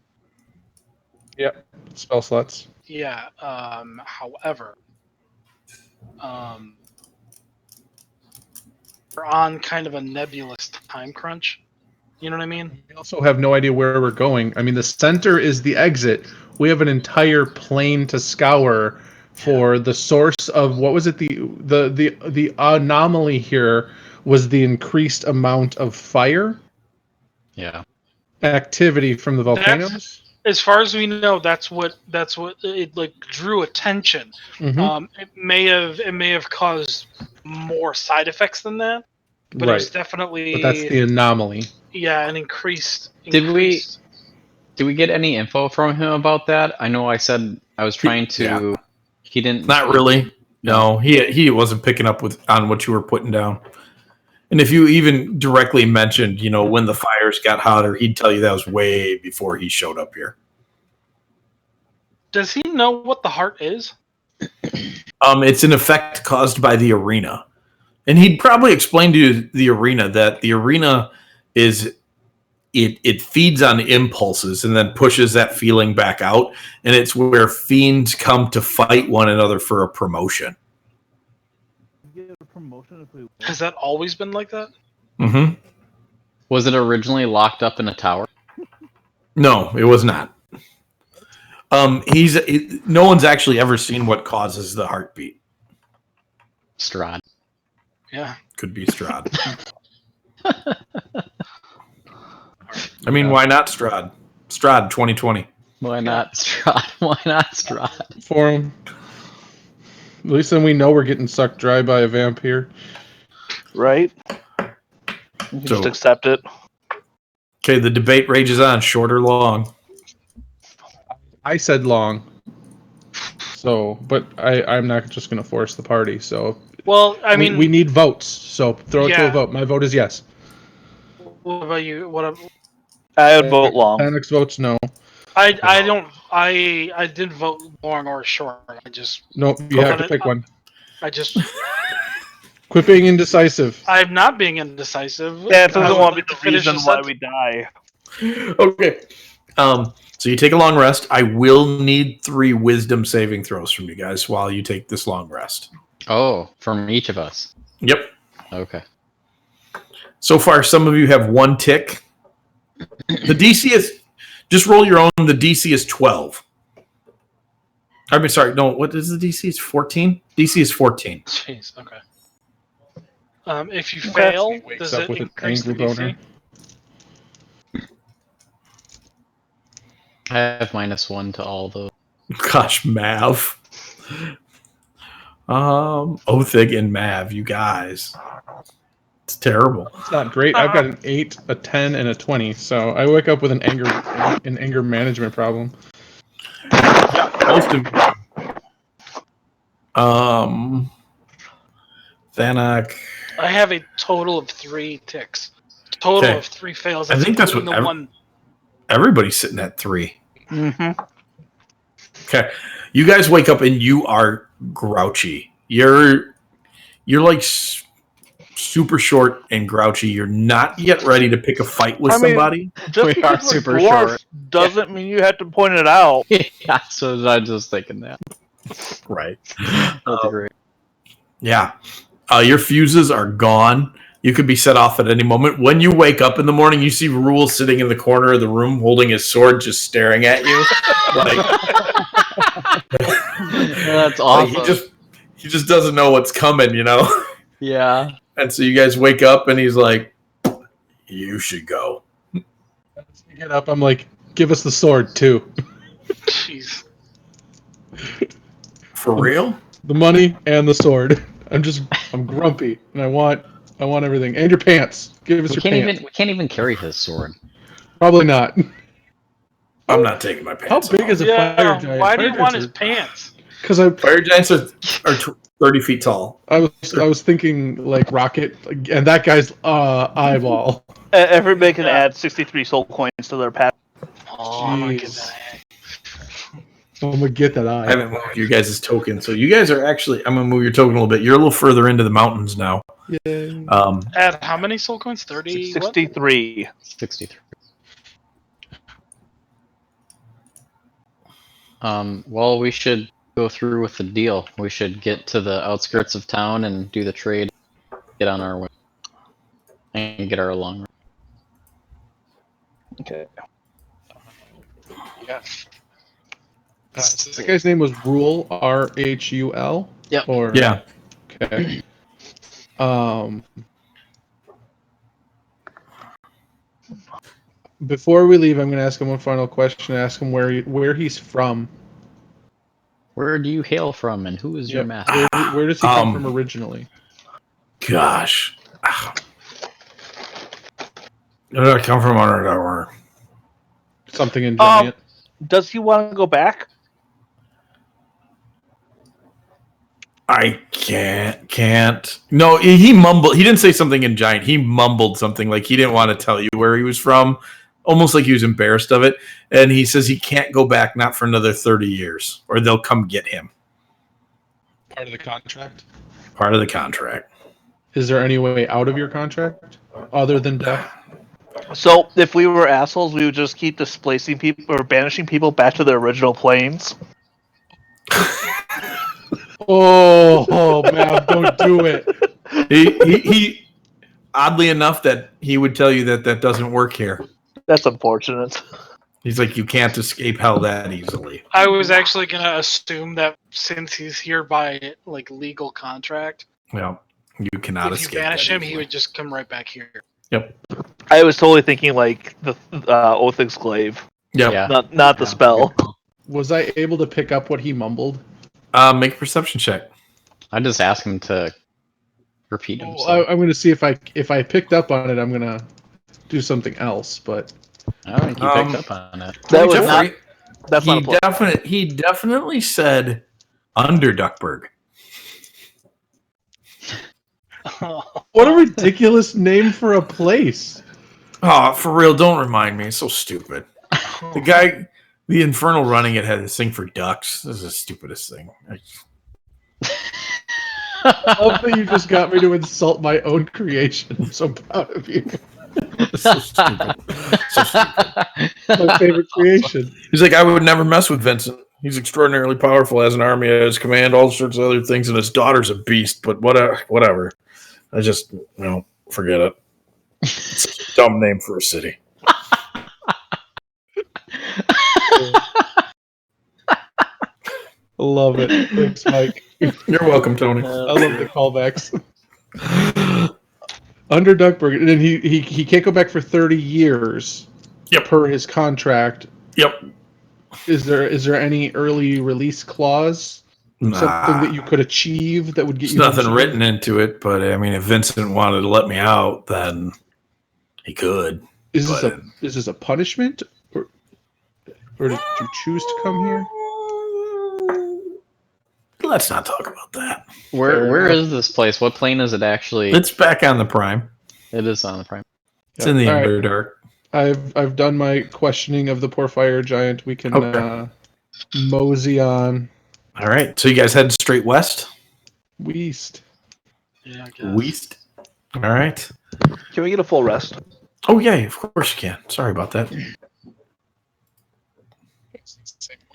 Yep. Spell slots. Yeah. However, we're on kind of a nebulous time crunch. You know what I mean? We also have no idea where we're going. I mean, the center is the exit. We have an entire plane to scour for the source of what was it? The anomaly here was the increased amount of fire Yeah. activity from the volcanoes. As far as we know, that's what it like drew attention. Mhm. It may have caused more side effects than that, but it was Right. definitely But that's the anomaly. an increased. Did we get any info from him about that? I know I said I was trying to. Yeah. He didn't. Not really. No, he wasn't picking up on what you were putting down. And if you even directly mentioned, when the fires got hotter, he'd tell you that was way before he showed up here. Does he know what the heart is? It's an effect caused by the arena. And he'd probably explain to you the arena that the arena is it feeds on impulses and then pushes that feeling back out, and it's where fiends come to fight one another for a promotion. Has that always been like that? Mm-hmm. Was it originally locked up in a tower? No, it was not. No one's actually ever seen what causes the heartbeat. Strahd. Yeah. Could be Strahd. I mean, why not Strahd? Strahd 2020. Why not Strahd? Why not Strahd? For him. At least then we know we're getting sucked dry by a vampire. Right? Just accept it. Okay, the debate rages on. Short or long? I said long. So, but I'm not just going to force the party. So, Well, I mean, we need votes. So throw it to Yeah. a vote. My vote is yes. what about you? I would vote long. Panics votes no. I don't. I didn't vote long or short. I just. No, you have to pick one. I just. Quit being indecisive. I'm not being indecisive. Yeah, it I doesn't would want to like be the finish reason the why sentence. we die. Okay. So you take a long rest. I will need 3 wisdom saving throws from you guys while you take this long rest. Oh, from each of us. Yep. Okay. So far, some of you have 1 tick. The DC is... Just roll your own. The DC is 12. I mean, sorry. No, what is the DC? It's 14? DC is 14. Jeez. Okay. If you fail, He wakes does up it with an increase the angry boner. DC? I have -1 to all those. Gosh, Mav. Othig and Mav, you guys. It's terrible. It's not great. I've got an 8, a 10, and a 20. So I wake up with an anger management problem. Most of Thanak. I have a total of 3 ticks. Total Okay. of 3 fails. I think that's including what the one. Everybody's sitting at 3. Mm-hmm. Okay. You guys wake up and you are grouchy. You're like super short and grouchy. You're not yet ready to pick a fight with somebody. Just We because are we're super dwarfs short. doesn't mean you have to point it out. Yeah, so I was just thinking that. Right. That's great. Yeah. Your fuses are gone. You could be set off at any moment. When you wake up in the morning, you see Rule sitting in the corner of the room holding his sword, just staring at you. That's awesome. He just doesn't know what's coming, Yeah. And so you guys wake up and he's like, you should go. As I get up, I'm like, give us the sword too. Jeez. For real? The money and the sword. I'm grumpy and I want everything. And your pants. Give us We your can't pants. even carry his sword. Probably not. I'm not taking my How pants big off. is a fire giant? Why do Fire you want giants his pants? Because Fire giants are 30 feet tall. I was thinking like rocket, and that guy's eyeball. Everybody can add 63 soul coins to their pack. Oh, I'm gonna get Jeez. that. I'm gonna get that I eye. haven't moved your guys' token, so you guys are actually. I'm gonna move your token a little bit. You're a little further into the mountains now. Yay. Add how many soul coins? 30. What? 63. 63. Well, we should go through with the deal. We should get to the outskirts of town and do the trade, get on our way, and get our long. Okay. Yes. The guy's name was Rule, Rhul. Yep. Or Yeah. okay. Before we leave, I'm going to ask him one final question. Ask him where he's from. Where do you hail from, and who is your Yep. master? Where does he come from originally? Gosh. Where did I come from under that word? Something in giant. Does he want to go back? I can't. No, he mumbled. He didn't say something in giant. He mumbled something like he didn't want to tell you where he was from, almost like he was embarrassed of it. And he says he can't go back, not for another 30 years, or they'll come get him. Part of the contract. Part of the contract. Is there any way out of your contract other than death? So, if we were assholes, we would just keep displacing people or banishing people back to their original planes. Oh man, don't do it. He oddly enough, that he would tell you that doesn't work here. That's unfortunate. He's like, you can't escape hell that easily. I was actually gonna assume that since he's here by like legal contract, Well, you cannot if you escape. banish that him, he easily. would just come right back here. Yep. I was totally thinking like the Oath Exclave, Yep. Yeah. not the spell. Was I able to pick up what he mumbled? Make a perception check. I just ask him to repeat himself. Well, I'm going to see if I picked up on it. I'm going to do something else. But I don't think you picked up on it. That was Jeffrey, not. That's not a play. he definitely said under Duckburg. what a ridiculous name for a place! Oh, for real, don't remind me. It's so stupid. The guy, the Infernal running it, had this thing for ducks. This is the stupidest thing. I love that you just got me to insult my own creation. I'm so proud of you. It's so stupid. So stupid. My favorite creation. He's like, I would never mess with Vincent. He's extraordinarily powerful, has an army at his command, all sorts of other things, and his daughter's a beast, but whatever. I just, forget it. It's a dumb name for a city. Love it. Thanks, Mike. You're welcome, Tony. I love the callbacks. Under Duckburg, and then he can't go back for 30 years. Yep. Per his contract. Yep. Is there any early release clause? Something that you could achieve that would get There's you? nothing written into it, but I mean, if Vincent wanted to let me out, then he could. Is this a punishment, or did you choose to come here? Let's not talk about that. Where is this place? What plane is it actually? It's back on the Prime. It is on the Prime. It's in the All right. Underdark. I've done my questioning of the poor fire giant. We can mosey on. All right. So you guys head straight west? West. Yeah, I guess. West. All right. Can we get a full rest? Oh, yeah, of course you can. Sorry about that. We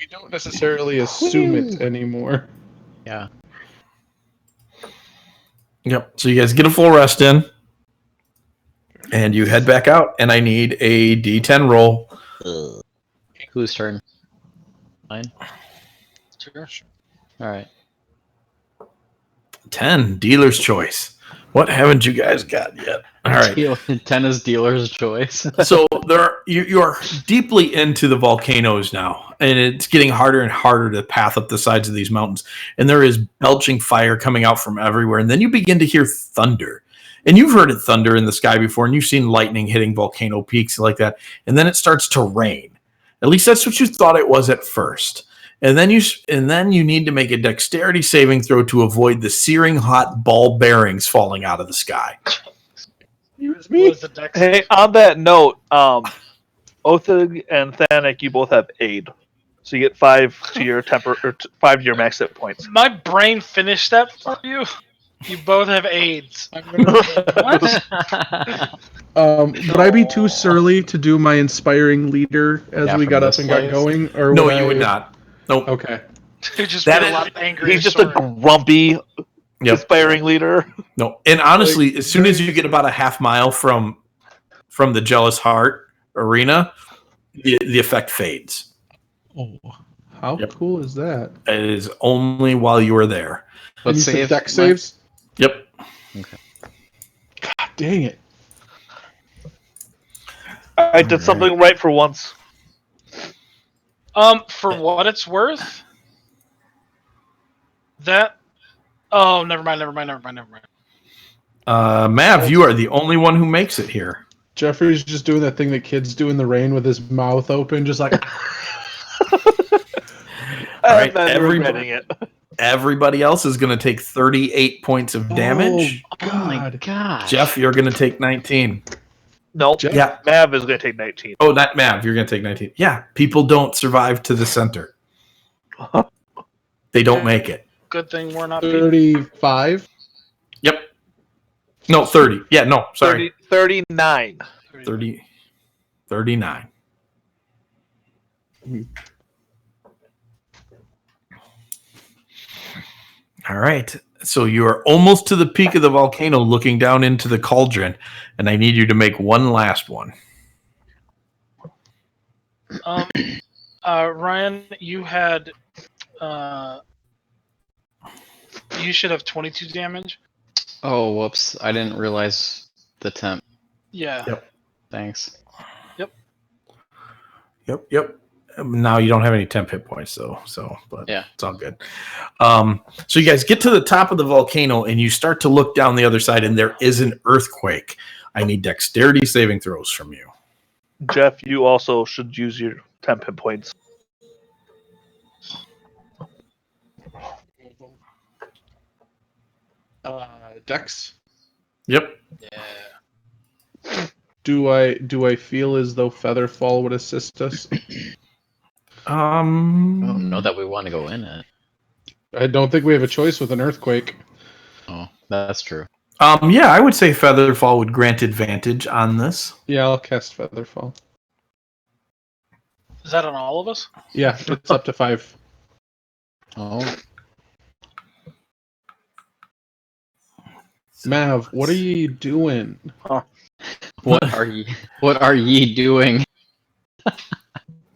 don't necessarily assume it anymore. Yeah. Yep. So you guys get a full rest in, and you head back out, and I need a D10 roll. Whose turn? Mine? Sure. Oh. All right. 10, dealer's choice. What haven't you guys got yet? All right. 10 is dealer's choice. So you are deeply into the volcanoes now, and it's getting harder and harder to path up the sides of these mountains. And there is belching fire coming out from everywhere. And then you begin to hear thunder. And you've heard it thunder in the sky before, and you've seen lightning hitting volcano peaks like that. And then it starts to rain. At least that's what you thought it was at first. And then you need to make a dexterity saving throw to avoid the searing hot ball bearings falling out of the sky. Use What me. is the dex? Hey, on that note, Othig and Thanik, you both have aid, so you get 5 to your 5 to your max hit points. My brain finished that for you. You both have AIDS. I'm gonna. What? Would I be too surly to do my inspiring leader as Yeah, we from got up this and got place? going? Or No, would you I... would not. Nope. Okay. You'd just That be a is- lot angry. He's just a grumpy, aspiring leader. No. And honestly, as soon as you get about a half mile from the Jealous Heart arena, the effect fades. Oh, how Yep. cool is that? It is only while you are there. And Let's you see said if deck saves? Yep. God dang it. I did something right for once. For what it's worth, that. Oh, never mind. Mav, you are the only one who makes it here. Jeffrey's just doing that thing that kids do in the rain with his mouth open, just like... right, And then regretting it. Everybody else is going to take 38 points of damage. Oh, Oh my God. gosh. Jeff, you're going to take 19. Nope. Jeff? Yeah. Mav is going to take 19. Oh, not Mav. You're going to take 19. Yeah. People don't survive to the center. They don't make it. Good thing we're not. People. 35? Yep. No, 30. Yeah, no, sorry. 39. 39. All right. So you are almost to the peak of the volcano looking down into the cauldron, and I need you to make one last one. Ryan, you had. You should have 22 damage. Oh, whoops. I didn't realize the temp. Yeah. Yep. Thanks. Yep. Now you don't have any temp hit points though, but Yeah. it's all good. So you guys get to the top of the volcano and you start to look down the other side, and there is an earthquake. I need dexterity saving throws from you. Jeff, you also should use your temp hit points. Dex? Yep. Yeah. Do I feel as though Featherfall would assist us? I don't know that we want to go in it. I don't think we have a choice with an earthquake. Oh, that's true. Yeah, I would say Featherfall would grant advantage on this. Yeah, I'll cast Featherfall. Is that on all of us? Yeah, it's up to 5. Oh, Mav, what are you doing? what are ye doing?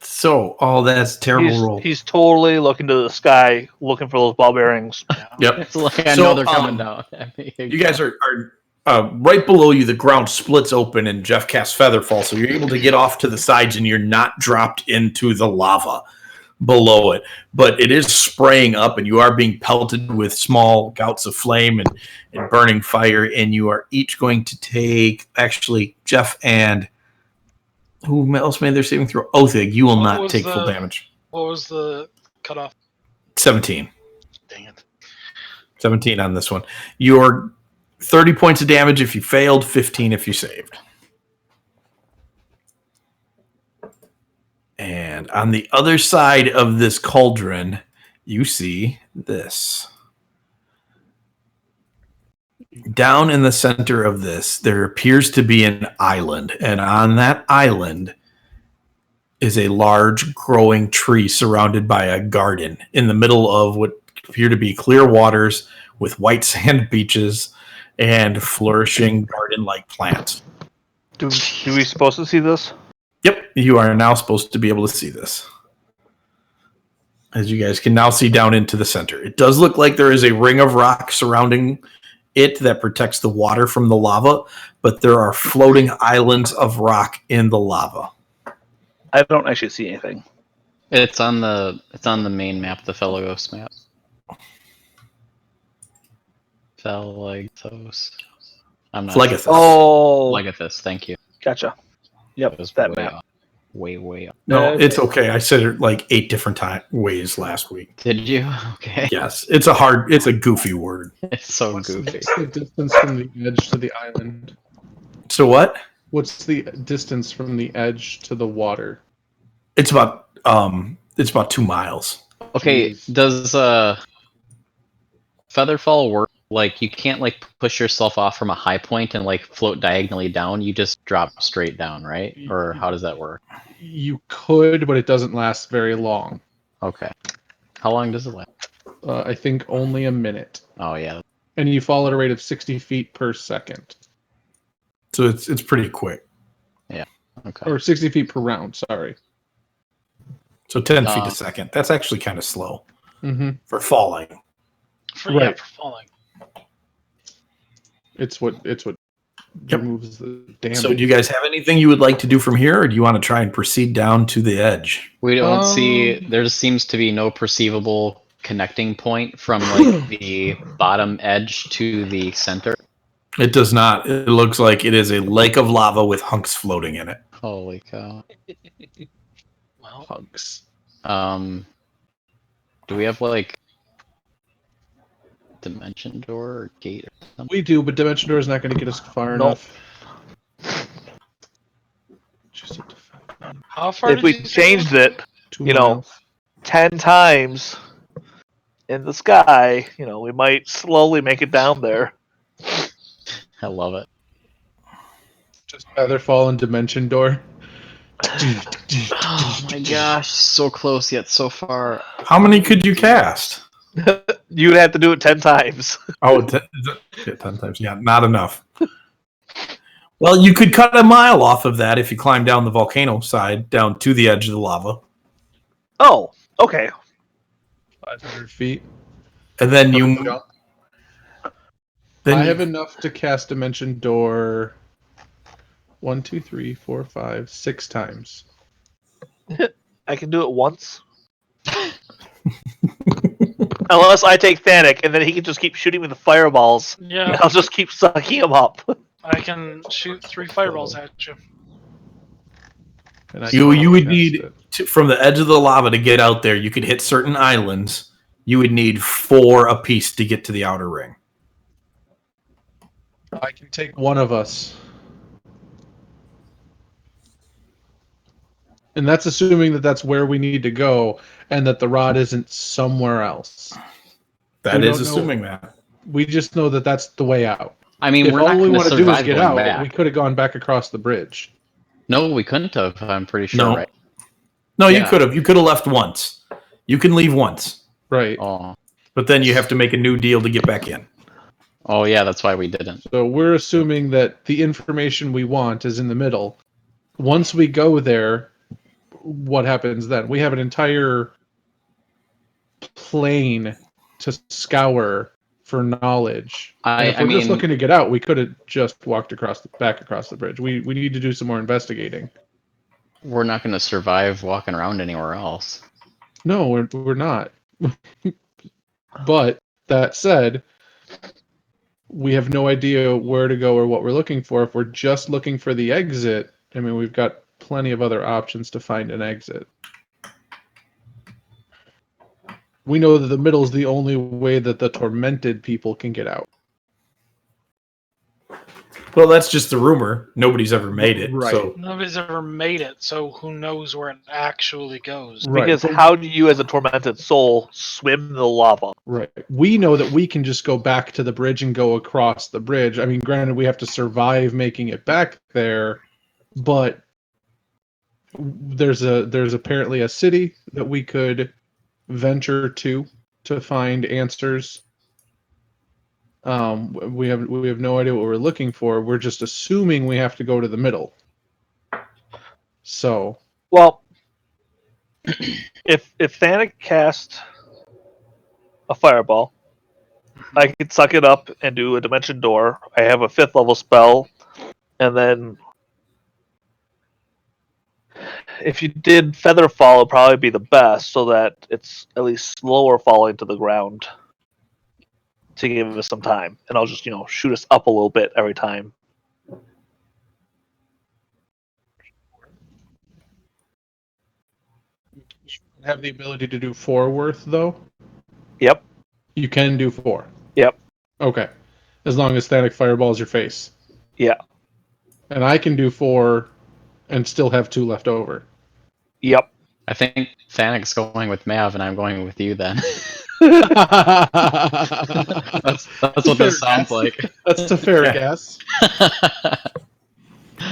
So, that's a terrible roll. He's totally looking to the sky, looking for those ball bearings. Yep. It's like I So, know they're coming down. You guys are right below you. The ground splits open, and Jeff casts Featherfall, so you're able to get off to the sides, and you're not dropped into the lava below it. But it is spraying up, and you are being pelted with small gouts of flame and burning fire. And you are each going to take, actually, Jeff and who else made their saving throw? Othig, you will What not was take full the- damage. What was the cutoff? 17. Dang it. 17 on this one. You're 30 points of damage if you failed, 15 if you saved. And on the other side of this cauldron, you see this. Down in the center of this, there appears to be an island. And on that island is a large growing tree surrounded by a garden in the middle of what appear to be clear waters with white sand beaches and flourishing garden-like plants. Do we supposed to see this? Yep, you are now supposed to be able to see this. As you guys can now see down into the center. It does look like there is a ring of rock surrounding it that protects the water from the lava, but there are floating islands of rock in the lava. I don't actually see anything. It's on the main map, the Phlegethos map. Phlegethos. I'm not Phlegethos. Oh, Phlegethos, thank you. gotcha. Yep, It was that way map. off. way up. No, it's okay. I said it like 8 different ways last week. Did you? Okay. Yes, it's a goofy word. It's so What's goofy. the distance from the edge to the island? So what? What's the distance from the edge to the water? It's about 2 miles. Okay, Jeez. does Featherfall work? Like, you can't like push yourself off from a high point and like float diagonally down. You just drop straight down, right? Or how does that work? You could, but it doesn't last very long. Okay. How long does it last? I think only a minute. Oh yeah. And you fall at a rate of 60 feet per second. So it's pretty quick. Okay. Or 60 feet per round, sorry. So 10 feet a second. That's actually kind of slow Mm-hmm. for falling. Right. For falling. It's what Yep. removes the damage. So do you guys have anything you would like to do from here, or do you want to try and proceed down to the edge? We don't see. There seems to be no perceivable connecting point from like the bottom edge to the center. It does not. It looks like it is a lake of lava with hunks floating in it. Holy cow. Well, Hunks. Do we have like dimension door or gate or something? We do, but Dimension Door is not going to get us far Nope. enough. Just a defense. how far If did we you say changed it 2 You know, miles. 10 times in the sky, we might slowly make it down there. I love it. Just Featherfall and Dimension Door. Oh my gosh, so close yet so far. How many could you cast? You'd have to do it 10 times. Oh, 10 times. Yeah, not enough. Well, you could cut a mile off of that if you climb down the volcano side, down to the edge of the lava. Oh, okay. 500 feet. And then I have enough to cast Dimension Door 1, 2, 3, 4, 5, 6 times. I can do it once. Unless I take Thanic, and then he can just keep shooting me the fireballs. Yeah, And I'll just keep sucking him up. I can shoot 3 fireballs at you. And I You can would cast need it. from the edge of the lava to get out there. You could hit certain islands. You would need 4 apiece to get to the outer ring. I can take one of us. And that's assuming that that's where we need to go and that the rod isn't somewhere else. That We is don't know. assuming that. We just know that that's the way out. I mean, If we're all not we going to want to do is survive get going out, back. we could have gone back across the bridge. No, we couldn't have. I'm pretty sure, No. right? No, you Yeah. could have. You could have left once. You can leave once, Right. Oh, but then you have to make a new deal to get back in. oh yeah, that's why we didn't. So we're assuming that the information we want is in the middle. Once we go there, what happens then? We have an entire plane to scour for knowledge. And if I we're just mean- looking to get out, we could have just walked back across the bridge. We need to do some more investigating. We're not going to survive walking around anywhere else. No, we're not. But that said, we have no idea where to go or what we're looking for. If we're just looking for the exit, I mean, we've got plenty of other options to find an exit. We know that the middle is the only way that the tormented people can get out. Well, that's just the rumor. Nobody's ever made it. Right. So Nobody's ever made it, so who knows where it actually goes. Right. Because how do you, as a tormented soul, swim in the lava? Right. We know that we can just go back to the bridge and go across the bridge. I mean, granted, we have to survive making it back there, but there's apparently a city that we could venture to find answers. We have no idea what we're looking for. We're just assuming we have to go to the middle. So Well, if Thanic cast a fireball, I could suck it up and do a dimension door. I have a 5th level spell, and then if you did feather fall, it'd probably be the best, so that it's at least slower falling to the ground to give us some time. And I'll just shoot us up a little bit every time. Have the ability to do 4 worth though. Yep. You can do 4. Yep. Okay, as long as static fireballs your face. Yeah. And I can do 4, and still have 2 left over. Yep. I think Thanic's going with Mav, and I'm going with you then. That's That's what this sounds like. That's a fair Okay. guess.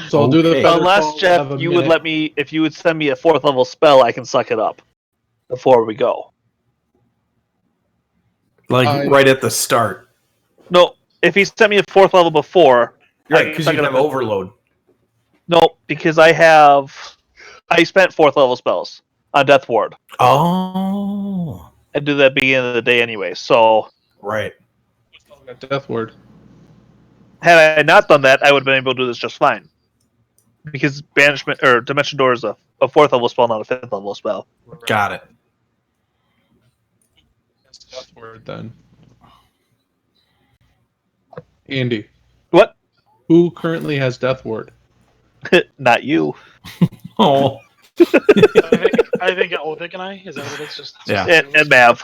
So I'll do the Okay. feather Unless fall, Jeff, have a you would minute. let me, if you would send me a 4th level spell, I can suck it up before we go. Like right at the start. No, if he sent me a 4th level before, Right, I can because suck you it have up. overload. No, because I spent 4th level spells on Death Ward. Oh. I do that at the beginning of the day anyway. So Right. Death word. had I not done that, I would have been able to do this just fine. Because banishment or dimension door is a 4th level spell, not a 5th level spell. Got it. That's death word then. Andy, What? who currently has death ward? Not you. Oh. I think Othic and I. Is that what it's just? Yeah. And Mav.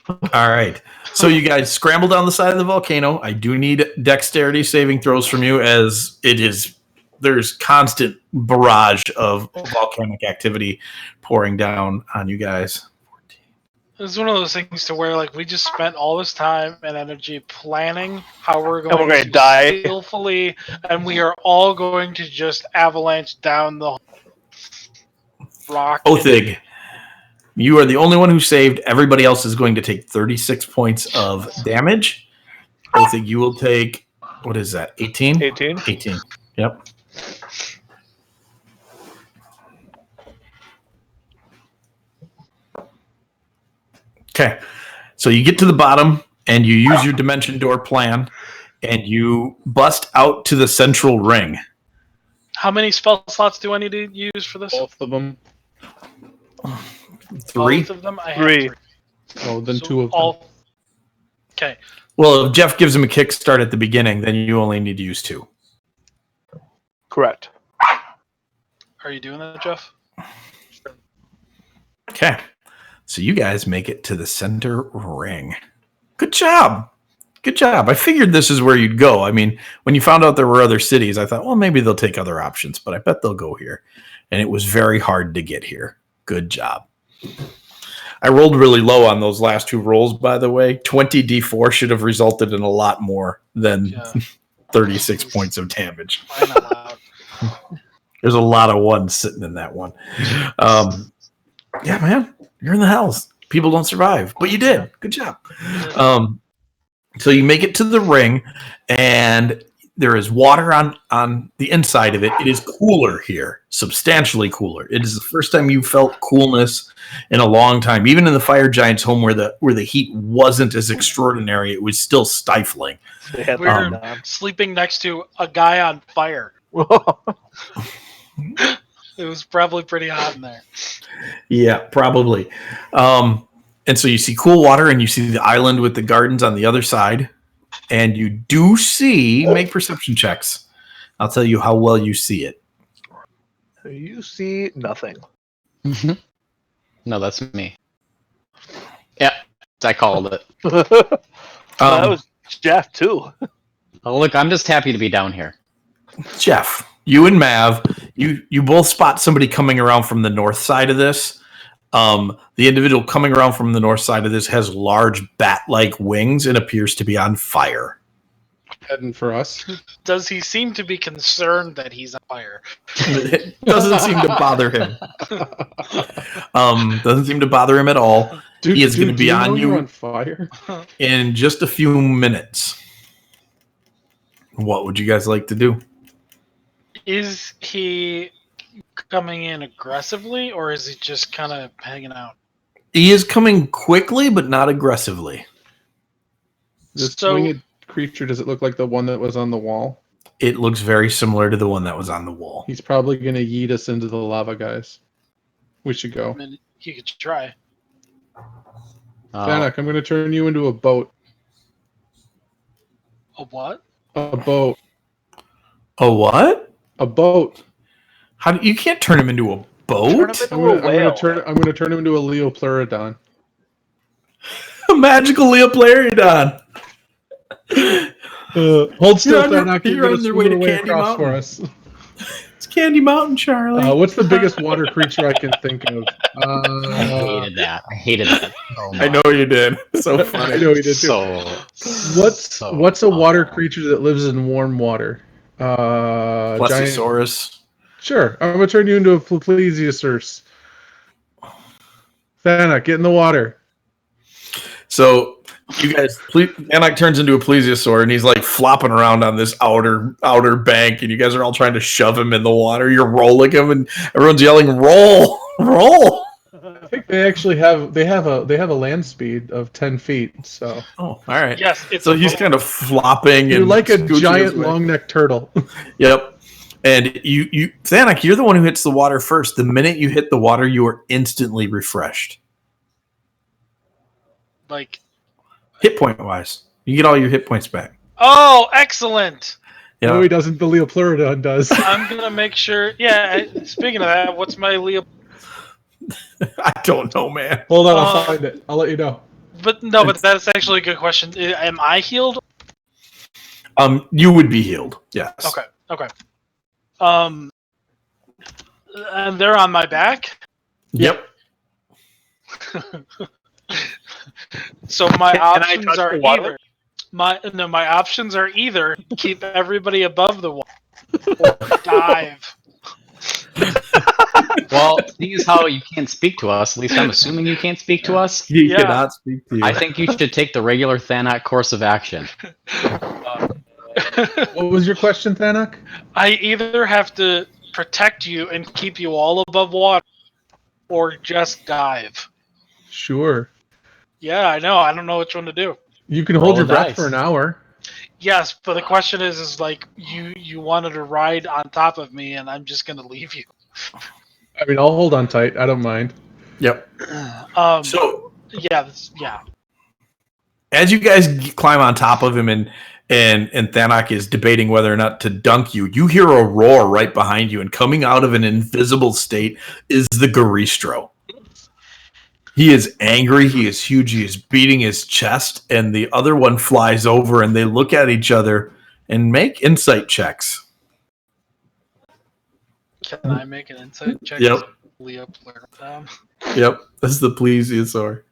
All right. So you guys scramble down the side of the volcano. I do need dexterity saving throws from you, as there's constant barrage of volcanic activity pouring down on you guys. It's one of those things to where like we just spent all this time and energy planning how we're we're going gonna to die. skillfully, and we are all going to just avalanche down the rock. Othig, you are the only one who saved. Everybody else is going to take 36 points of damage. Othig, you will take, what is that, 18? 18. 18. Yep. Okay. So you get to the bottom and you use your dimension door plan and you bust out to the central ring. How many spell slots do I need to use for this? Both of them. 3. Both of them. I have 3. 3. Oh, then So 2 of them. all. Okay. Well, if Jeff gives him a kickstart at the beginning, then you only need to use 2. Correct. Are you doing that, Jeff? Okay. So you guys make it to the center ring. Good job. Good job. I figured this is where you'd go. I mean, when you found out there were other cities, I thought, well, maybe they'll take other options, but I bet they'll go here. And it was very hard to get here. Good job. I rolled really low on those last 2 rolls, by the way. 20 D4 should have resulted in a lot more than 36 points of damage. Fine out loud. There's a lot of ones sitting in that one. Yeah, man, you're in the hells. People don't survive, but you did. Good job. So you make it to the ring, and there is water on the inside of it. It is cooler here, substantially cooler. It is the first time you felt coolness in a long time. Even in the Fire Giant's home, where the heat wasn't as extraordinary, it was still stifling. They had We're that sleeping next to a guy on fire. It was probably pretty hot in there. Yeah, probably. And so you see cool water, and you see the island with the gardens on the other side, and you do see, make perception checks. I'll tell you how well you see it. You see nothing. No, that's me. Yeah, I called it. That was Jeff too. Oh, look, I'm just happy to be down here. Jeff, you and Mav, you both spot somebody coming around from the north side of this. The individual coming around from the north side of this has large bat-like wings and appears to be on fire. Heading for us. Does he seem to be concerned that he's on fire? It doesn't seem to bother him. Doesn't seem to bother him at all. Dude, He is gonna do be you on know you. you're on fire. In just a few minutes. What would you guys like to do? Is he coming in aggressively, or is he just kind of hanging out? He is coming quickly, but not aggressively. This So- winged creature, does it look like the one that was on the wall? It looks very similar to the one that was on the wall. He's probably going to yeet us into the lava, guys. We should I go. mean, he could try. Vanek, I'm going to turn you into a boat. A what? A boat. A what? A boat. You can't turn him into a boat? Turn him into a whale. I'm gonna turn him into a Leopleurodon. A magical Leopleurodon. Hold still, You're on your- Thanak. you're You're on your gonna way swim to away Candy across for Mountain. us. It's Candy Mountain, Charlie. What's the biggest water creature I can think of? I hated that. I hated that. So I know you did. So funny. I know he did too. So What's a water awful. creature that lives in warm water? Giant. Plesiosaurus. Sure, I'm gonna turn you into a Plesiosaurus. Thanak, get in the water. So you guys, Anak turns into a plesiosaur, and he's like flopping around on this outer bank, and you guys are all trying to shove him in the water. You're rolling him, and everyone's yelling, "Roll, roll!" I think they actually have a land speed of 10 feet. So Oh, all right. Yes, it's So a he's boat. kind of flopping, you're and like a scooching his giant way. long necked turtle. Yep. And you, Thanak, you're the one who hits the water first. The minute you hit the water, you are instantly refreshed, Like, hit point wise. You get all your hit points back. oh, excellent! Yeah. No, he doesn't. The Leopleurodon does. I'm gonna make sure. Yeah. Speaking of that, what's my Leo? I don't know, man. Hold on, I'll find it. I'll let you know. But no, but that's actually a good question. Am I healed? You would be healed. Yes. Okay. And they're on my back. Yep. So my Can I options touch are the water? either my options are either keep everybody above the water or dive. Well, seeing as how you can't speak to us, at least I'm assuming you can't speak to us. He Yeah. cannot speak to you. I think you should take the regular Thanak course of action. What was your question, Thanak? I either have to protect you and keep you all above water, or just dive. Sure. Yeah, I know. I don't know which one to do. You can Roll hold your the breath dice. for an hour. Yes, but the question is like you wanted to ride on top of me, and I'm just gonna leave you. I mean, I'll hold on tight. I don't mind. Yep. So Yeah, yeah. as you guys climb on top of him and Thanak is debating whether or not to dunk you, you hear a roar right behind you, and coming out of an invisible state is the Garistro. He is angry. He is huge. He is beating his chest, and the other one flies over, and they look at each other and make insight checks. Can I make an insight check? Yep. Leo Pleurodon. Yep. This is the plesiosaur.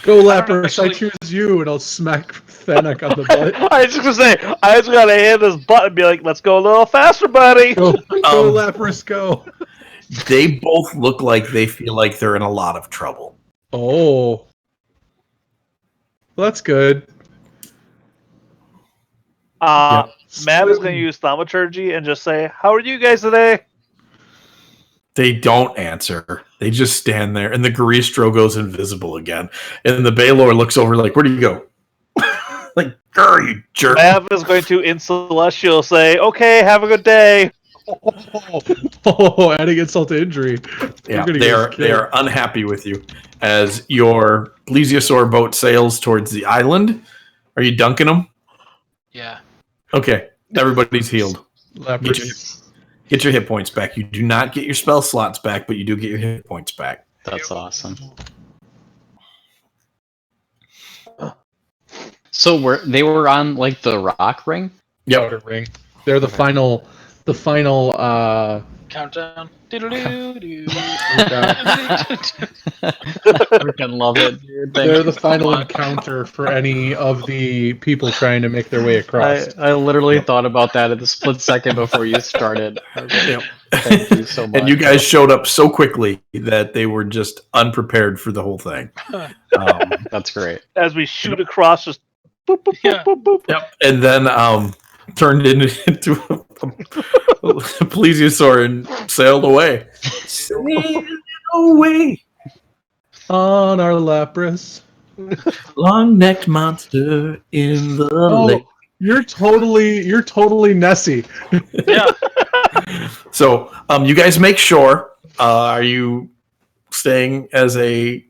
Go, don't know, Lapras. I actually- choose you, and I'll smack Thanak on the butt. I was just gonna say, I just gotta hand this button and be like, "Let's go a little faster, buddy." Go, Lapras, go. They both look like they feel like they're in a lot of trouble. Oh. Well, that's good. Yep. Matt is gonna use thaumaturgy and just say, "How are you guys today?" They don't answer. They just stand there, and the Garistro goes invisible again. And the Baylor looks over like, "Where do you go?" Like, "Grr, you jerk." Mav is going to in Celestial say, "Okay, have a good day." Oh, adding insult to injury. Yeah, You're gonna they get are us they are unhappy with you as your plesiosaur boat sails towards the island. Are you dunking them? Yeah. Okay, everybody's healed. Lapras. Get your hit points back. You do not get your spell slots back, but you do get your hit points back. That's awesome. So they were on like the rock ring. Outer ring. They're the final Countdown. Doodle-doo-doo. Freaking love it, dude. Thank they're you the so final much. encounter for any of the people trying to make their way across. I literally thought about that at the split second before you started. Thank you so much. And you guys showed up so quickly that they were just unprepared for the whole thing. That's great. As we shoot across, just boop, boop, Yeah. boop, boop, boop. Yep. And then turned into a plesiosaur and sailed away. Sailed away. On our Lapras. Long-necked monster in the lake. You're totally Nessie. Yeah. So, you guys make sure. Are you staying as a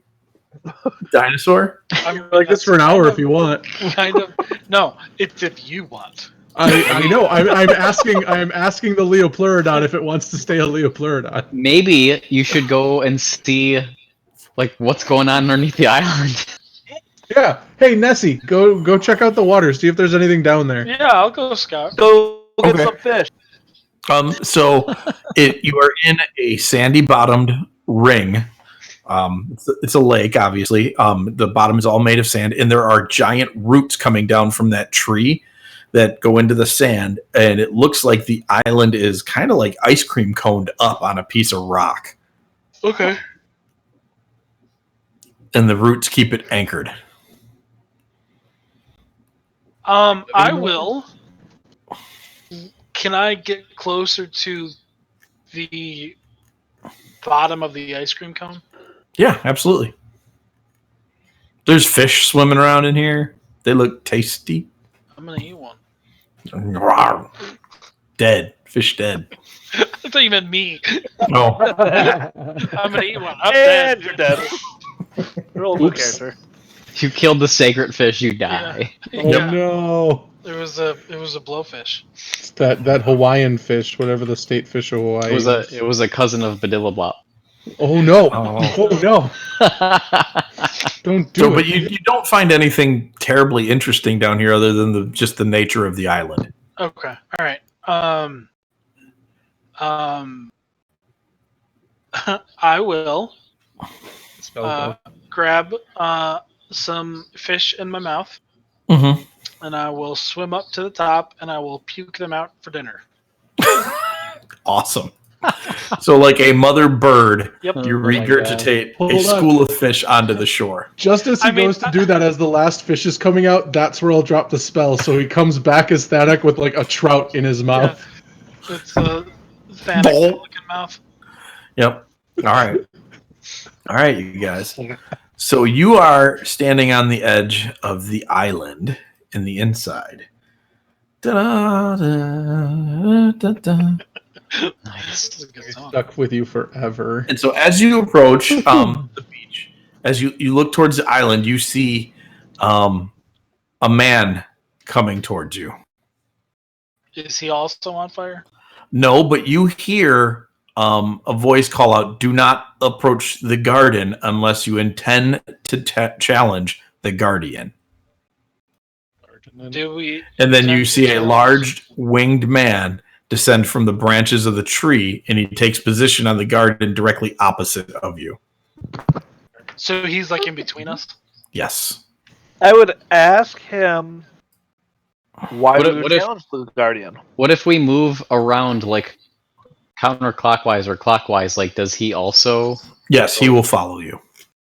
dinosaur? I'm Like this for an hour if you want. Kind of. No, it's if you want. I know. I'm asking the Leopleurodon if it wants to stay a Leopleurodon. Maybe you should go and see, like, what's going on underneath the island. Yeah. Hey, Nessie, go check out the water. See if there's anything down there. Yeah, I'll go scout. Go get Okay. some fish. So you are in a sandy bottomed ring. It's a lake, obviously. The bottom is all made of sand, and there are giant roots coming down from that tree that go into the sand, and it looks like the island is kind of like ice cream coned up on a piece of rock, Okay. and the roots keep it anchored. I will. Can I get closer to the bottom of the ice cream cone? Yeah, absolutely. There's fish swimming around in here. They look tasty. I'm gonna eat one. Rawr. Dead. Fish dead. I thought you meant me. No. I'm gonna eat one. I'm And dead. you're dead. Roll the Oops. character. If you killed the sacred fish, you die. Oh Yeah. no! It was a blowfish. It's that Hawaiian fish, whatever the state fish of Hawaii. It was a cousin of Badillabop. Oh no! Oh. Oh no! Don't do So, it. but you don't find anything terribly interesting down here other than just the nature of the island. Okay. All right. I will grab some fish in my mouth, Mm-hmm. and I will swim up to the top, and I will puke them out for dinner. Awesome. So, like a mother bird, Yep. you Oh my regurgitate God. a Hold on. school of fish onto the shore. Just as he I mean, goes to do that, as the last fish is coming out, that's where I'll drop the spell. So he comes back as Thanak with like a trout in his mouth. It's a Thanak-looking mouth. Yep. All right. All right, you guys. So you are standing on the edge of the island in the inside. Da-da-da-da-da. Nice. This is a good He's song. stuck with you forever. And so as you approach the beach, as you look towards the island, you see a man coming towards you. Is he also on fire? No, but you hear a voice call out, "Do not approach the garden unless you intend to challenge the guardian." Do we? And then you intend to see a challenge? large winged man descend from the branches of the tree, and he takes position on the garden directly opposite of you. So he's like in between us. Yes. I would ask him why What we if- would what if- challenge the Guardian. What if we move around like counterclockwise or clockwise? Like, does he also Yes, he will follow you.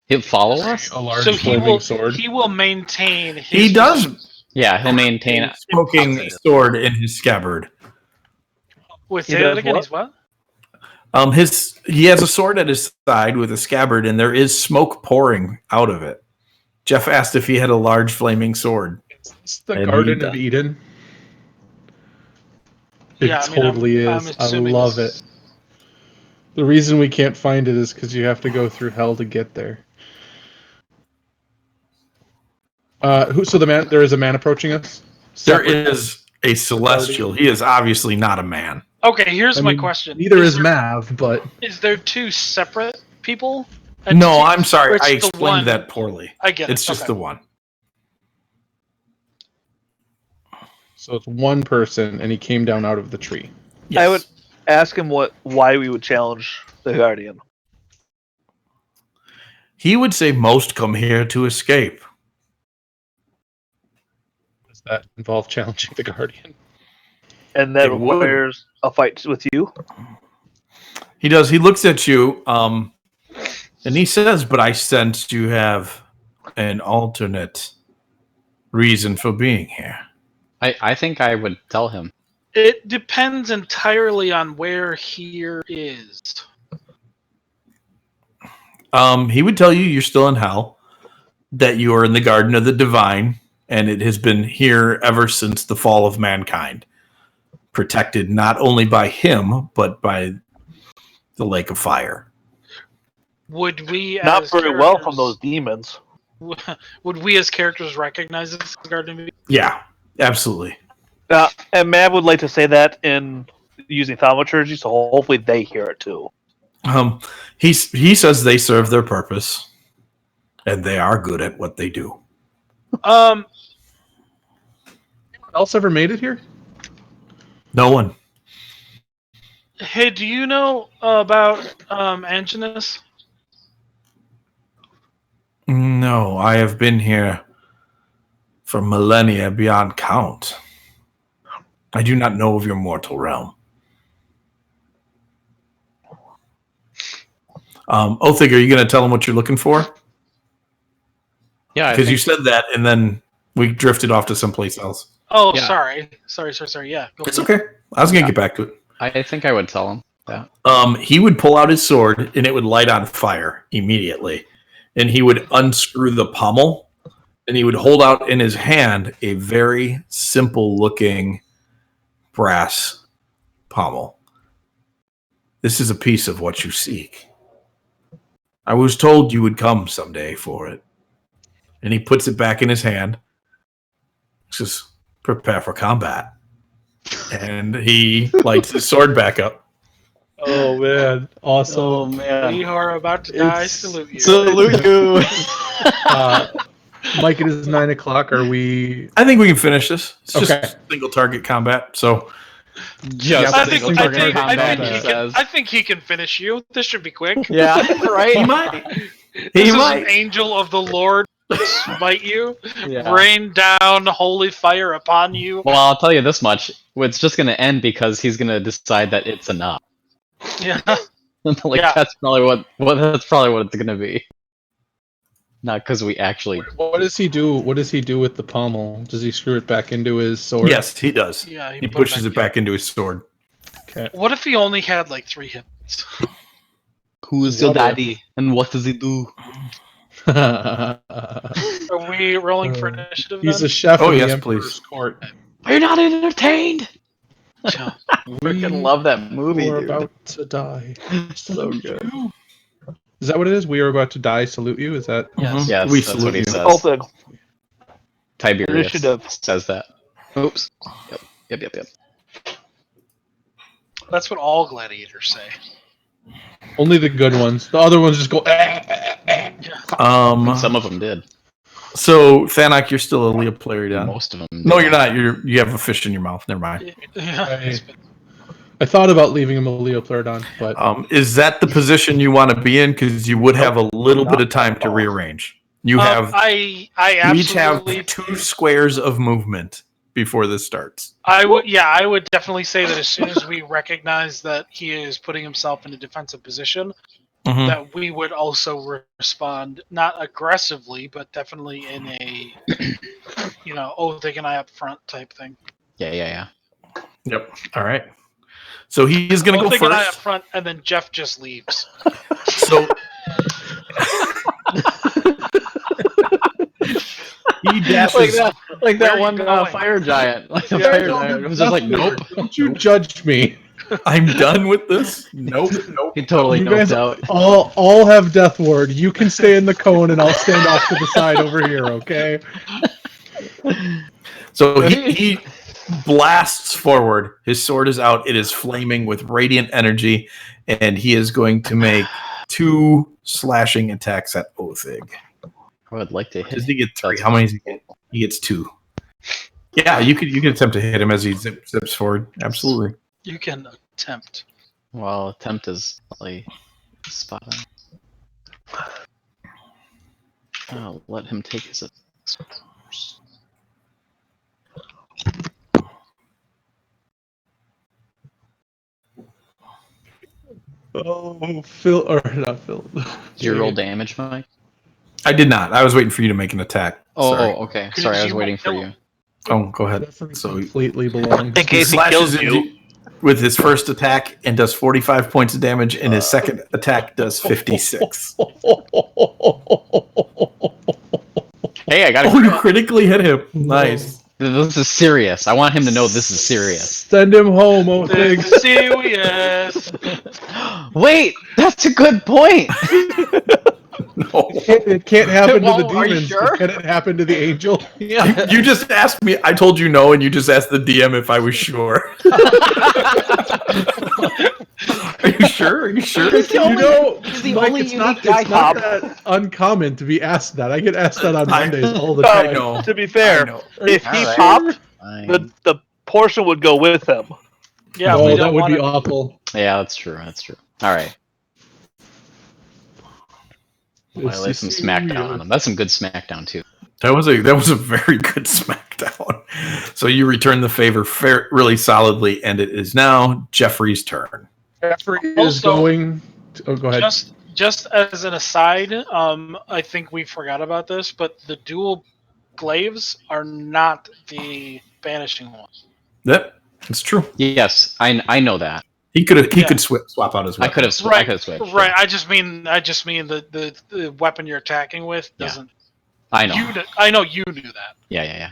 he'll follow us? A large So he flaming will. sword. He will maintain. His He does Yeah, he'll maintain a smoking sword in his scabbard. Wait, He say that does again. what? He's what? He has a sword at his side with a scabbard, and there is smoke pouring out of it. Jeff asked if he had a large flaming sword. It's the And he Garden does. of Eden. It Yeah, I mean, totally I'm is. I assuming love this- it. The reason we can't find it is because you have to go through hell to get there. So there is a man approaching us? There Separate. is a celestial. He is obviously not a man. Okay, here's I my mean, question. Neither is there, Mav, but Is there two separate people? No, Entities? I'm sorry. Or it's I the explained one- that poorly. I get It's it. just okay. the one. so it's one person, and he came down out of the tree. Yes. I would ask him why we would challenge the Guardian. He would say most come here to escape. Does that involve challenging the Guardian? And that It would. requires a fight with you. He does. He looks at you, and he says, "But I sense you have an alternate reason for being here." I think I would tell him. It depends entirely on where here is. He would tell you you're still in hell, that you are in the Garden of the Divine, and it has been here ever since the fall of mankind, protected not only by him, but by the Lake of Fire. Would we? Not as very well from characters- those demons. Would we as characters recognize this Garden of Eden? Yeah, absolutely. And Mab would like to say that in using thaumaturgy, so hopefully they hear it too. He says they serve their purpose, and they are good at what they do. Else ever made it here? No one. Hey, do you know about Anginus? No, I have been here for millennia beyond count. I do not know of your mortal realm. Othig, are you going to tell him what you're looking for? Yeah, Because you said that, and then we drifted off to someplace else. Oh, Yeah. sorry. Yeah, go It's for it. okay. I was going to get back to it. I think I would tell him that. He would pull out his sword, and it would light on fire immediately. And he would unscrew the pommel, and he would hold out in his hand a very simple-looking brass pommel. This is a piece of what you seek. I was told you would come someday for it. And he puts it back in his hand. Says, prepare for combat. And he lights his sword back up. Oh man, awesome. Oh man! We who are about to die It's- salute you. Salute you. Mike, it is 9 o'clock. Are we? I think we can finish this. It's Okay. just single target combat. So Just I single think, target combat, he he says. I think he can finish you. This should be quick. Yeah, right. he might. This He is might. an angel of the Lord smite you, Yeah. rain down holy fire upon you. Well, I'll tell you this much: it's just going to end because he's going to decide that it's enough. Yeah. Like Yeah. that's probably what it's going to be. Not because we actually. What does he do? What does he do with the pommel? Does he screw it back into his sword? Yes, he does. Yeah, He put pushes it back into his sword. Okay. What if he only had like 3 hits? Who is your daddy and what does he do? Are we rolling for initiative? He's then? a chef Oh, in yes, the Emperor's please. court. Are you not entertained? Yeah. Freaking love that movie, We're dude. about to die. So good. Is that what it is? We are about to die. Salute you. Is that? Yes. Mhm. Yes, We that's salute what he you. says. Oh, thing. Tiberius Initiative. says that. Oops. Yep. That's what all gladiators say. Only the good ones. The other ones just go. Some of them did. So Thanak, you're still a Leo player, yeah? Most of them. No, you're not. You have a fish in your mouth. Never mind. Yeah. I thought about leaving him a Leoplerodon, but Is that the position you want to be in? Because you would have a little bit of time to rearrange. You have I you each have absolutely 2 squares of movement before this starts. I would definitely say that as soon as we recognize that he is putting himself in a defensive position, Mhm. that we would also respond not aggressively, but definitely in a Othig and I up front type thing. Yeah. Yep. All right. So he is going to go Othig and I up first. front, and then Jeff just leaves. So he dashes. Like Where that are you one going? fire giant. Like the Yeah, fire no, giant was just like, nope. don't you judge me. I'm done with this. Nope. He totally You guys noped out. all have death ward. You can stay in the cone, and I'll stand off to the side over here. Okay. So he blasts forward. His sword is out. It is flaming with radiant energy, and he is going to make 2 slashing attacks at Othig. I would like to hit. Does he get 3? How many does he get? He gets 2. Yeah, you could attempt to hit him as he zips forward. Absolutely. You can attempt. Well, attempt is like spot on. I'll let him take his attacks first. Oh, Phil or not Phil. Did you roll damage, Mike? I did not. I was waiting for you to make an attack. Sorry. Okay. Because Sorry, I was you waiting won't for kill you. him. Oh, go ahead. Doesn't So completely belong. In he case he slashes kills into you. with his first attack and does 45 points of damage, and his second attack does 56. Hey, I got Oh, you to. critically hit him. Nice. This is serious. I want him to know this is serious. Send him home, Othig. Serious. Wait, that's a good point. No. It can't happen to the Well, are you demons. sure? But can it happen to the angel? Yeah. You just asked me. I told you no, and you just asked the DM if I was sure. Are you sure? Are you sure? He's the You only- know, he's the Mike, only it's not, unique guy, it's not Hop. that uncommon to be asked that. I get asked that on I- Mondays all the I time. know. To be I fair, know. if All he right. popped, Fine. the portion would go with him. Yeah, Oh, we that don't would want be to. awful. Yeah, that's true. That's true. All right. Well, I lay some smackdown on him. That's some good smackdown too. That was a very good smackdown. So you return the favor really solidly, and it is now Jeffrey's turn. Jeffrey is Also, going. Oh, go ahead. Just as an aside, I think we forgot about this, but the dual glaives are not the banishing one. That's true. Yes, I know that. He could Yeah. swap out his I weapon. could have switched. Right. I just mean the weapon you're attacking with Yeah. doesn't. I know. I know you knew that. Yeah.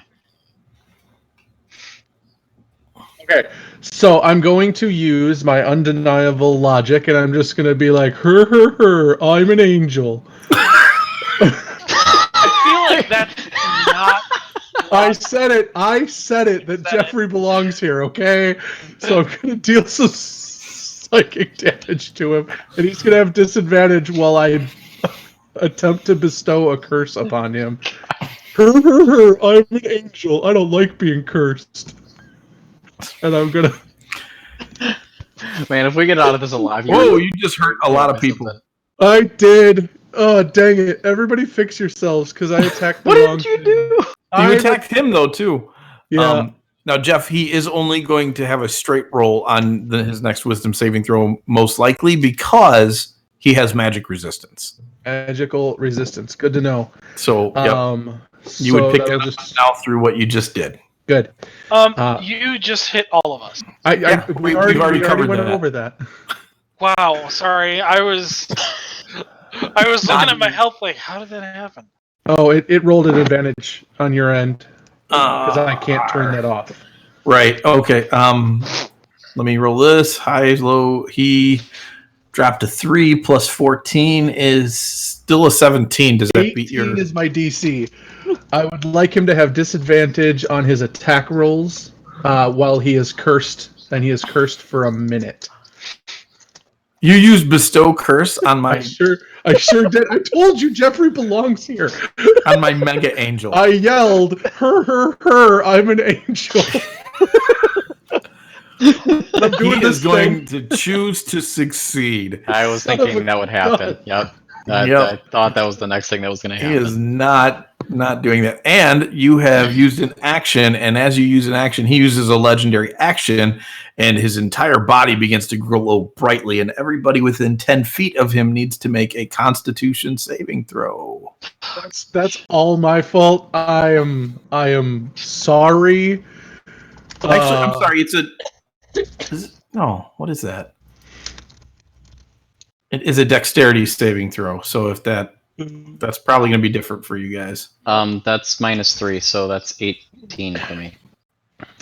Okay, so I'm going to use my undeniable logic, and I'm just going to be like, her, I'm an angel. I feel like that's not. I said it, that Jeffrey belongs here, okay? So I'm going to deal some psychic damage to him, and he's going to have disadvantage while I attempt to bestow a curse upon him. Her, I'm an angel. I don't like being cursed. And I'm going to... Man, if we get out of this alive, Whoa! You just hurt a lot of people. I did. Oh, dang it. Everybody fix yourselves, because I attacked the What wrong did you thing. do? You attacked him though too. Yeah. Now, Jeff, he is only going to have a straight roll on his next Wisdom saving throw, most likely, because he has magic resistance. Magical resistance. Good to know. So, yep, you so would pick that'll that up now through what you just did. Good. You just hit all of us. We've already covered went that. over that. Wow. Sorry, I was looking at my health like, how did that happen? Oh, it rolled an advantage on your end because I can't turn that off. Right. Okay. Let me roll this. High, low. He dropped a 3 plus 14 is still a 17. Does that beat 18 your? is my DC. I would like him to have disadvantage on his attack rolls while he is cursed, and he is cursed for a minute. You use bestow curse on my I sure did. I told you Jeffrey belongs here. on my mega angel. I yelled, her, I'm an angel. I'm doing He is this going thing. to choose to succeed. I was Son of thinking a that would happen. gun. Yep. Yep. I thought that was the next thing that was going to He happen. is not doing that. And you have used an action, and as you use an action, he uses a legendary action, and his entire body begins to glow brightly, and everybody within 10 feet of him needs to make a Constitution saving throw. That's all my fault. I am sorry. Actually, I'm sorry. No, what is that? It is a dexterity saving throw. So if that's probably going to be different for you guys. That's -3, so that's 18 for me.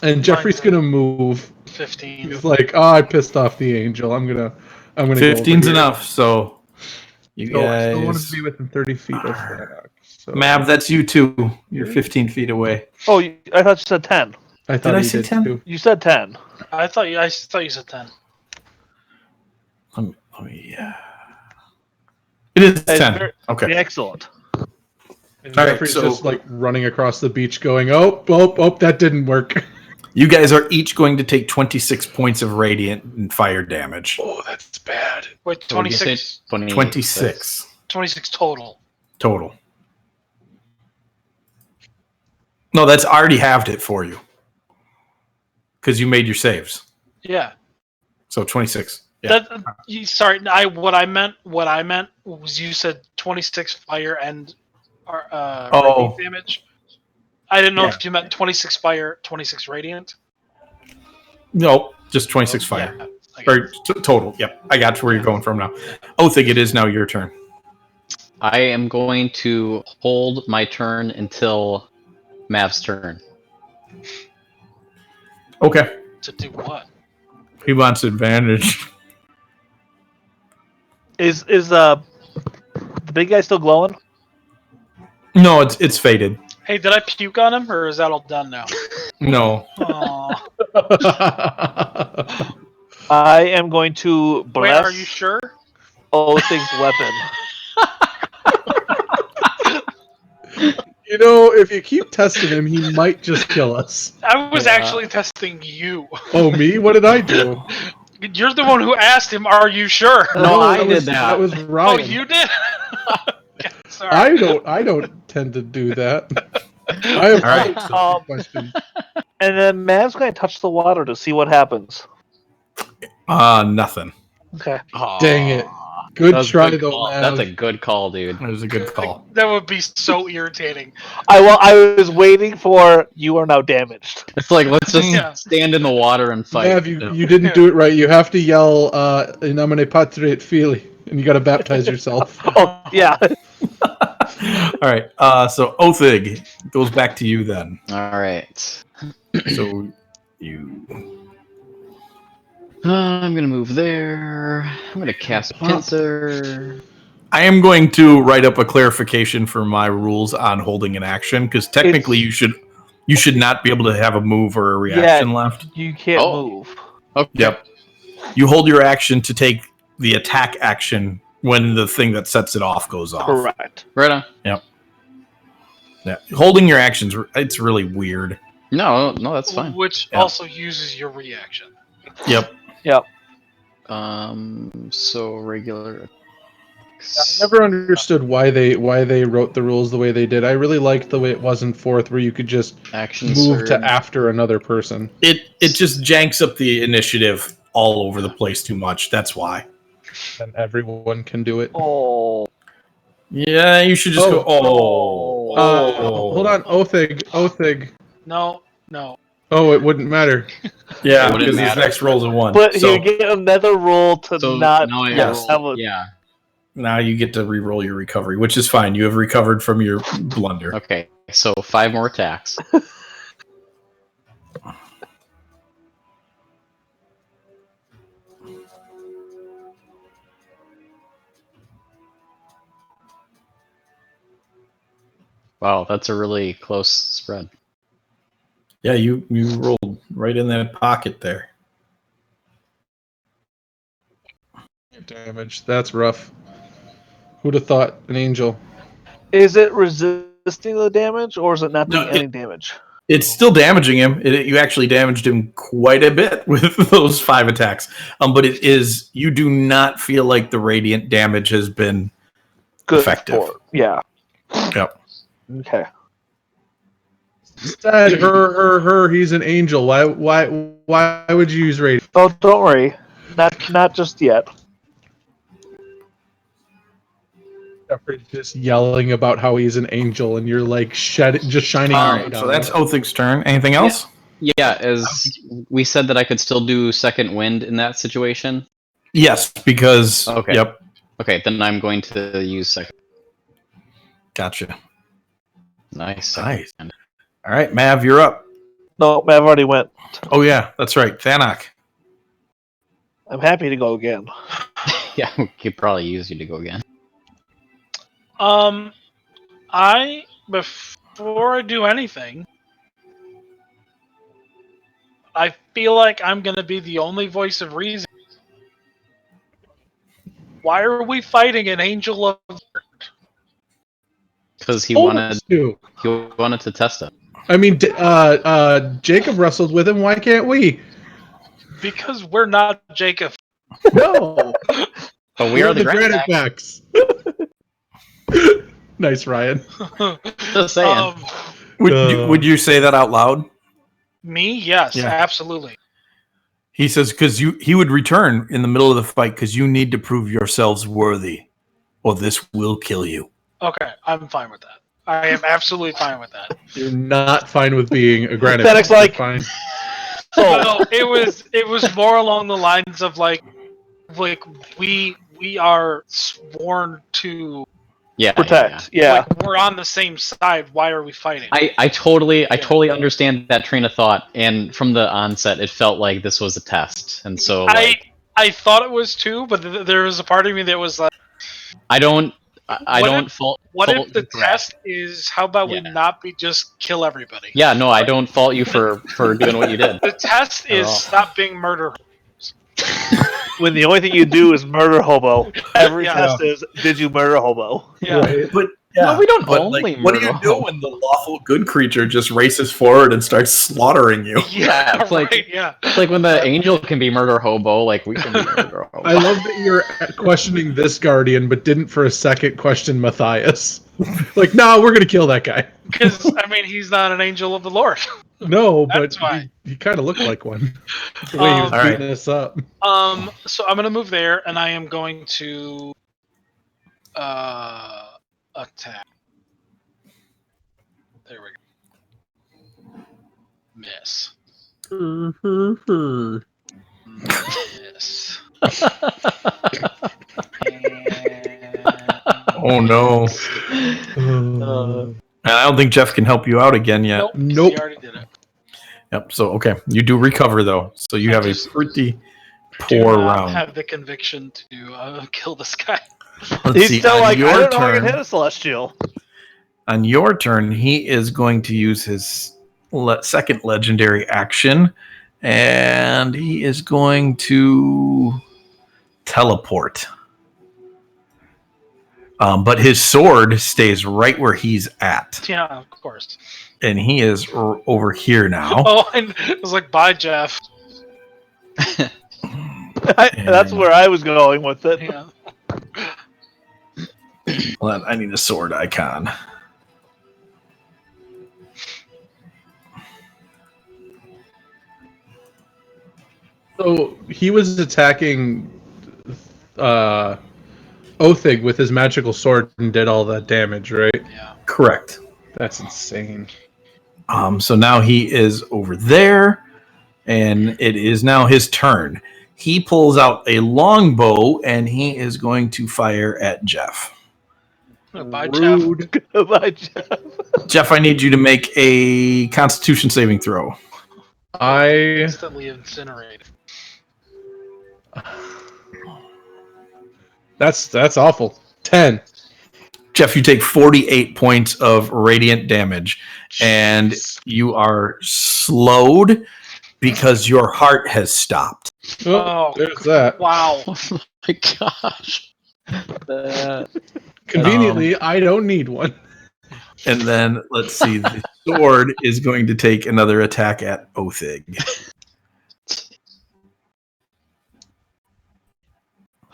And Jeffrey's gonna move. 15. He's like, oh, I pissed off the angel. I'm gonna 15's go over enough. So you here. No, I still want guys, to be within 30 feet of that. So Mav, that's you too. You're 15 feet away. Oh, I thought you said 10. I thought Did I he say did 10? too. You said 10. I thought you said 10. Let me, It is It's 10. very- Okay. Excellent. And All right, Jeffrey's so- just like running across the beach, going, oh, that didn't work. You guys are each going to take 26 points of radiant and fire damage. Oh, that's bad. Wait, So what did you 26, say? 26 26 total. total. No, that's already halved it for you. Because you made your saves. Yeah. So 26. Yeah. Sorry, what I meant was you said 26 fire and radiant damage. I didn't know if you meant 26 fire, 26 radiant. No, just 26 fire. Yeah, Or total. Yep. I got to where you're going from now. Othig, it is now your turn. I am going to hold my turn until Mav's turn. Okay. To do what? He wants advantage. Is the the big guy still glowing? No, it's faded. Hey, did I puke on him, or is that all done now? No. Aw. I am going to Wait, bless are you sure? Othig's weapon. You know, if you keep testing him, he might just kill us. I was Yeah. actually testing you. Oh, me? What did I do? You're the one who asked him, "Are you sure?" No, I that did was, that. That was Oh, Ryan. you did. Okay, sorry. I don't tend to do that. I have All right. other questions. And then Mav's going to touch the water to see what happens. Nothing. Okay. Dang it. Aw. Good That was a try, good though, call. Mav. That's a good call, dude. That was a good call. That would be so irritating. I was waiting for you are now damaged. It's like, let's just Yeah. stand in the water and fight. Mav, you didn't do it right. You have to yell, in nomine patri et filii, and you got to baptize yourself. Oh yeah. All right. So Othig goes back to you then. All right. So you. I'm gonna move there. I'm gonna cast Pincer. I am going to write up a clarification for my rules on holding an action because technically you should not be able to have a move or a reaction left. You can't Oh. move. Okay. Yep. You hold your action to take the attack action when the thing that sets it off goes off. Correct. Right on. Yeah. Holding your actions, it's really weird. No, that's fine. Which Yeah. also uses your reaction. Yep. Yep. So regular. I never understood why they wrote the rules the way they did. I really liked the way it was in fourth, where you could just Action move surge. to after another person. It just janks up the initiative all over the place too much. That's why. And everyone can do it. Oh. Yeah, you should just go. Oh. Hold on, Othig. No. Oh, it wouldn't matter. Yeah, It wouldn't because his matter. next roll's a 1. But so you get another roll to So not now I yes. have roll. a Yeah. now you get to re-roll your recovery, which is fine. You have recovered from your blunder. Okay. So 5 more attacks. Wow, that's a really close spread. Yeah, you rolled right in that pocket there. Damage. That's rough. Who'd have thought an angel? Is it resisting the damage or is it not doing No, any damage? It's still damaging him. You actually damaged him quite a bit with those 5 attacks. But it is, you do not feel like the radiant damage has been Good effective. for yeah. Yep. Okay. Said her. He's an angel. Why would you use radiant? Oh, don't worry. Not just yet. Jeffrey's just yelling about how he's an angel, and you're like just shining All light right, on so him. that's Othig's turn. Anything else? Yeah, as we said that I could still do second wind in that situation. Yes, because Okay. Yep, Okay, then I'm going to use second. gotcha. Nice. Nice. All right, Mav, you're up. No, Mav already went. Oh yeah, that's right, Thanak. I'm happy to go again. Yeah, we could probably use you to go again. Before I do anything, I feel like I'm gonna be the only voice of reason. Why are we fighting an angel of? Because he Told wanted us to. to test it. I mean, Jacob wrestled with him. Why can't we? Because we're not Jacob. No. But we are have the granite Granite backs. Nice, Ryan. Just saying. Would you say that out loud? Me? Yes, Yeah. absolutely. He says because he would return in the middle of the fight because you need to prove yourselves worthy, or this will kill you. Okay, I'm fine with that. I am absolutely fine with that. You're not fine with being a granite. Fennec's back. like- You're fine. No, it was more along the lines of like we are sworn to Yeah. Protect. Yeah. like we're on the same side. Why are we fighting? I totally understand that train of thought, and from the onset, it felt like this was a test, and so like, I thought it was too, but there was a part of me that was like, I don't I what don't if- fault. What fault if the you for test is how about we Yeah. not be just kill everybody? Yeah, no, I don't fault you for doing what you did. The test At is all. stop being murder. When the only thing you do is murder hobo. Every Yeah. test is, did you murder hobo? Yeah. Right. But No, we don't but only like, what do you murder do hobo. when the lawful good creature just races forward and starts slaughtering you? Yeah, it's like- right, yeah. It's like when the angel can be murder hobo, like we can be murder hobo. I love that you're questioning this guardian, but didn't for a second question Matthias. Like, no, we're gonna kill that guy. Because I mean, he's not an angel of the Lord. No, but That's why. he kind of looked like one. The way he was Um, All right. beating us up. So I'm gonna move there, and I am going to attack. There we go. Miss. Miss. Oh no! And I don't think Jeff can help you out again yet. Nope. Nope. He already did it. Yep. So okay, you do recover though. So you I have a just pretty Do poor not round. have the conviction to kill this guy. Let's He's see. still On like, I your don't know how I can turn, hit a celestial. on your turn, he is going to use his second legendary action, and he is going to teleport. But his sword stays right where he's at, Yeah, of course. and he is over here now. Oh, and it was like, bye, Jeff. That's where I was going with it. Yeah. Hold on, I need a sword icon. So he was attacking Othig with his magical sword and did all that damage, right? Yeah. Correct. That's insane. So now he is over there, and it is now his turn. He pulls out a longbow, and he is going to fire at Jeff. Bye, Jeff. Rude. Goodbye, Jeff. Jeff, I need you to make a Constitution saving throw. I Instantly incinerated. that's awful. 10. Jeff, you take 48 points of radiant damage, and you are slowed because your heart has stopped. Oh, There's that. Wow. Oh my gosh. Conveniently, I don't need one. And then let's see, the sword is going to take another attack at Othig.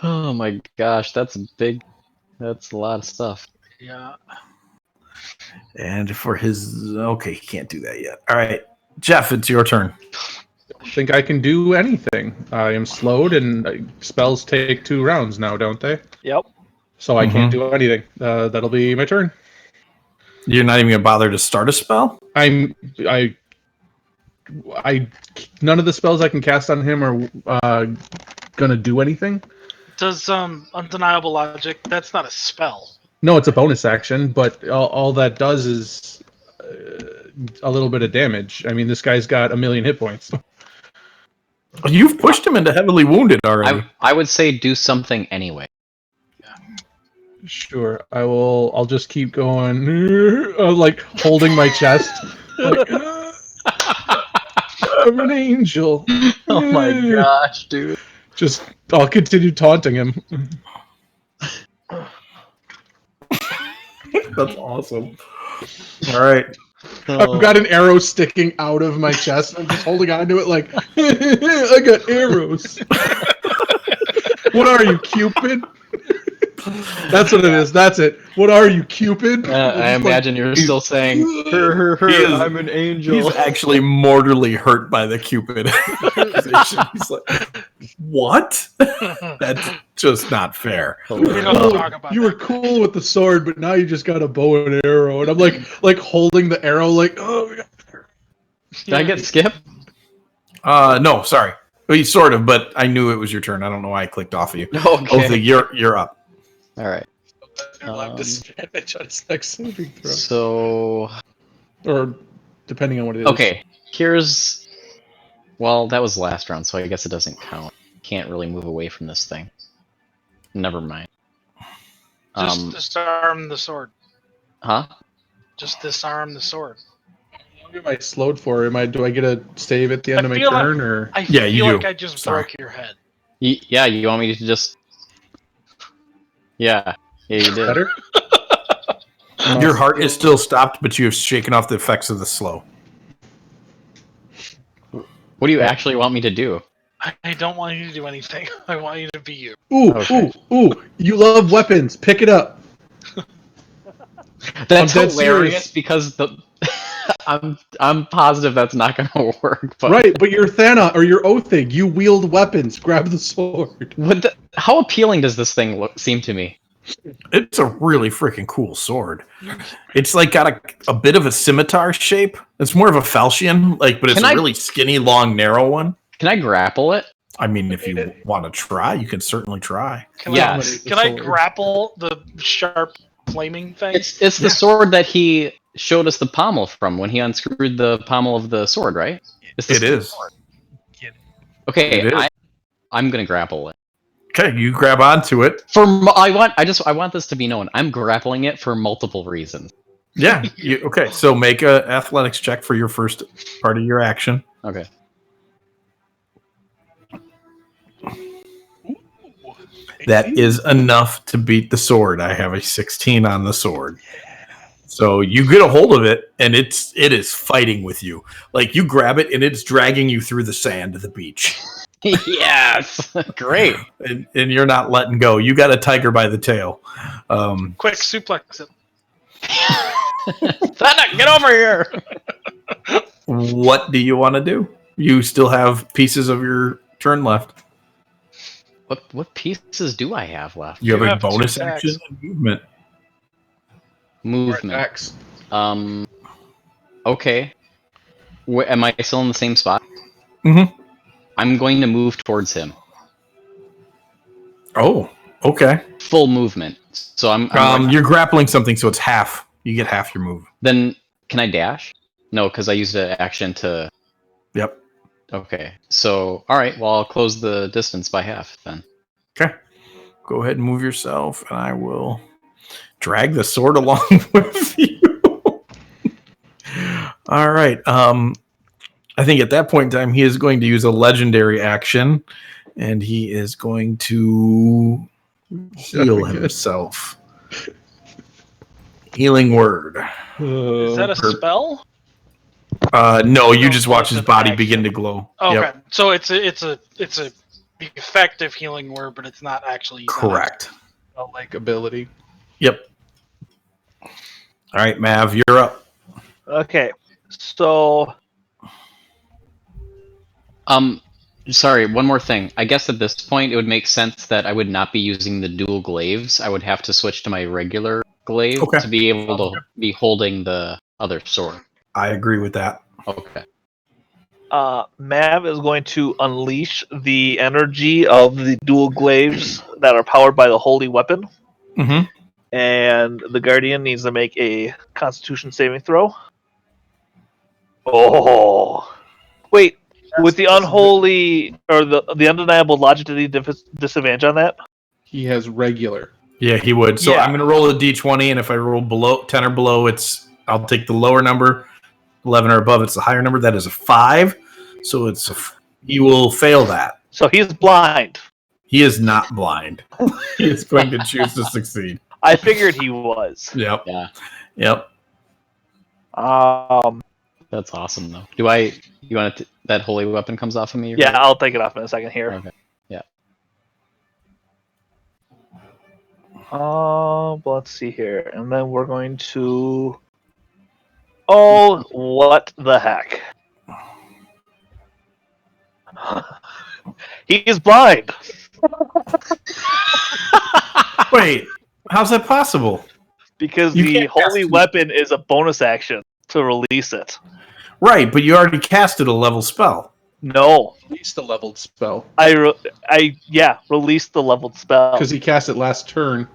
Oh my gosh, that's big. That's a lot of stuff. Yeah. And for his, okay, he can't do that yet. All right, Jeff, it's your turn. Don't think I can do anything. I am slowed, and spells take 2 rounds now, don't they? Yep. So I can't do anything. That'll be my turn. You're not even gonna bother to start a spell? I none of the spells I can cast on him are gonna do anything. Does undeniable logic? That's not a spell. No, it's a bonus action, but all that does is a little bit of damage. I mean, this guy's got 1,000,000 hit points. You've pushed him into heavily wounded already. I would say do something anyway. Sure, I will. I'll just keep going, like holding my chest. Like, I'm an angel. Oh my gosh, dude. Just, I'll continue taunting him. That's awesome. All right. I've got an arrow sticking out of my chest. I'm just holding onto it like, I got arrows. What are you, Cupid? That's what it is. That's it. What are you, Cupid? I imagine you're still saying, I'm an angel. He's actually mortally hurt by the Cupid accusation. He's like, what? That's just not fair. We don't Oh, talk about you that. were cool with the sword, but now you just got a bow and arrow, and I'm like holding the arrow, like, oh, Did I get Skip? No, sorry. Well, sort of, but I knew it was your turn. I don't know why I clicked off of you. Okay. You're up. All right. you'll have disadvantage on his next saving throw, So, or depending on what it is. okay. Here's. Well, that was last round, so I guess it doesn't count. Can't really move away from this thing. Never mind. Just disarm the sword. Huh? Just disarm the sword. What am I slowed for? Do I get a save at the end I of my feel like- turn, or I Yeah, you feel like do. I just Sorry. broke your head. Yeah, you want me to just? Yeah, you did. better? Your heart is still stopped, but you have shaken off the effects of the slow. What do you actually want me to do? I don't want you to do anything. I want you to be you. Ooh, Okay. ooh! You love weapons. Pick it up. That's dead hilarious serious. because the I'm positive that's not going to work. But Right, but you're Thana or you're Othig. You wield weapons. Grab the sword. how appealing does this thing seem to me? It's a really freaking cool sword. It's like got a bit of a scimitar shape. It's more of a falchion, but it's Can a I- really skinny, long, narrow one. Can I grapple it? I mean, if you want to try, you can certainly try. Can Yes. Can I grapple the sharp flaming thing? It's the sword that he showed us the pommel from when he unscrewed the pommel of the sword, right? It is. Okay, It is. I'm gonna grapple it. Okay, you grab onto it. I want this to be known. I'm grappling it for multiple reasons. Yeah. Okay, so make a athletics check for your first part of your action. Okay. That is enough to beat the sword. I have a 16 on the sword. So you get a hold of it, and it is fighting with you. Like you grab it, and it's dragging you through the sand of the beach. Yes, great. And you're not letting go. You got a tiger by the tail. Quick suplex it. Thana, get over here. What do you want to do? You still have pieces of your turn left. What pieces do I have left? You have a have two bonus attacks. action and movement. Movement. X. Okay. Am I still in the same spot? Mhm. I'm going to move towards him. Oh, okay. Full movement. So I'm You're grappling something, so it's half. You get half your move. then can I dash? No, because I used an action to. Yep. Okay. So all right. Well, I'll close the distance by half then. Okay. Go ahead and move yourself, and I will drag the sword along with you. All right. I think at that point in time, he is going to use a legendary action, and he is going to heal himself. Healing word. Is that a spell? No, you just watch it's his an body action. begin to glow. Okay, Yep. so it's a effective healing word, but it's not actually Correct. Like ability. Yep. All right, Mav, you're up. Okay, so Sorry, one more thing. I guess at this point it would make sense that I would not be using the dual glaives. I would have to switch to my regular glaive Okay. to be able to be holding the other sword. I agree with that. Okay. Mav is going to unleash the energy of the dual glaives that are powered by the holy weapon, Mm-hmm. and the guardian needs to make a Constitution saving throw. Oh, wait! With the unholy or the undeniable logic, did he disadvantage on that? He has regular. Yeah, he would. So Yeah. I'm going to roll a d20, and if I roll below 10 or below, I'll take the lower number. 11 or above, it's the higher number. That is a 5. So he will fail that. So he's blind. He is not blind. He is going to choose to succeed. I figured he was. Yep. Yeah. Yep. That's awesome though. You want that holy weapon comes off of me? Yeah, I'll take it off in a second here. Okay. Yeah. But let's see here, and then we're going to. Oh, what the heck! He is blind. Wait, how's that possible? Because You the can't cast holy it. weapon is a bonus action to release it. Right, but you already casted a level spell. No, At least a leveled spell. released the leveled spell. Because he cast it last turn.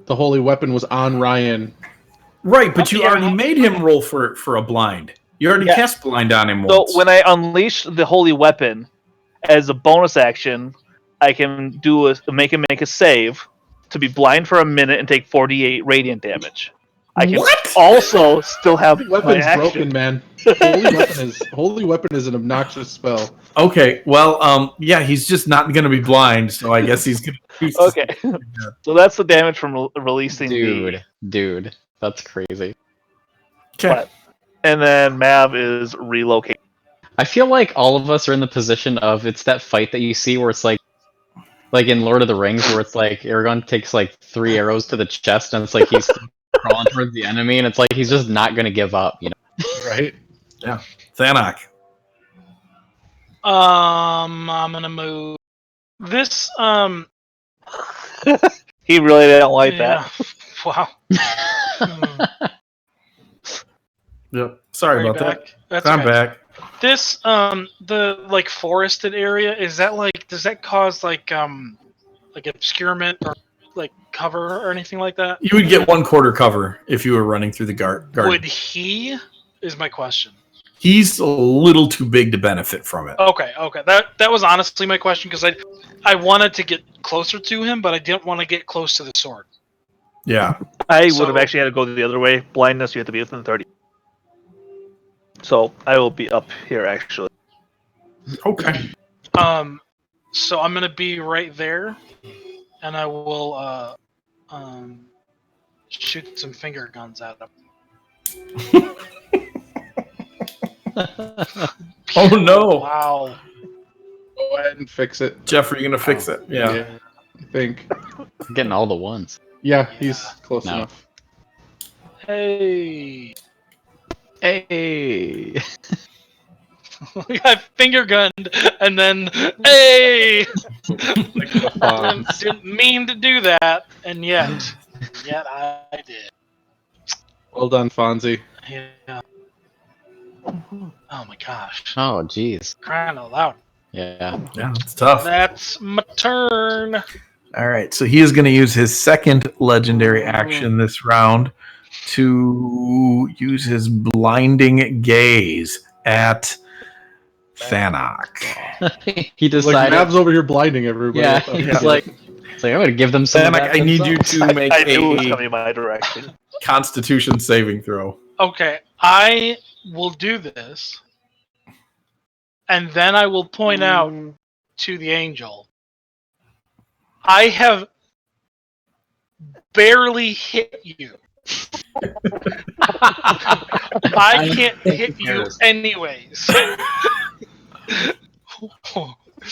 The holy weapon was on Ryan. Right, but you Yeah. already made him roll for a blind. You already Yeah. cast blind on him So once. when I unleash the holy weapon as a bonus action, I can make him make a save, to be blind for a minute and take 48 radiant damage. I can What? also still have my Weapon's action. broken, man. Holy weapon is an obnoxious spell. Okay, well, yeah, he's just not going to be blind, so I guess he's going to choose to Okay, so that's the damage from releasing the. Dude, that's crazy. Okay. But, and then Mav is relocating. I feel like all of us are in the position of it's that fight that you see where it's like in Lord of the Rings where it's like Aragorn takes like 3 arrows to the chest and it's like he's crawling towards the enemy and it's like he's just not gonna give up, you know? Right? Yeah. Thanak. I'm gonna move this. He really didn't like that. Wow. Hmm. Yep. Sorry Are you about that. back? That's I'm okay. back. This the like forested area, is that like, does that cause like obscurement or like cover or anything like that? You would get 1/4 cover if you were running through the garden. Would he? Is my question. He's a little too big to benefit from it. Okay. That was honestly my question because I wanted to get closer to him, but I didn't want to get close to the sword. Yeah. I would So- have actually had to go the other way. Blindness, you have to be within 30. So I will be up here actually. Okay. So I'm gonna be right there, and I will shoot some finger guns at him. Oh no. Wow. Go ahead and fix it. Jeff, are you going to fix it? Yeah. I think. Getting all the ones. Yeah, he's close No. enough. Hey. Hey! We got finger gunned, and then hey. Didn't mean to do that, and yet I did. Well done, Fonzie. Yeah. Oh my gosh. Oh, jeez. Crying out loud. Yeah. Yeah, it's tough. That's my turn. All right. So he is going to use his second legendary action this round to use his blinding gaze at Thanak. He Like decided. Mav's over here blinding everybody. Yeah, with he's like, I'm gonna give them some. of Thanak, that I need you themselves. to make I knew it was a coming my direction. Constitution saving throw. Okay, I will do this, and then I will point out to the angel. I have barely hit you. I can't hit you anyways.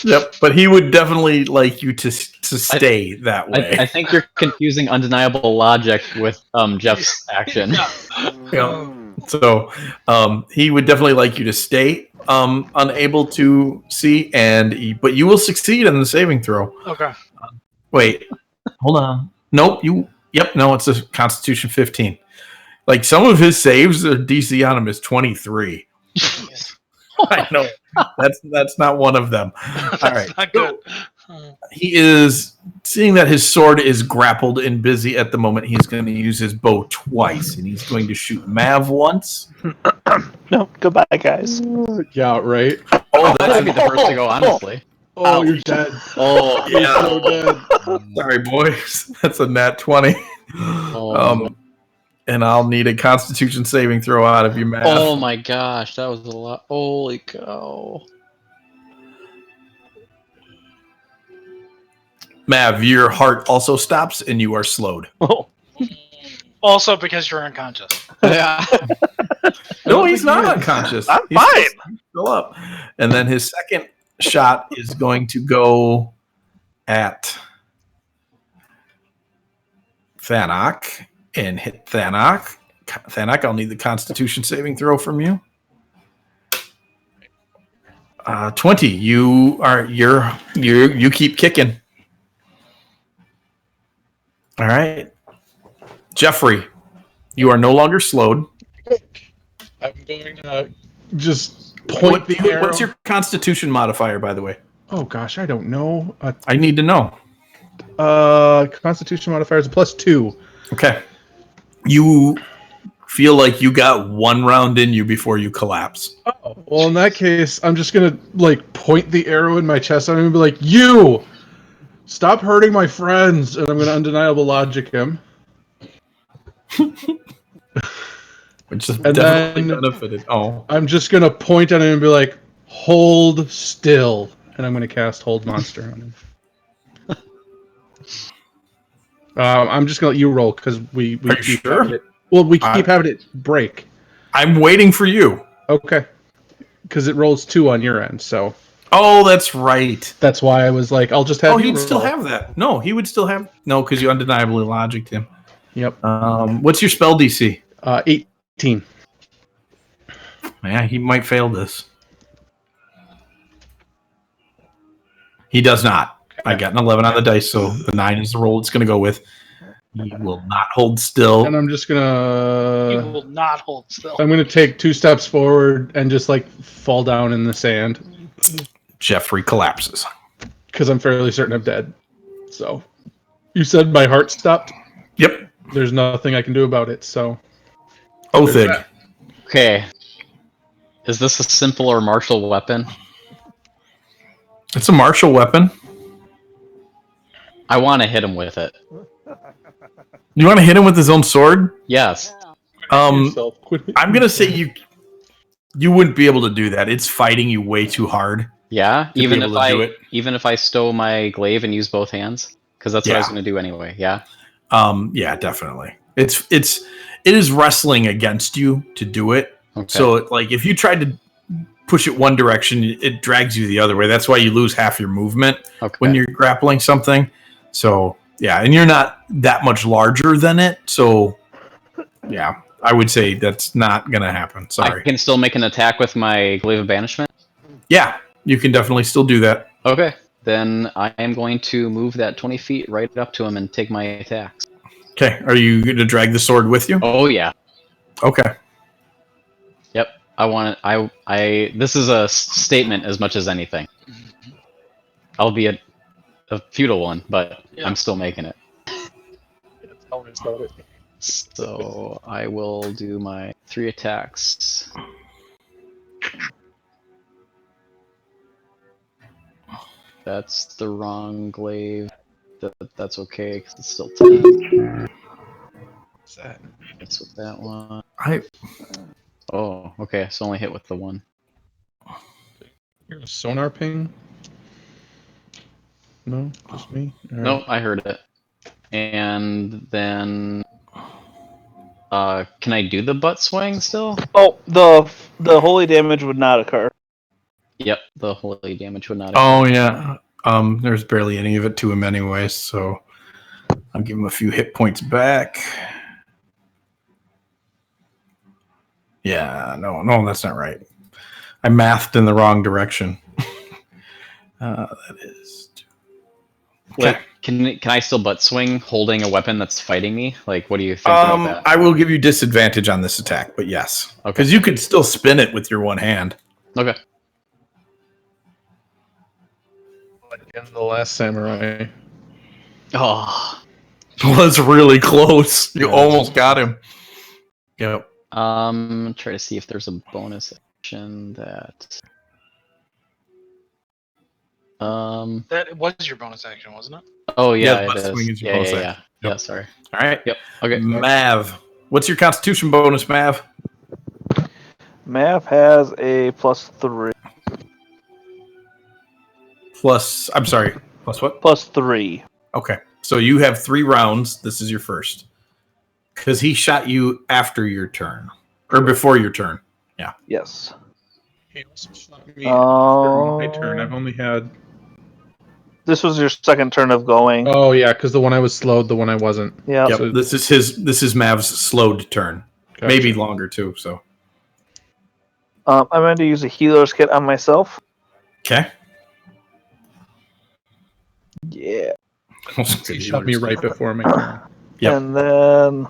Yep, but he would definitely like you to stay that way. I think you're confusing undeniable logic with Jeff's action. Yeah. So he would definitely like you to stay unable to see, but you will succeed in the saving throw. Okay. Wait, hold on. Nope. No, it's a Constitution 15. Like some of his saves, the DC on him is 23. I know. That's not one of them. All right. Not good. He is seeing that his sword is grappled and busy at the moment. He's going to use his bow twice, and he's going to shoot Mav once. No, goodbye, guys. Yeah, right. Oh, That'd be the first to go, honestly. Oh, Ouch. you're dead. Oh, You're so dead. Sorry, boys. That's a nat 20. Oh. And I'll need a Constitution saving throw out of you, Mav. Oh my gosh, that was a lot. Holy cow. Mav, your heart also stops, and you are slowed. Oh, Also because you're unconscious. Yeah. No, he's not unconscious. I'm He's fine. Still up. And then his second shot is going to go at Thanak and hit Thanak. Thanak, I'll need the Constitution saving throw from you. 20. You keep kicking. All right. Jeffrey, you are no longer slowed. I'm going to just point the arrow. What's your Constitution modifier, by the way? Oh gosh, I don't know. I need to know. Constitution modifier is a +2. Okay. You feel like you got one round in you before you collapse. Oh, well, in that case, I'm just gonna like point the arrow in my chest. I'm gonna be like, "You Stop hurting my friends, and I'm going to undeniable logic him. Which has And definitely then- benefited. Oh. I'm just going to point at him and be like, hold still. And I'm going to cast Hold Monster on him. I'm just going to let you roll because we Are you keep sure? having it. Well, we keep having it break. I'm waiting for you. Okay. Because it rolls 2 on your end, so Oh, that's right. that's why I was like, I'll just have Oh, you he'd roll. still have that. No, he would still have. No, because you undeniably logicked him. Yep. What's your spell DC? 18. Yeah, he might fail this. He does not. I got an 11 on the dice, so the 9 is the roll it's going to go with. He will not hold still. And I'm just You gonna will not hold still. I'm gonna take 2 steps forward and just like fall down in the sand Jeffrey collapses. because I'm fairly certain I'm dead. So you said my heart stopped. Yep. There's nothing I can do about it. So Othig. Okay. Is this a simple or martial weapon? It's a martial weapon. I want to hit him with it. You want to hit him with his own sword? Yes. yourself, quit. I'm going to say you wouldn't be able to do that. It's fighting you way too hard. Yeah. To be Even able if to do I it. even if I stow my glaive and use both hands, because that's what I was Yeah. going to do anyway. Yeah. Yeah, definitely. It is wrestling against you to do it. Okay. So like if you tried to push it one direction, it drags you the other way. That's why you lose half your movement okay. when you're grappling something. So yeah, and you're not that much larger than it. So yeah, I would say that's not gonna happen. Sorry. I can still make an attack with my glaive of banishment. Yeah, you can definitely still do that. Okay. Then I am going to move that 20 feet right up to him and take my attacks. Okay, are you gonna drag the sword with you? Oh yeah. Okay. Yep. I want it. I. This is a statement as much as anything. Albeit a futile one, but Yeah. I'm still making it. Tell me about it. So I will do my 3 attacks. That's the wrong glaive. That's okay because it's still 10. What's that? That's with that one. I Oh, okay. So only hit with the 1. You're a sonar ping? No, just me. All right. No, I heard it. And then, can I do the butt swing still? Oh, the holy damage would not occur. Yep, the holy damage would not. Oh yeah. There's barely any of it to him anyway, so I'll give him a few hit points back. Yeah, no, that's not right. I mathed in the wrong direction. That is. Like, can I still butt swing holding a weapon that's fighting me? Like, what do you think about that? I will give you disadvantage on this attack, but yes, Okay. because you could still spin it with your one hand. Okay. Like in The Last Samurai. Oh. Was really close. You Yeah. almost got him. Yep. Try to see if there's a bonus action that. That was your bonus action, wasn't it? Oh yeah, Yeah, it butt is. swing is your Yeah, bonus yeah. action. Yeah, Yep. sorry. All right. Yep. Okay. Mav, what's your Constitution bonus, Mav? Mav has a +3. Plus, I'm sorry, plus what? +3. Okay, so you have 3 rounds. This is your first, because he shot you after your turn or before your turn. Yes. He also shot me after my turn. I've only had. This was your second turn of going. Oh yeah, because the one I was slowed, the one I wasn't. Yeah. Yep. So- This is Mav's slowed turn. Gotcha. Maybe longer too. So I'm going to use a healer's kit on myself. okay. Yeah. He shot me right before my turn. Yep. And then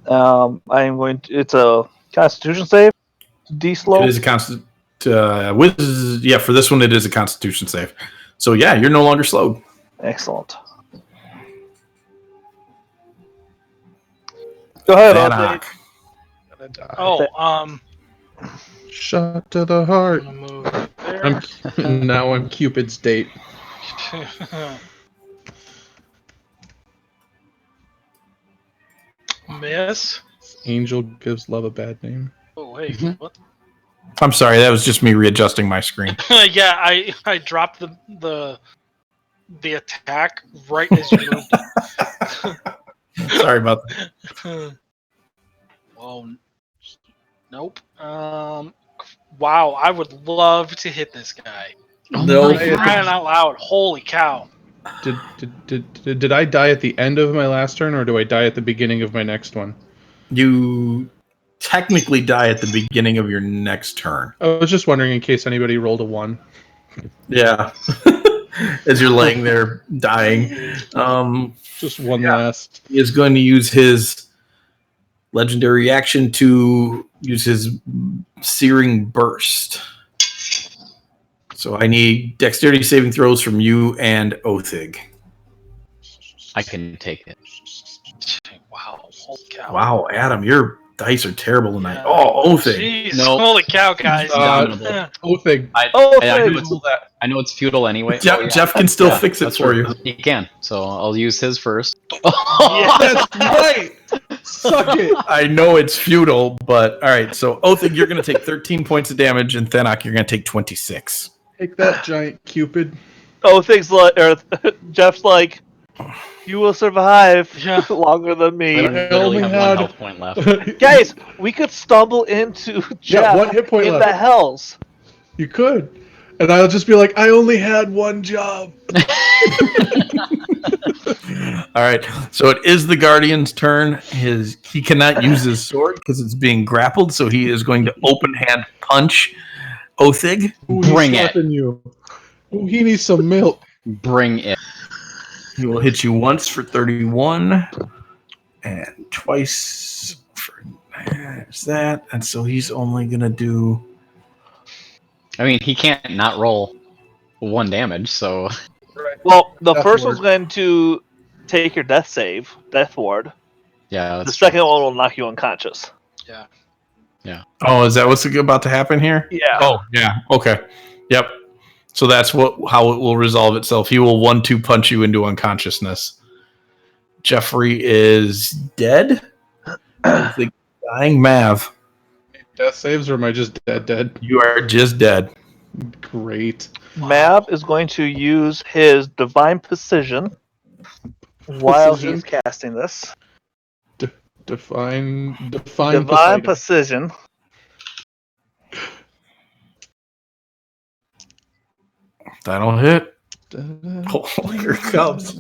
I'm going to. It's a Constitution save. D slow. It is a constant. For this one, it is a Constitution save. So yeah, you're no longer slowed. Excellent. Go ahead, Bad Andre. Hawk. Gonna die. Oh, Shot to the heart. I'm gonna move there. Now I'm Cupid's date. Miss. Angel gives love a bad name. Oh wait, Mhm. what? I'm sorry, that was just me readjusting my screen. Yeah, I dropped the attack right as you moved Sorry about that. it. Well, nope. Wow, I would love to hit this guy. Oh No. my God. Crying out loud! Holy cow! Did I die at the end of my last turn, or do I die at the beginning of my next one? You technically die at the beginning of your next turn. I was just wondering in case anybody rolled a 1. Yeah. As you're laying there dying. Just one last. He is going to use his legendary reaction to use his searing burst. So I need dexterity saving throws from you and Othig. I can take it. Wow! Holy cow! Wow, Adam, your dice are terrible tonight. Yeah. Oh, Othig. Jeez! No. Holy cow, guys! Dominable. Othig. I Othig. know I know it's futile anyway. Jeff, Oh, yeah. Jeff can still Yeah, fix it that's for true. you. He can. So I'll use his first. That's right. Suck it. I know it's futile, but all right. So Othig, you're going to take 13 points of damage, and Thanok, you're going to take 26. Take that, giant Cupid. Oh, things like, or Jeff's like, you will survive Yeah. longer than I me. literally have one had- health point left. Guys, we could stumble into Jeff Yeah, one hit point in left. the hells. You could. And I'll just be like, I only had one job. All right. So it is the Guardian's turn. He cannot use his sword because it's being grappled, so he is going to open hand punch Othig. Ooh, he's Bring it. slapping you. Ooh, he needs some milk. Bring it. He will hit you once for 31 and twice for there's that. And so he's only going to do. I mean, he can't not roll 1 damage, so Well, the Death first ward. one's going to take your death save, death ward. yeah. The That's second one will knock you unconscious. Oh, is that what's about to happen here? Yeah. Oh, yeah. Okay. Yep. So that's how it will resolve itself. He will 1-2 punch you into unconsciousness. Jeffrey is dead. I think dying Mav. Death saves, or am I just dead? You are just dead. Great. Mav is going to use his divine precision while Precision? he's casting this. Define Divine Poseidon. precision. That'll hit. Oh, here it comes.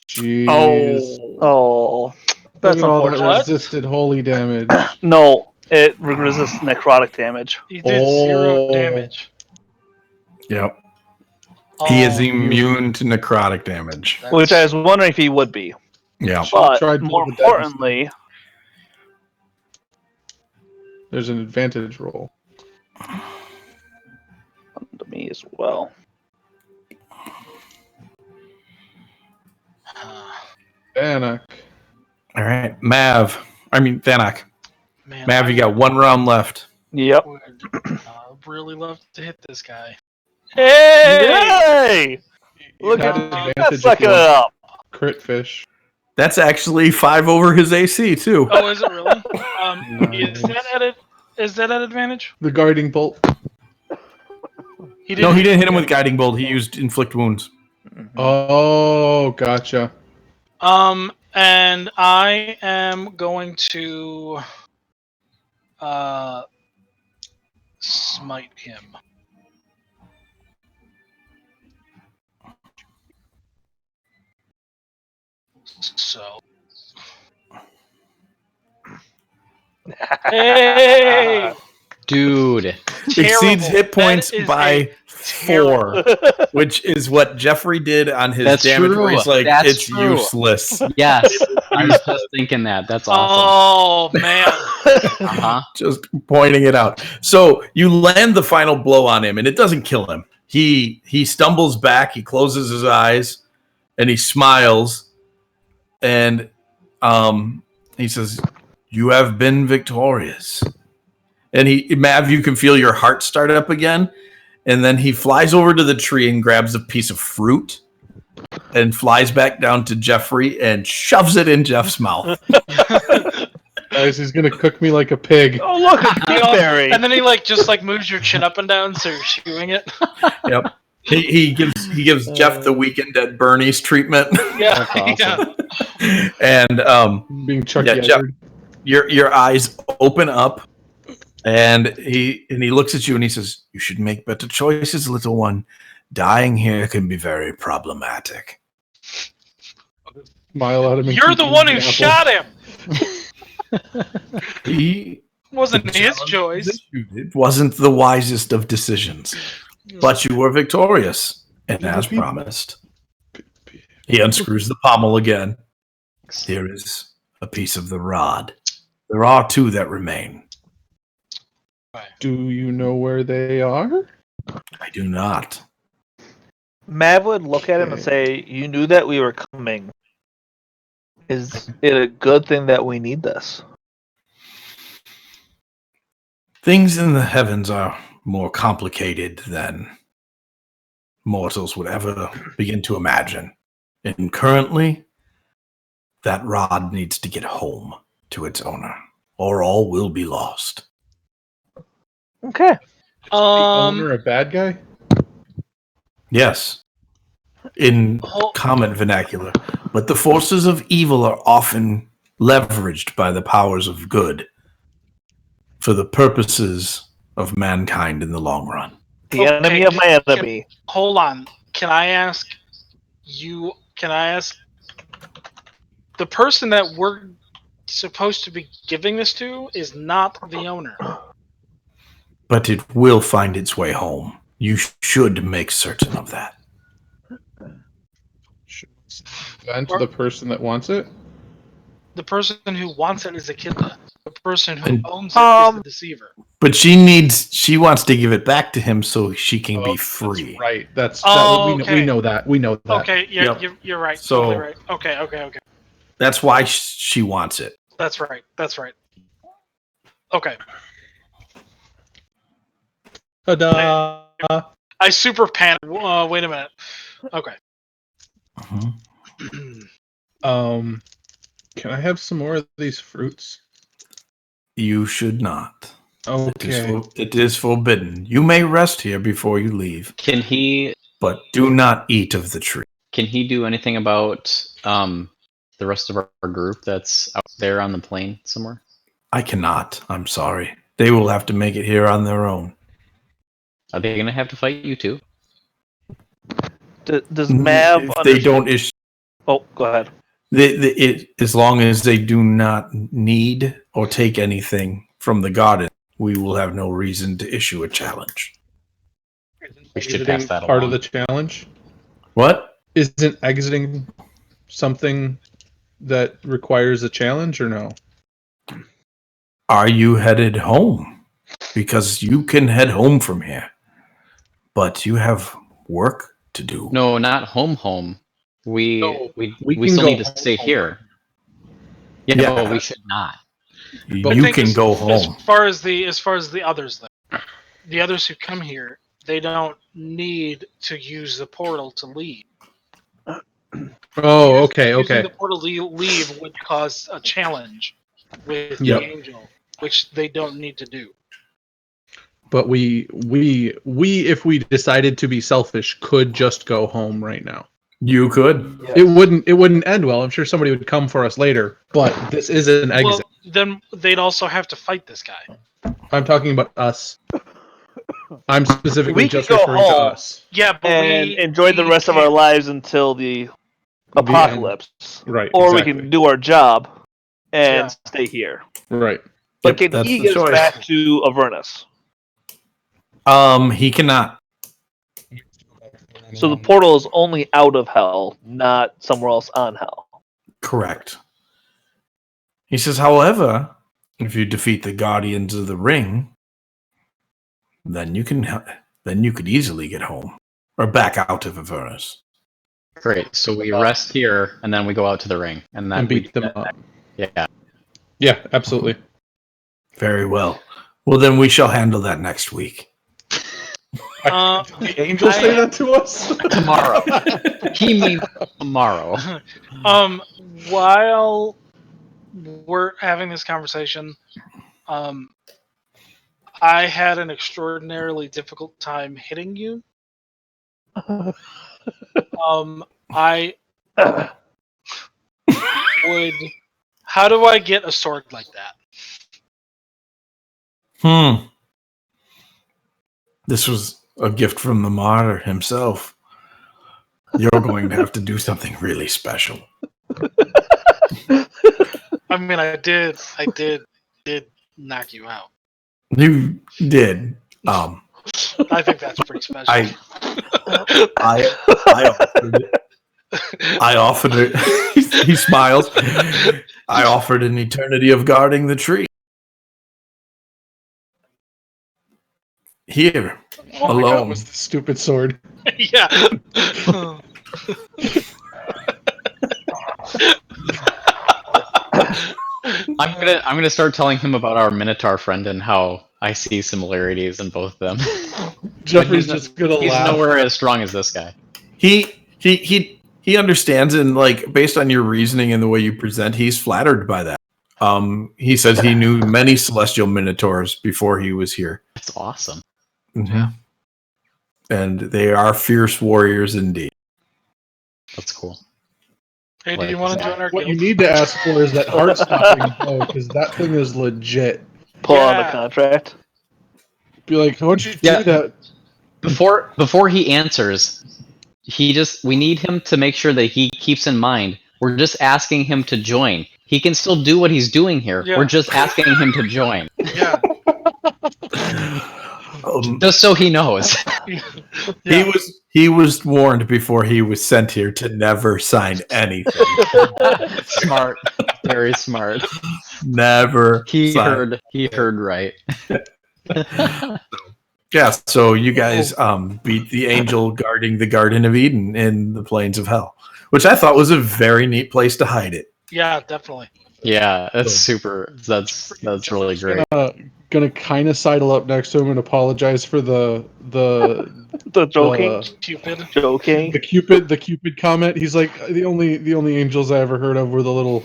Jeez. Oh, that's Look at all that unfortunate. resisted holy damage. No, it resists necrotic damage. He did 0 Oh. damage. Yep. He is Oh, immune to necrotic damage. that's- Which I was wondering if he would be. Yeah. But tried more building the deadness. importantly, There's an advantage roll. to me as well. Anak. All right. Thanok. Man, Mav, you got 1 round left. Yep. I'd really love to hit this guy. Hey! Look Had at advantage that if sucking you it up. Crit fish. That's actually 5 over his AC, too. Oh, is it really? Nice. Is that at advantage? The guarding bolt. He No, he didn't hit him with Guiding Bolt. He used Inflict Wounds. Oh, gotcha. And I am going to smite him. So. Hey! dude. Exceeds Terrible. hit points That is by 4, which is what Jeffrey did on his That's damage where true. he's like, That's it's true. useless. Yes, I was just thinking that. That's awesome. Oh man! Uh-huh. Just pointing it out. So you land the final blow on him, and it doesn't kill him. He stumbles back, he closes his eyes, and he smiles, and he says, "You have been victorious." And Mav, you can feel your heart start up again, And then he flies over to the tree and grabs a piece of fruit and flies back down to Jeffrey and shoves it in Jeff's mouth. Guys, he's gonna cook me like a pig. Oh, look, a blueberry. And then he just moves your chin up and down so you're chewing it. Yep. He gives Jeff the Weekend at Bernie's treatment. Yeah. That's awesome. Yeah. And Being Chucky Yeah, Jeff. Edward. your eyes open up, and he looks at you and he says, "You should make better choices, little one. Dying here can be very problematic." Smile out of me. You're the one who shot him. He Wasn't his choice. It wasn't the wisest of decisions, but you were victorious, and as promised, he unscrews the pommel again. Here is a piece of the rod. There are 2 that remain. Do you know where they are? I do not. Mav would look at him and say, "You knew that we were coming. Is it a good thing that we need this?" Things in the heavens are more complicated than mortals would ever begin to imagine. And currently, that rod needs to get home to its owner, or all will be lost. Okay. The owner a bad guy? Yes, in common vernacular. But the forces of evil are often leveraged by the powers of good for the purposes of mankind in the long run. The enemy of my enemy. Hold on. Can I ask you? Can I ask the person that we're supposed to be giving this to is not the owner? But it will find its way home. You should make certain of that. And to the person that wants it? The person who wants it is Echidna. The person who And- owns it is the deceiver. But she wants to give it back to him so she can be free. That's right. Oh, we okay. know that. We know that. Okay, yeah, Yep. you're right. So- Totally right. Okay. That's why she wants it. That's right. Okay. Ta-da! I super panicked. Wait a minute. Okay. Can I have some more of these fruits? You should not. Okay. It is forbidden. You may rest here before you leave, Can he but do not eat of the tree. do anything about the rest of our group that's out there on the plane somewhere? I cannot. I'm sorry. They will have to make it here on their own. Are they going to have to fight you too? Does Mav If they don't issue, Oh, go ahead. as long as they do not need or take anything from the garden, we will have no reason to issue a challenge. We should Exiting pass that part along. of the challenge? What? Isn't exiting something that requires a challenge or no? Are you headed home? Because you can head home from here, but you have work to do. No, not home. We No, we we still can need go to stay home. here. Yeah, Yeah. no, we should not. But You think can go home. As far as the others, though, the others who come here, they don't need to use the portal to leave. Oh, okay, Using okay. the portal to leave would cause a challenge with Yep. the angel, which they don't need to do. But we, if we decided to be selfish, could just go home right now. You could. It wouldn't end well. I'm sure somebody would come for us later. But this is an exit. Well, then they'd also have to fight this guy. I'm talking about us. I'm specifically We could just go referring to home. us. Yeah, but And we enjoy the we rest of our can't- lives until the apocalypse. Right. Or exactly. we can do our job and Yeah. stay here. Right. But Yep, can that's he the get us choice. back to Avernus? He cannot. So the portal is only out of hell, not somewhere else on hell. Correct. He says, however, if you defeat the Guardians of the Ring, then you could easily get home or back out of Avernus. Great. So we rest here, and then we go out to the ring, and then And we beat them up. Yeah. Yeah, absolutely. Very well. Well, then we shall handle that next week. Did the angel say that to us? Tomorrow. He means tomorrow. While we're having this conversation, I had an extraordinarily difficult time hitting you. I would. How do I get a sword like that? This was a gift from the martyr himself. You're going to have to do something really special. I mean, I did knock you out. You did. I think that's pretty special. I offered it. I offered it. He smiles. I offered an eternity of guarding the tree. Here, Oh my God, alone. was the stupid sword. Yeah. I'm gonna start telling him about our Minotaur friend and how I see similarities in both of them. Jeffrey's just gonna He's laugh. nowhere as strong as this guy. He understands, and like based on your reasoning and the way you present, he's flattered by that. He says he knew many celestial minotaurs before he was here. That's awesome. Mm-hmm. And they are fierce warriors indeed. That's cool. Hey, do you want to join our What you guild? need to ask for is that heart stopping bow, because that thing is legit. Pull on the Yeah. contract. Be like, how'd you Yeah. do that? Before he answers, we need him to make sure that he keeps in mind we're just asking him to join. He can still do what he's doing here. Yeah. We're just asking him to join. Yeah. Just so he knows. Yeah. He was warned before he was sent here to never sign anything. Smart. Very smart. Never. He sign. heard right. Yeah, so you guys beat the angel guarding the Garden of Eden in the Plains of Hell, which I thought was a very neat place to hide it. Yeah, definitely. Yeah, that's super. That's really great. Gonna kind of sidle up next to him and apologize for the The joking. Cupid. Joking. the Cupid comment. He's like, the only angels I ever heard of were the little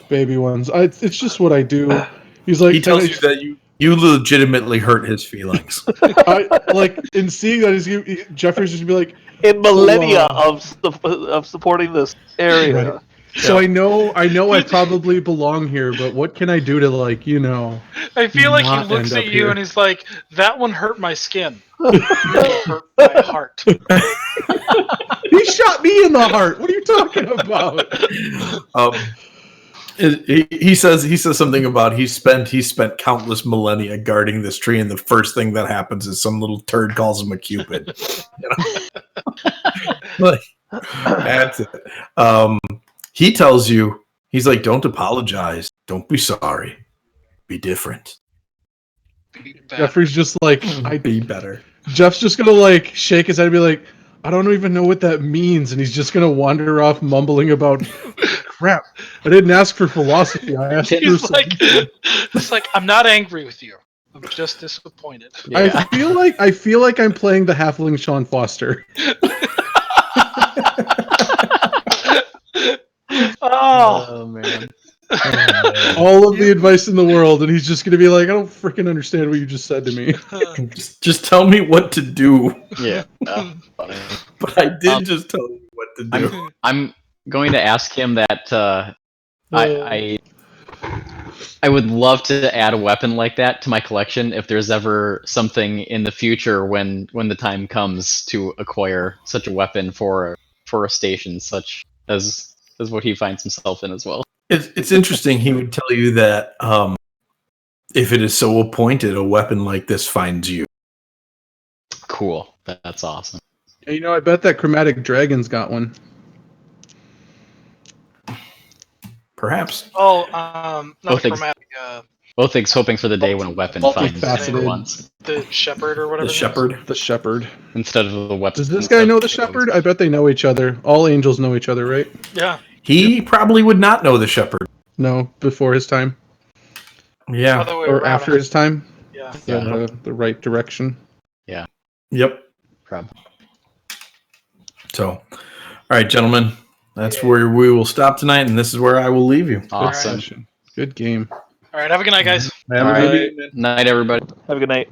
baby ones. It's just what I do. He's like, He tells you that you legitimately hurt his feelings. I like in seeing that Jeffrey's just gonna be like, In millennia of supporting this area. Right. So I know I probably belong here, but what can I do to I feel like he not looks end at up you here. and he's like, "That one hurt my skin. It hurt my heart." He shot me in the heart. What are you talking about? He says something about he spent countless millennia guarding this tree, and the first thing that happens is some little turd calls him a Cupid. Like, that's it. He tells you, he's like, don't apologize, don't be sorry, be different. Jeffrey's just like, Be better. Jeff's just gonna shake his head and be like, I don't even know what that means, and he's just gonna wander off mumbling about crap. I didn't ask for philosophy. I asked for He's like, "I'm not angry with you. I'm just disappointed." Yeah. I feel like I'm playing the halfling Sean Foster. Oh, Man. All of the advice in the world, and he's just gonna be like, I don't freaking understand what you just said to me. Just tell me what to do. Yeah. But I did just tell you what to do. I'm going to ask him that I would love to add a weapon like that to my collection if there's ever something in the future when the time comes to acquire such a weapon for a station such as what he finds himself in as well. It's interesting. He would tell you that if it is so appointed, a weapon like this finds you. Cool. That's awesome. I bet that Chromatic Dragon's got one. Perhaps. Oh, not Both the ex- chromatic. Both things hoping for the day when a weapon finds Multifaceted. for once The shepherd or whatever. The it is. shepherd. The Shepherd. instead of the weapon. Does this guy know the Shepherd? I bet they know each other. All angels know each other, right? Yeah. He probably would not know the shepherd. No, before his time. Yeah. Other way Or around. after his time. Yeah. The right direction. Yep. Prob. So, all right, gentlemen, that's where we will stop tonight, and this is where I will leave you. Awesome. Session. Good game. All right. Have a good night, guys. Have All a right. good evening. Night, everybody. Have a good night.